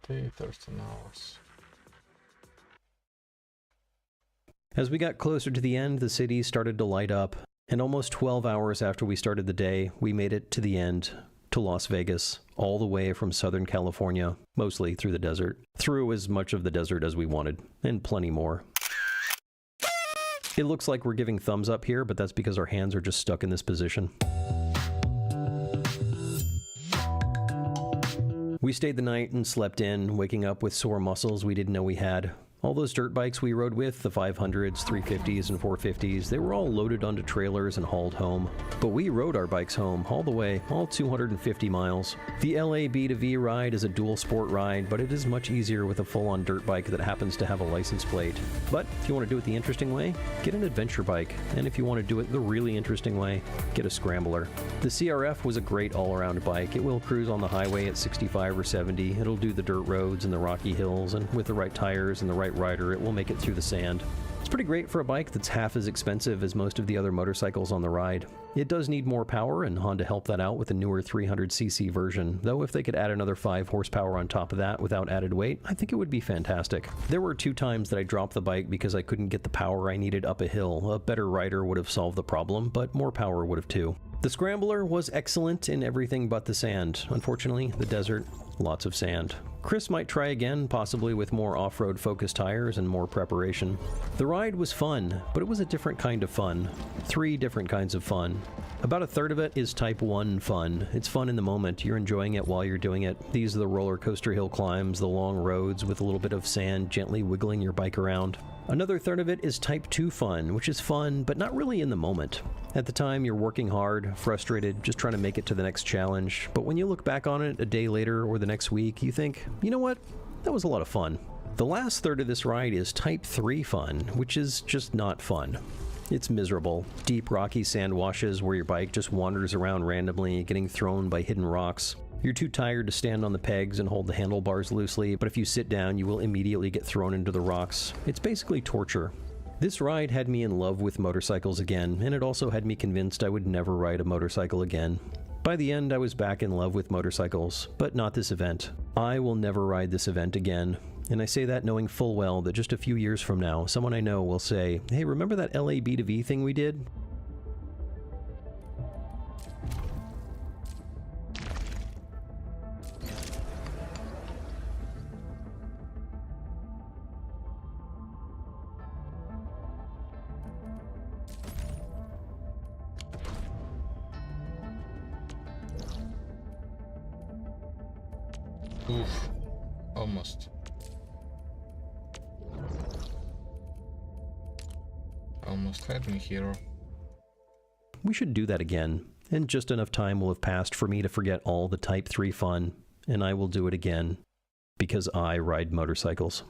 13 hours.
As we got closer to the end, the city started to light up, and almost 12 hours after we started the day, we made it to the end, to Las Vegas, all the way from Southern California, mostly through the desert, through as much of the desert as we wanted, and plenty more. It looks like we're giving thumbs up here, but that's because our hands are just stuck in this position. We stayed the night and slept in, waking up with sore muscles we didn't know we had. All those dirt bikes we rode with, the 500s, 350s, and 450s, they were all loaded onto trailers and hauled home. But we rode our bikes home, all the way, all 250 miles. The LA B2V ride is a dual sport ride, but it is much easier with a full-on dirt bike that happens to have a license plate. But if you want to do it the interesting way, get an adventure bike. And if you want to do it the really interesting way, get a scrambler. The CRF was a great all-around bike. It will cruise on the highway at 65 or 70. It'll do the dirt roads and the rocky hills, and with the right tires and the right rider, it will make it through the sand. It's pretty great for a bike that's half as expensive as most of the other motorcycles on the ride. It does need more power, and Honda helped that out with a newer 300cc version, though if they could add another 5 horsepower on top of that without added weight, I think it would be fantastic. There were 2 times that I dropped the bike because I couldn't get the power I needed up a hill. A better rider would have solved the problem, but more power would have too. The Scrambler was excellent in everything but the sand. Unfortunately, the desert, lots of sand. Chris might try again, possibly with more off-road focused tires and more preparation. The ride was fun, but it was a different kind of fun. 3 different kinds of fun. About a third of it is type 1 fun. It's fun in the moment. You're enjoying it while you're doing it. These are the roller coaster hill climbs, the long roads with a little bit of sand gently wiggling your bike around. Another third of it is type 2 fun, which is fun, but not really in the moment. At the time, you're working hard, frustrated, just trying to make it to the next challenge. But when you look back on it a day later or the next week, you think, you know what? That was a lot of fun. The last third of this ride is type 3 fun, which is just not fun. It's miserable. Deep rocky sand washes where your bike just wanders around randomly, getting thrown by hidden rocks. You're too tired to stand on the pegs and hold the handlebars loosely, but if you sit down, you will immediately get thrown into the rocks. It's basically torture. This ride had me in love with motorcycles again, and it also had me convinced I would never ride a motorcycle again. By the end, I was back in love with motorcycles, but not this event. I will never ride this event again. And I say that knowing full well that just a few years from now, someone I know will say, hey, remember that LA B2V thing we did?
Oof. Almost. Almost had me, hero.
We should do that again, and just enough time will have passed for me to forget all the Type 3 fun, and I will do it again, because I ride motorcycles.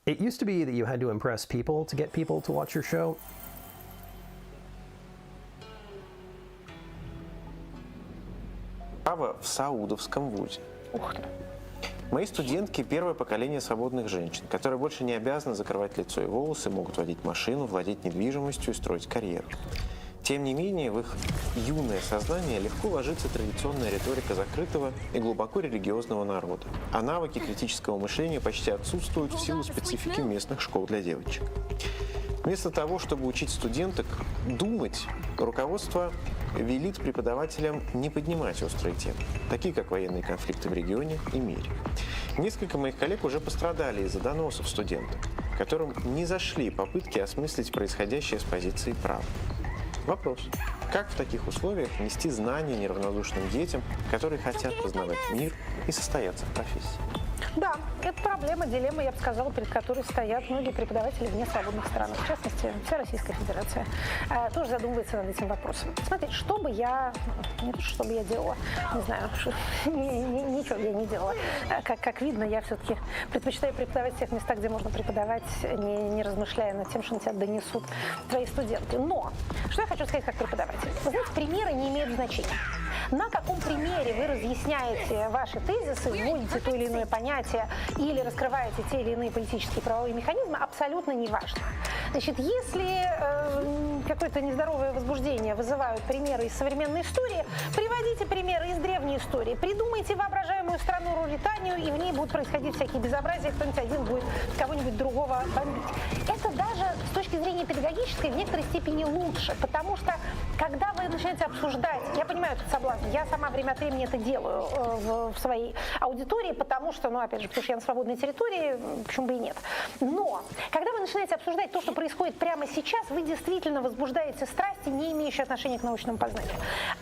It used to be that you had to impress people to get people to watch your show.
Право в Саудовском вузе. Мои студентки – первое поколение свободных женщин, которые больше не обязаны закрывать лицо и волосы, могут водить машину, владеть недвижимостью и строить карьеру. Тем не менее, в их юное сознание легко ложится традиционная риторика закрытого и глубоко религиозного народа, а навыки критического мышления почти отсутствуют в силу специфики местных школ для девочек. Вместо того, чтобы учить студенток думать, руководство велит преподавателям не поднимать острые темы, такие как военные конфликты в регионе и мире. Несколько моих коллег уже пострадали из-за доносов студенток, которым не зашли попытки осмыслить происходящее с позиции права. Вопрос. Как в таких условиях нести знания неравнодушным детям, которые хотят познавать мир и состояться в профессии?
Да, это проблема, дилемма, я бы сказала, перед которой стоят многие преподаватели в несвободных странах, в частности, вся Российская Федерация, тоже задумывается над этим вопросом. Смотрите, что бы я, не то, что бы я делала, не знаю, ничего я не делала. Как видно, я все-таки предпочитаю преподавать в тех местах, где можно преподавать, не размышляя над тем, что на тебя донесут твои студенты. Но, что я хочу сказать как преподаватель? Вы знаете, примеры не имеют значения. На каком примере вы разъясняете ваши тезисы, вводите то или иное понятие или раскрываете те или иные политические правовые механизмы, абсолютно не важно. Значит, если какое-то нездоровое возбуждение вызывают примеры из современной истории, приводите примеры из древней истории. Придумайте воображаемую страну Руританию, и в ней будут происходить всякие безобразия, кто-нибудь один будет кого-нибудь другого бомбить. Это даже с точки зрения педагогической в некоторой степени лучше, потому что когда вы начинаете обсуждать, я понимаю этот соблазн, я сама время от времени это делаю в своей аудитории, потому что, ну, опять же, потому что я на свободной территории, почему бы и нет. Но, когда вы начинаете обсуждать то, что происходит прямо сейчас, вы действительно возбуждаете страсти, не имеющие отношения к научному познанию.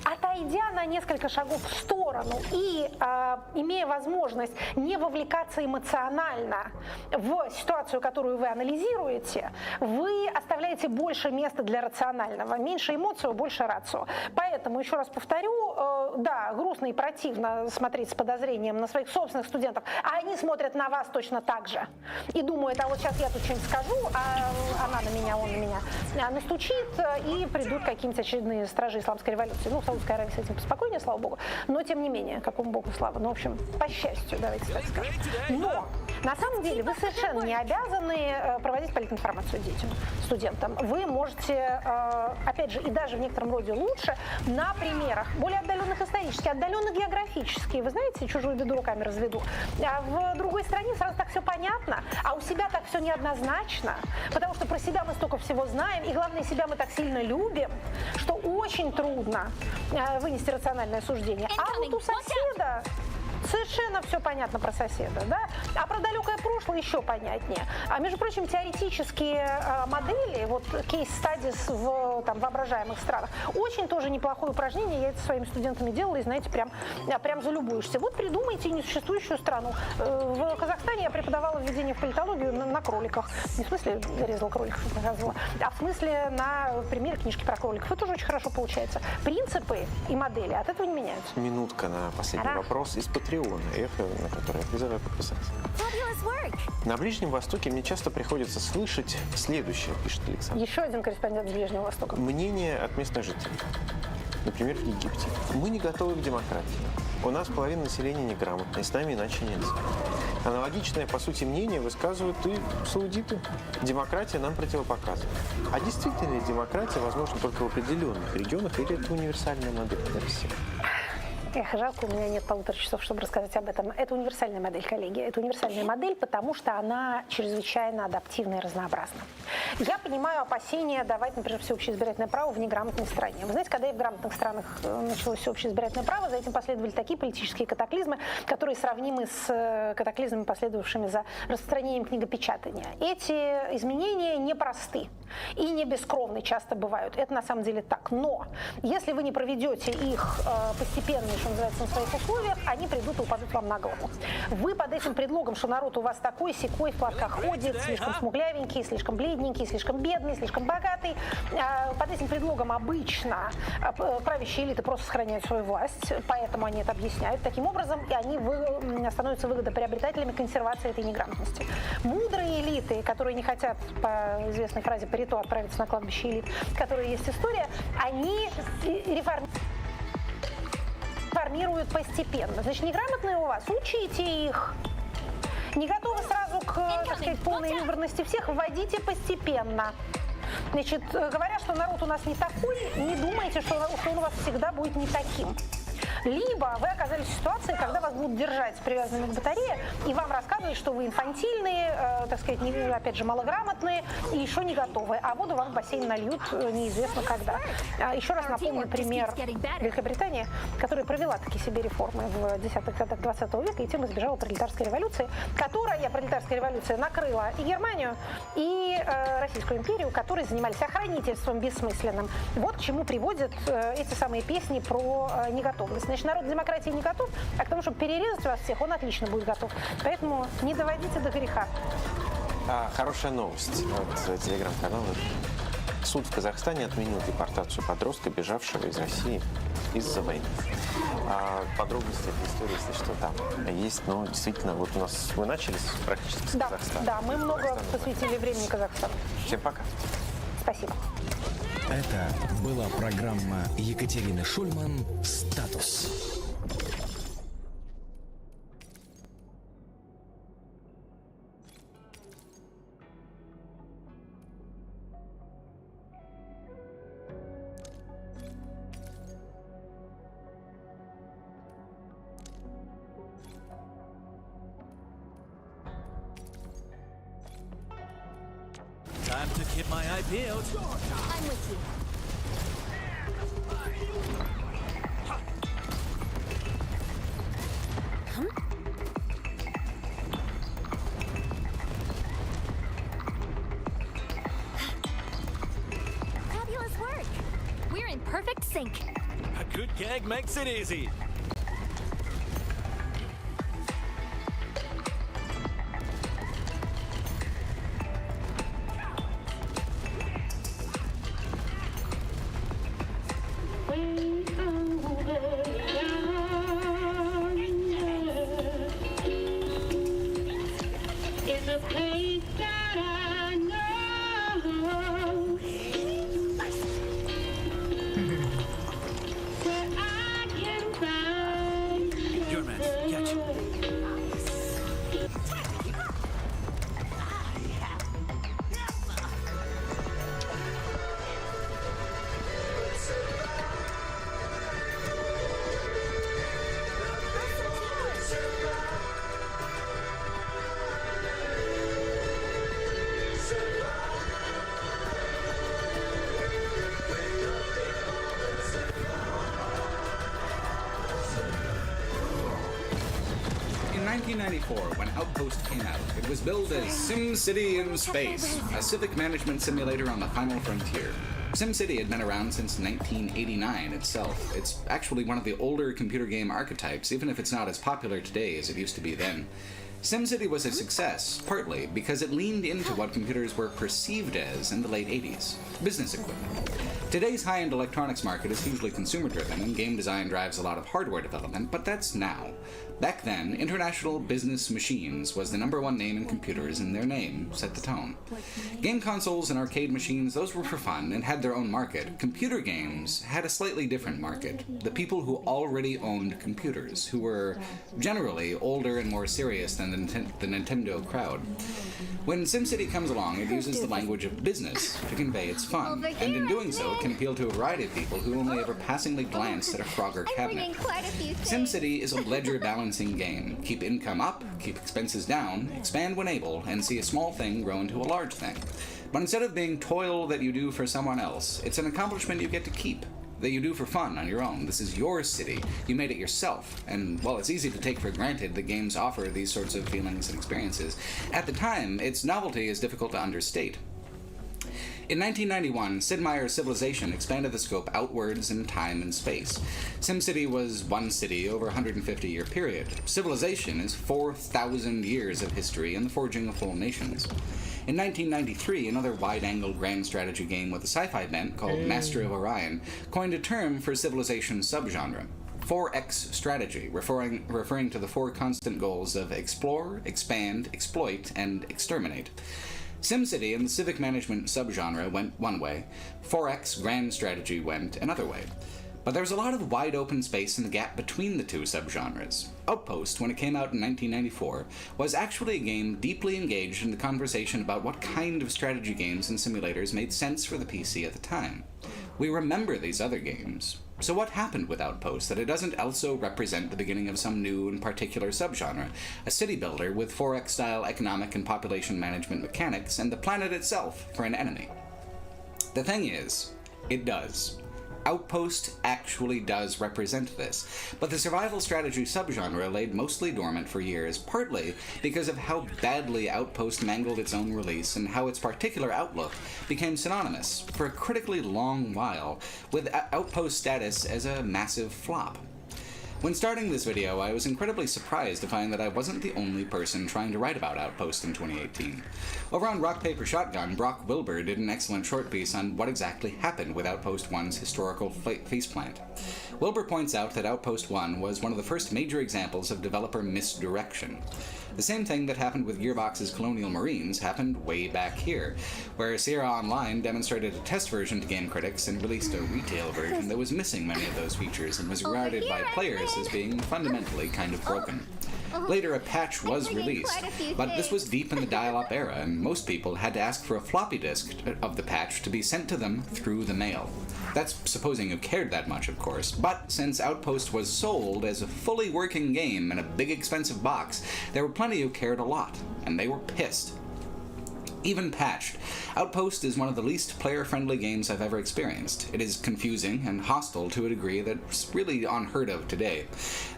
Отойдя на несколько шагов в сторону и имея возможность не вовлекаться эмоционально в ситуацию, которую вы анализируете, вы оставляете больше места для рационального. Меньше эмоций, больше рацио. Поэтому, еще раз повторю, да, грустно и противно смотреть с подозрением на своих собственных студентов, а они смотрят на вас точно так же. И думают, а вот сейчас я тут что-нибудь скажу, а она на меня, он на меня настучит, и придут какие-нибудь очередные стражи исламской революции. Ну, в Саудовской Аравии с этим поспокойнее, слава богу, но тем не менее, какому богу слава. Ну, в общем, по счастью, давайте так скажем. Но на самом деле вы совершенно не обязаны проводить политинформацию детям, студентам. Вы можете, опять же, и даже в некотором роде лучше, на примерах более отдаленных исторически, отдаленных географически. Вы знаете, чужую беду руками разведу. А в другой стране сразу так все понятно, а у себя так все неоднозначно, потому что про себя мы столько всего знаем, и главное, себя мы так сильно любим, что очень трудно вынести рациональное суждение. А вот у соседа совершенно все понятно про соседа, да? А про далекое прошлое еще понятнее. А между прочим, теоретические модели, вот кейс-стадис в воображаемых странах, очень тоже неплохое упражнение. Я это своими студентами делала, и, знаете, прям залюбуешься. Вот придумайте несуществующую страну. В Казахстане я преподавала введение в политологию на кроликах. Не в смысле я резала кроликов, показывала, а в смысле на примере книжки про кроликов. Это тоже очень хорошо получается. Принципы и модели от этого не меняются.
Минутка на последний вопрос из Патреона, эхо, на которое я призываю подписаться. На Ближнем Востоке мне часто приходится слышать следующее, пишет Александр.
Еще один корреспондент с Ближнего Востока.
Мнение от местных жителей. Например, в Египте. Мы не готовы к демократии. У нас половина населения неграмотна, и с нами иначе нельзя. Аналогичное, по сути, мнение высказывают и саудиты. Демократия нам противопоказана. А действительно ли демократия возможна только в определенных регионах, или это универсальная модель для всех?
Эх, жалко, у меня нет 1,5 часов, чтобы рассказать об этом. Это универсальная модель, коллеги. Это универсальная модель, потому что она чрезвычайно адаптивна и разнообразна. Я понимаю опасения давать, например, всеобщее избирательное право в неграмотной стране. Вы знаете, когда и в грамотных странах началось всеобщее избирательное право, за этим последовали такие политические катаклизмы, которые сравнимы с катаклизмами, последовавшими за распространением книгопечатания. Эти изменения непросты и не бескровны часто бывают. Это на самом деле так. Но если вы не проведете их постепенно, что называется, на своих условиях, они придут и упадут вам на голову. Вы под этим предлогом, что народ у вас такой, сякой, в платках ходит, слишком смуглявенький, слишком бледненький, слишком бедный, слишком богатый, под этим предлогом обычно правящие элиты просто сохраняют свою власть, поэтому они это объясняют таким образом, и они становятся выгодоприобретателями консервации этой неграмотности. Мудрые элиты, которые не хотят, по известной фразе Парито, отправиться на кладбище элит, которые есть история, они формируют постепенно. Значит, неграмотные у вас, учите их. Не готовы сразу к, так сказать, полной выборности всех, вводите постепенно. Значит, говоря, что народ у нас не такой, не думайте, что он у вас всегда будет не таким. Либо вы оказались в ситуации, когда вас будут держать привязанными к батарее, и вам рассказывают, что вы инфантильные, так сказать, опять же, малограмотные, и еще не готовы. А воду вам в бассейн нальют неизвестно когда. Еще раз напомню пример Великобритании, которая провела такие себе реформы в 10-х годах 20 века, и тем избежала пролетарской революции, пролетарская революция накрыла и Германию, и Российскую империю, которые занимались охранительством бессмысленным. Вот к чему приводят эти самые песни про неготовность. Значит, народ к демократии не готов, а к тому, чтобы перерезать вас всех, он отлично будет готов. Поэтому не доводите до греха.
Хорошая новость от телеграм-канала. Суд в Казахстане отменил депортацию подростка, бежавшего из России из-за войны. Подробности этой истории, если что, там есть. Но действительно, вот у нас мы начали практически с Казахстана.
Да, мы много посвятили времени Казахстану.
Всем пока.
Спасибо.
Это была программа Екатерины Шульман «Статус».
Time to keep my eye peeled.
I'm with you. Fabulous work. We're in perfect sync.
A good gag makes it easy. Your man, catch.
In 1994, when Outpost came out, it was billed as SimCity in Space, a civic management simulator on the final frontier. SimCity had been around since 1989 itself. It's actually one of the older computer game archetypes, even if it's not as popular today as it used to be then. SimCity was a success, partly because it leaned into what computers were perceived as in the late 80s, business equipment. Today's high-end electronics market is hugely consumer-driven, and game design drives a lot of hardware development, but that's now. Back then, International Business Machines was the #1 name in computers, and their name set the tone. Game consoles and arcade machines, those were for fun and had their own market. Computer games had a slightly different market. The people who already owned computers, who were generally older and more serious than the Nintendo crowd. When SimCity comes along, it uses the language of business to convey its fun, and in doing so, it can appeal to a variety of people who only ever passingly glanced at a Frogger cabinet. SimCity is a ledger balancing game. Keep income up, keep expenses down, expand when able, and see a small thing grow into a large thing. But instead of being toil that you do for someone else, it's an accomplishment you get to keep, that you do for fun on your own. This is your city. You made it yourself. And while it's easy to take for granted that games offer these sorts of feelings and experiences, at the time, its novelty is difficult to understate. In 1991, Sid Meier's Civilization expanded the scope outwards in time and space. SimCity was one city over a 150-year period. Civilization is 4,000 years of history and the forging of whole nations. In 1993, another wide-angle grand strategy game with a sci-fi bent called Master of Orion coined a term for Civilization subgenre. 4X strategy, referring to the 4 constant goals of explore, expand, exploit, and exterminate. SimCity and the civic management subgenre went one way, 4X grand strategy went another way. But there's a lot of wide open space in the gap between the two subgenres. Outpost, when it came out in 1994, was actually a game deeply engaged in the conversation about what kind of strategy games and simulators made sense for the PC at the time. We remember these other games. So what happened with Outpost that it doesn't also represent the beginning of some new and particular subgenre, a city builder with 4X-style economic and population management mechanics and the planet itself for an enemy? The thing is, it does. Outpost actually does represent this, but the survival strategy subgenre laid mostly dormant for years, partly because of how badly Outpost mangled its own release and how its particular outlook became synonymous, for a critically long while, with Outpost status as a massive flop. When starting this video, I was incredibly surprised to find that I wasn't the only person trying to write about Outpost in 2018. Over on Rock Paper Shotgun, Brock Wilbur did an excellent short piece on what exactly happened with Outpost 1's historical faceplant. Wilbur points out that Outpost 1 was one of the first major examples of developer misdirection. The same thing that happened with Gearbox's Colonial Marines happened way back here, where Sierra Online demonstrated a test version to game critics and released a retail version that was missing many of those features and was regarded by players as being fundamentally kind of broken. Later, a patch was released, but this was deep in the dial-up era, and most people had to ask for a floppy disk of the patch to be sent to them through the mail. That's supposing you cared that much, of course, but since Outpost was sold as a fully working game in a big expensive box, there were plenty who cared a lot, and they were pissed. Even patched, Outpost is one of the least player-friendly games I've ever experienced. It is confusing and hostile to a degree that's really unheard of today.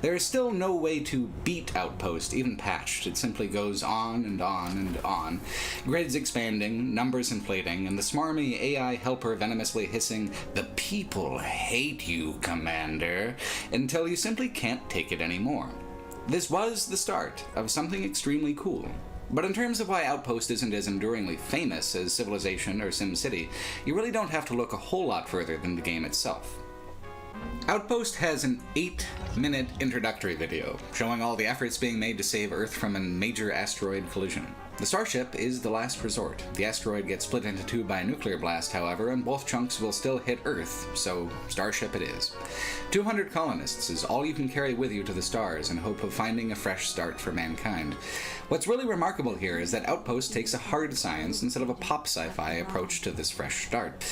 There is still no way to beat Outpost, even patched. It simply goes on and on and on. Grids expanding, numbers inflating, and the smarmy AI helper venomously hissing, "The people hate you, Commander," until you simply can't take it anymore. This was the start of something extremely cool. But in terms of why Outpost isn't as enduringly famous as Civilization or SimCity, you really don't have to look a whole lot further than the game itself. Outpost has an 8-minute introductory video, showing all the efforts being made to save Earth from a major asteroid collision. The starship is the last resort. The asteroid gets split into two by a nuclear blast, however, and both chunks will still hit Earth, so starship it is. 200 colonists is all you can carry with you to the stars in hope of finding a fresh start for mankind. What's really remarkable here is that Outpost takes a hard science instead of a pop sci-fi approach to this fresh start.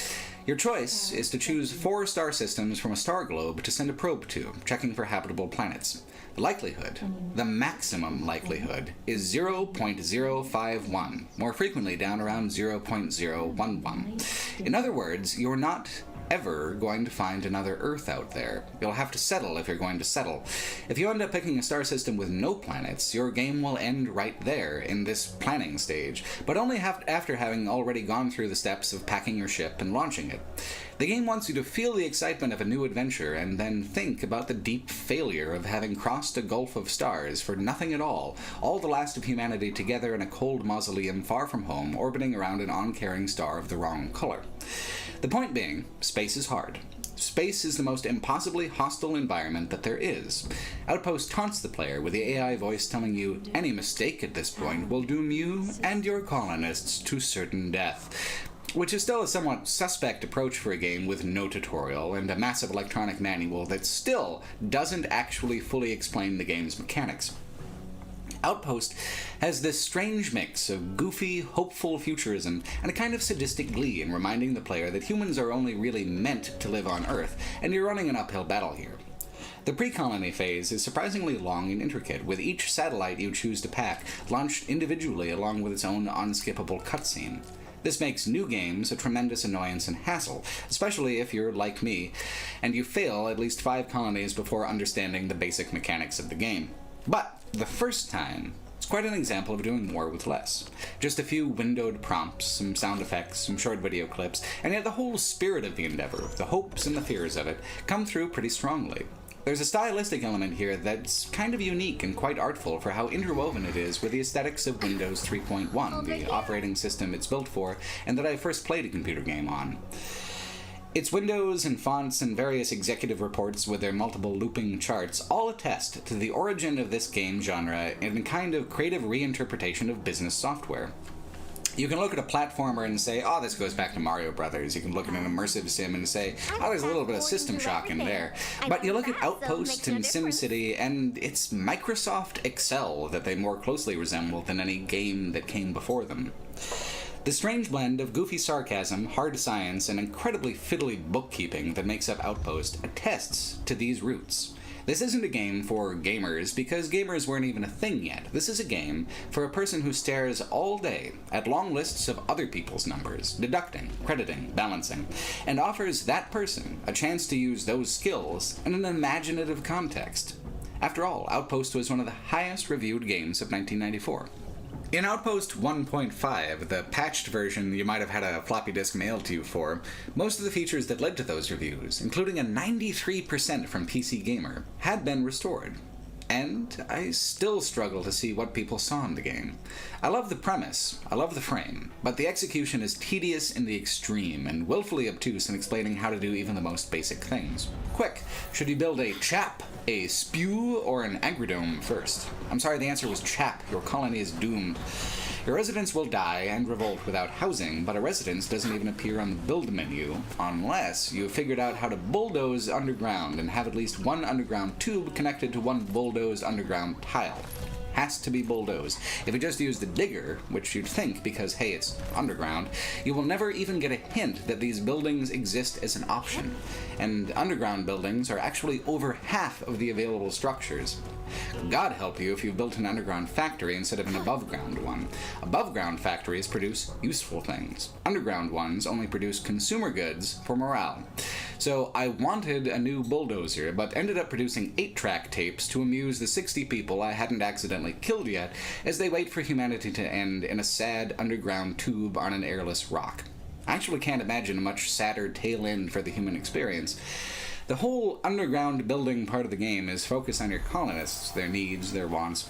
Your choice is to choose 4 star systems from a star globe to send a probe to, checking for habitable planets. The likelihood, the maximum likelihood, is 0.051, more frequently down around 0.011. In other words, you're not ever going to find another Earth out there. You'll have to settle if you're going to settle. If you end up picking a star system with no planets, your game will end right there in this planning stage, but only after having already gone through the steps of packing your ship and launching it. The game wants you to feel the excitement of a new adventure and then think about the deep failure of having crossed a gulf of stars for nothing at all the last of humanity together in a cold mausoleum far from home, orbiting around an uncaring star of the wrong color. The point being, space is hard. Space is the most impossibly hostile environment that there is. Outpost taunts the player with the AI voice telling you any mistake at this point will doom you and your colonists to certain death, which is still a somewhat suspect approach for a game with no tutorial and a massive electronic manual that still doesn't actually fully explain the game's mechanics. Outpost has this strange mix of goofy, hopeful futurism and a kind of sadistic glee in reminding the player that humans are only really meant to live on Earth, and you're running an uphill battle here. The pre-colony phase is surprisingly long and intricate, with each satellite you choose to pack launched individually along with its own unskippable cutscene. This makes new games a tremendous annoyance and hassle, especially if you're like me, and you fail at least 5 colonies before understanding the basic mechanics of the game. But the first time, it's quite an example of doing more with less. Just a few windowed prompts, some sound effects, some short video clips, and yet the whole spirit of the endeavor, the hopes and the fears of it, come through pretty strongly. There's a stylistic element here that's kind of unique and quite artful for how interwoven it is with the aesthetics of Windows 3.1, the operating system it's built for, and that I first played a computer game on. Its windows and fonts and various executive reports with their multiple looping charts all attest to the origin of this game genre in a kind of creative reinterpretation of business software. You can look at a platformer and say, oh, this goes back to Mario Brothers. You can look at an immersive sim and say, oh, there's a little bit of System Shock in there. But you look at Outpost and SimCity, and it's Microsoft Excel that they more closely resemble than any game that came before them. The strange blend of goofy sarcasm, hard science, and incredibly fiddly bookkeeping that makes up Outpost attests to these roots. This isn't a game for gamers, because gamers weren't even a thing yet. This is a game for a person who stares all day at long lists of other people's numbers, deducting, crediting, balancing, and offers that person a chance to use those skills in an imaginative context. After all, Outpost was one of the highest reviewed games of 1994. In Outpost 1.5, the patched version you might have had a floppy disk mailed to you for, most of the features that led to those reviews, including a 93% from PC Gamer, had been restored. And I still struggle to see what people saw in the game. I love the premise, I love the frame, but the execution is tedious in the extreme and willfully obtuse in explaining how to do even the most basic things. Quick, should you build a chap, a spew, or an agridome first? I'm sorry, the answer was chap. Your colony is doomed. Your residents will die and revolt without housing, but a residence doesn't even appear on the build menu unless you've figured out how to bulldoze underground and have at least one underground tube connected to one bulldozed underground tile. Has to be bulldozed. If you just use the digger, which you'd think because, hey, it's underground, you will never even get a hint that these buildings exist as an option. And underground buildings are actually over half of the available structures. God help you if you've built an underground factory instead of an above-ground one. Above-ground factories produce useful things. Underground ones only produce consumer goods for morale. So I wanted a new bulldozer, but ended up producing 8-track tapes to amuse the 60 people I hadn't accidentally killed yet as they wait for humanity to end in a sad underground tube on an airless rock. I actually can't imagine a much sadder tail end for the human experience. The whole underground building part of the game is focused on your colonists, their needs, their wants.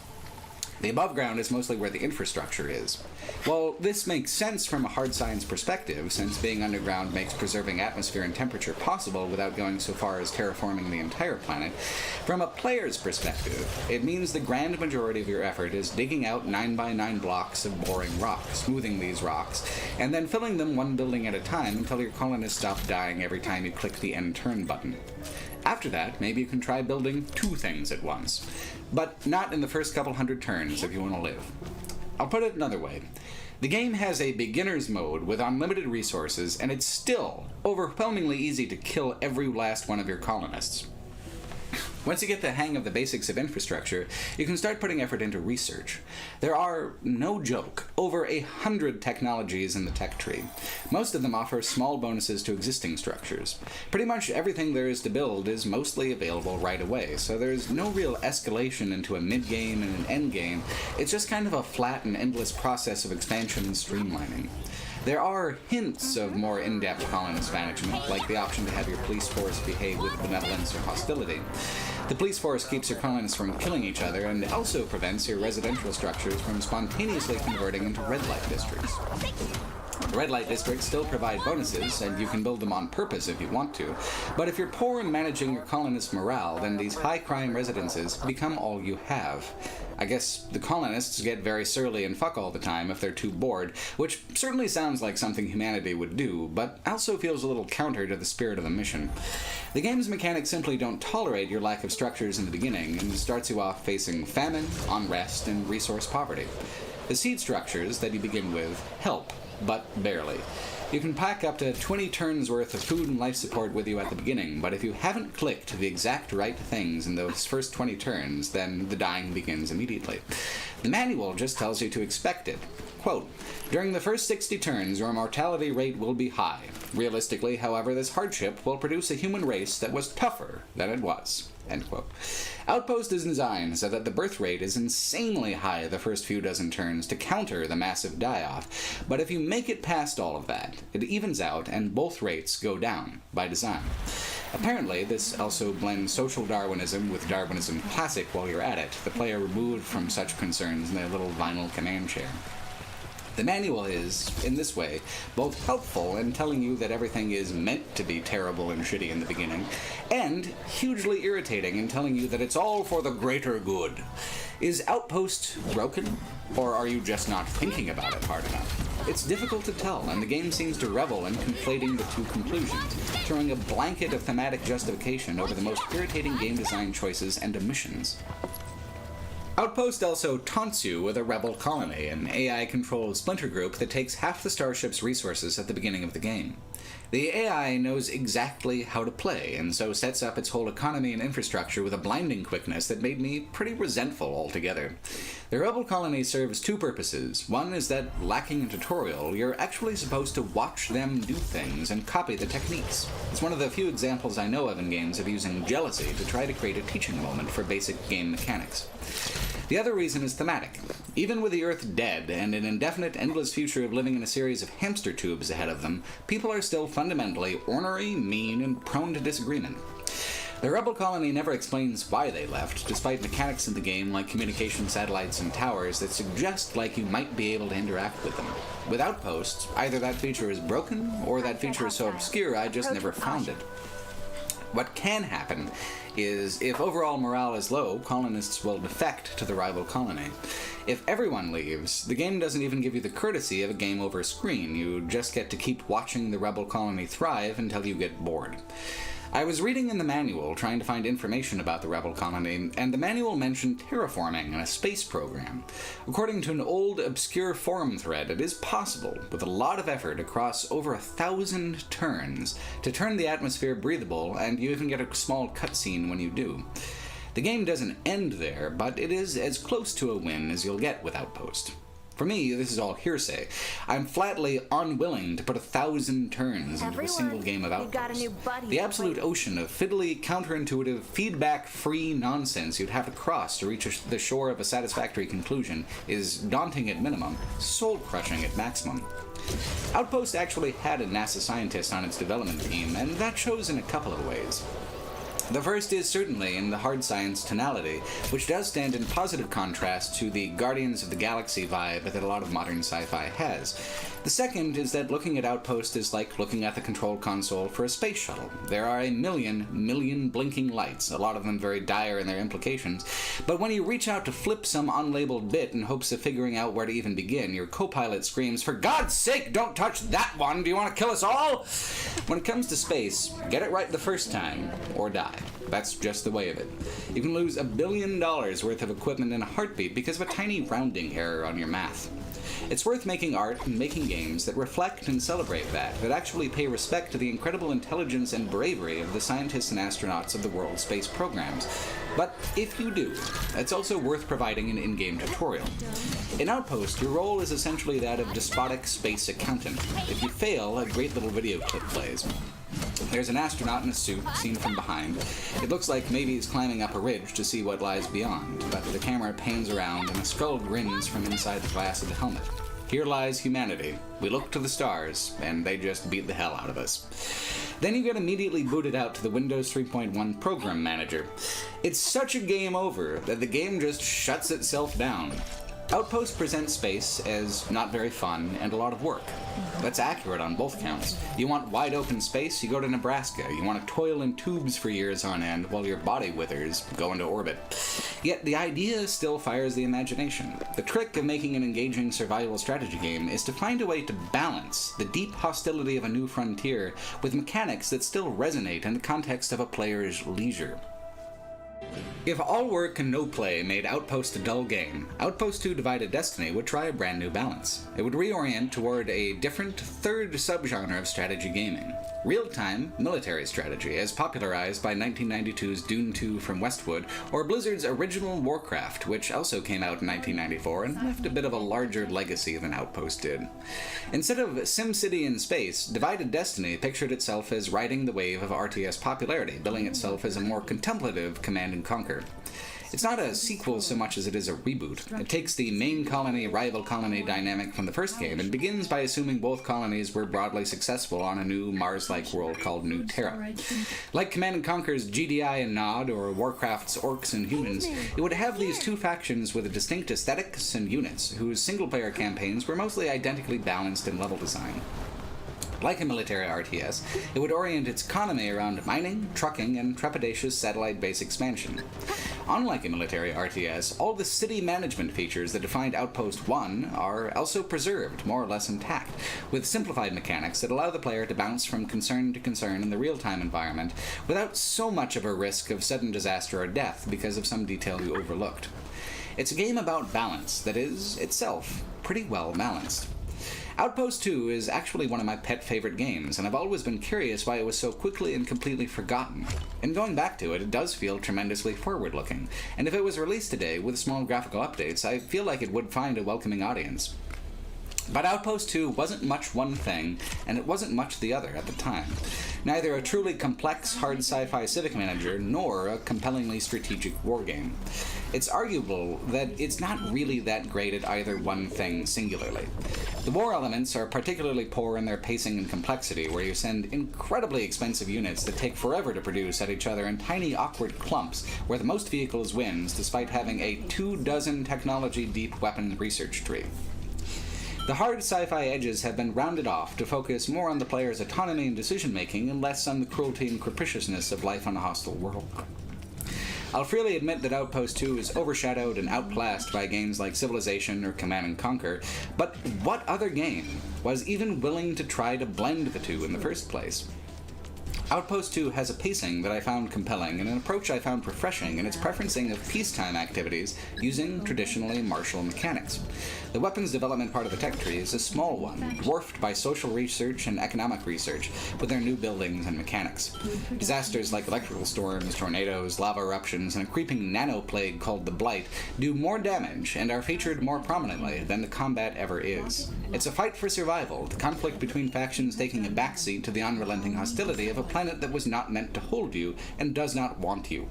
The above ground is mostly where the infrastructure is. Well, this makes sense from a hard science perspective, since being underground makes preserving atmosphere and temperature possible without going so far as terraforming the entire planet. From a player's perspective, it means the grand majority of your effort is digging out 9x9 blocks of boring rock, smoothing these rocks, and then filling them one building at a time until your colonists stop dying every time you click the end turn button. After that, maybe you can try building 2 things at once. But not in the first couple hundred turns if you want to live. I'll put it another way. The game has a beginner's mode with unlimited resources, and it's still overwhelmingly easy to kill every last one of your colonists. Once you get the hang of the basics of infrastructure, you can start putting effort into research. There are, no joke, over 100 technologies in the tech tree. Most of them offer small bonuses to existing structures. Pretty much everything there is to build is mostly available right away, so there's no real escalation into a mid-game and an end-game. It's just kind of a flat and endless process of expansion and streamlining. There are hints of more in-depth colonist management, like the option to have your police force behave with benevolence or hostility. The police force keeps your colonists from killing each other and also prevents your residential structures from spontaneously converting into red light districts. The red light districts still provide bonuses, and you can build them on purpose if you want to, but if you're poor in managing your colonists' morale, then these high-crime residences become all you have. I guess the colonists get very surly and fuck all the time if they're too bored, which certainly sounds like something humanity would do, but also feels a little counter to the spirit of the mission. The game's mechanics simply don't tolerate your lack of structures in the beginning, and starts you off facing famine, unrest, and resource poverty. The seed structures that you begin with help, but barely. You can pack up to 20 turns worth of food and life support with you at the beginning, but if you haven't clicked the exact right things in those first 20 turns, then the dying begins immediately. The manual just tells you to expect it. Quote, during the first 60 turns, your mortality rate will be high. Realistically, however, this hardship will produce a human race that was tougher than it was. End quote. Outpost is designed so that the birth rate is insanely high the first few dozen turns to counter the massive die-off, but if you make it past all of that, it evens out and both rates go down by design. Apparently, this also blends social Darwinism with Darwinism Classic while you're at it, the player removed from such concerns in their little vinyl command chair. The manual is, in this way, both helpful in telling you that everything is meant to be terrible and shitty in the beginning, and hugely irritating in telling you that it's all for the greater good. Is Outpost broken, or are you just not thinking about it hard enough? It's difficult to tell, and the game seems to revel in conflating the two conclusions, throwing a blanket of thematic justification over the most irritating game design choices and omissions. Outpost also taunts you with a rebel colony, an AI-controlled splinter group that takes half the starship's resources at the beginning of the game. The AI knows exactly how to play, and so sets up its whole economy and infrastructure with a blinding quickness that made me pretty resentful altogether. The rebel colony serves 2 purposes. One is that, lacking a tutorial, you're actually supposed to watch them do things and copy the techniques. It's one of the few examples I know of in games of using jealousy to try to create a teaching moment for basic game mechanics. The other reason is thematic. Even with the Earth dead and an indefinite, endless future of living in a series of hamster tubes ahead of them, people are still fundamentally ornery, mean, and prone to disagreement. The rebel colony never explains why they left, despite mechanics in the game like communication satellites and towers that suggest like you might be able to interact with them. With Outposts, either that feature is broken, or that feature is so obscure I just never found it. What can happen is, if overall morale is low, colonists will defect to the rival colony. If everyone leaves, the game doesn't even give you the courtesy of a game over screen. You just get to keep watching the rebel colony thrive until you get bored. I was reading in the manual trying to find information about the rebel colony, and the manual mentioned terraforming and a space program. According to an old, obscure forum thread, it is possible, with a lot of effort across over 1,000 turns, to turn the atmosphere breathable, and you even get a small cutscene when you do. The game doesn't end there, but it is as close to a win as you'll get with Outpost. For me, this is all hearsay. I'm flatly unwilling to put 1,000 turns into a single game of Outpost. The absolute ocean of fiddly, counterintuitive, feedback-free nonsense you'd have to cross to reach the shore of a satisfactory conclusion is daunting at minimum, soul-crushing at maximum. Outpost actually had a NASA scientist on its development team, and that shows in a couple of ways. The first is certainly in the hard science tonality, which does stand in positive contrast to the Guardians of the Galaxy vibe that a lot of modern sci-fi has. The second is that looking at Outpost is like looking at the control console for a space shuttle. There are a million blinking lights, a lot of them very dire in their implications, but when you reach out to flip some unlabeled bit in hopes of figuring out where to even begin, your co-pilot screams, "For God's sake, don't touch that one! Do you want to kill us all?" When it comes to space, get it right the first time, or die. That's just the way of it. You can lose $1 billion worth of equipment in a heartbeat because of a tiny rounding error on your math. It's worth making art and making games that reflect and celebrate that actually pay respect to the incredible intelligence and bravery of the scientists and astronauts of the world's space programs. But if you do, it's also worth providing an in-game tutorial. In Outpost, your role is essentially that of despotic space accountant. If you fail, a great little video clip plays. There's an astronaut in a suit, seen from behind. It looks like maybe he's climbing up a ridge to see what lies beyond, but the camera pans around and a skull grins from inside the glass of the helmet. Here lies humanity. We look to the stars, and they just beat the hell out of us. Then you get immediately booted out to the Windows 3.1 Program Manager. It's such a game over that the game just shuts itself down. Outpost presents space as not very fun and a lot of work. That's accurate on both counts. You want wide open space, you go to Nebraska. You want to toil in tubes for years on end while your body withers, go into orbit. Yet the idea still fires the imagination. The trick of making an engaging survival strategy game is to find a way to balance the deep hostility of a new frontier with mechanics that still resonate in the context of a player's leisure. If all work and no play made Outpost a dull game, Outpost 2 Divided Destiny would try a brand new balance. It would reorient toward a different third subgenre of strategy gaming. Real-time military strategy, as popularized by 1992's Dune 2 from Westwood, or Blizzard's original Warcraft, which also came out in 1994 and left a bit of a larger legacy than Outpost did. Instead of SimCity in space, Divided Destiny pictured itself as riding the wave of RTS popularity, billing itself as a more contemplative Command & Conquer. It's not a sequel so much as it is a reboot. It takes the main colony-rival colony dynamic from the first game and begins by assuming both colonies were broadly successful on a new Mars-like world called New Terra. Like Command & Conquer's GDI and Nod, or Warcraft's Orcs and Humans, it would have these two factions with distinct aesthetics and units, whose single-player campaigns were mostly identically balanced in level design. Like a military RTS, it would orient its economy around mining, trucking, and trepidatious satellite base expansion. Unlike a military RTS, all the city management features that defined Outpost 1 are also preserved, more or less intact, with simplified mechanics that allow the player to bounce from concern to concern in the real-time environment without so much of a risk of sudden disaster or death because of some detail you overlooked. It's a game about balance that is, itself, pretty well balanced. Outpost 2 is actually one of my pet favorite games, and I've always been curious why it was so quickly and completely forgotten. In going back to it, it does feel tremendously forward-looking, and if it was released today with small graphical updates, I feel like it would find a welcoming audience. But Outpost 2 wasn't much one thing, and it wasn't much the other at the time. Neither a truly complex, hard sci-fi civic manager, nor a compellingly strategic wargame. It's arguable that it's not really that great at either one thing singularly. The war elements are particularly poor in their pacing and complexity, where you send incredibly expensive units that take forever to produce at each other in tiny, awkward clumps, where the most vehicles wins, despite having a 24 technology-deep weapon research tree. The hard sci-fi edges have been rounded off to focus more on the player's autonomy and decision-making and less on the cruelty and capriciousness of life on a hostile world. I'll freely admit that Outpost 2 is overshadowed and outclassed by games like Civilization or Command & Conquer, but what other game was even willing to try to blend the two in the first place? Outpost 2 has a pacing that I found compelling and an approach I found refreshing in its preferencing of peacetime activities using traditionally martial mechanics. The weapons development part of the tech tree is a small one, dwarfed by social research and economic research, with their new buildings and mechanics. Disasters like electrical storms, tornadoes, lava eruptions, and a creeping nanoplague called the Blight do more damage and are featured more prominently than the combat ever is. It's a fight for survival, the conflict between factions taking a backseat to the unrelenting hostility of a planet that was not meant to hold you and does not want you.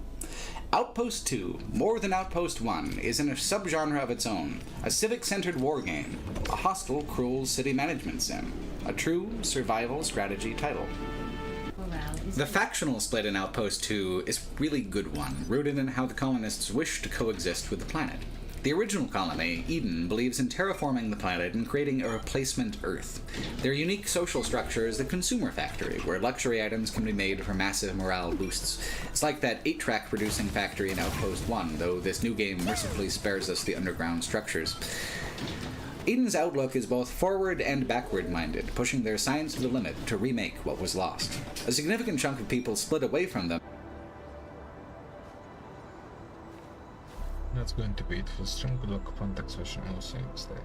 Outpost 2, more than Outpost 1, is in a subgenre of its own, a civic-centered wargame, a hostile, cruel city management sim, a true survival strategy title. The factional split in Outpost 2 is a really good one, rooted in how the colonists wish to coexist with the planet. The original colony, Eden, believes in terraforming the planet and creating a replacement Earth. Their unique social structure is the consumer factory, where luxury items can be made for massive morale boosts. It's like that 8-track producing factory in Outpost 1, though this new game mercifully spares us the underground structures. Eden's outlook is both forward and backward-minded, pushing their science to the limit to remake what was lost. A significant chunk of people split away from them.
That's going to be it for stream. Good luck upon taxation. I will see you next day.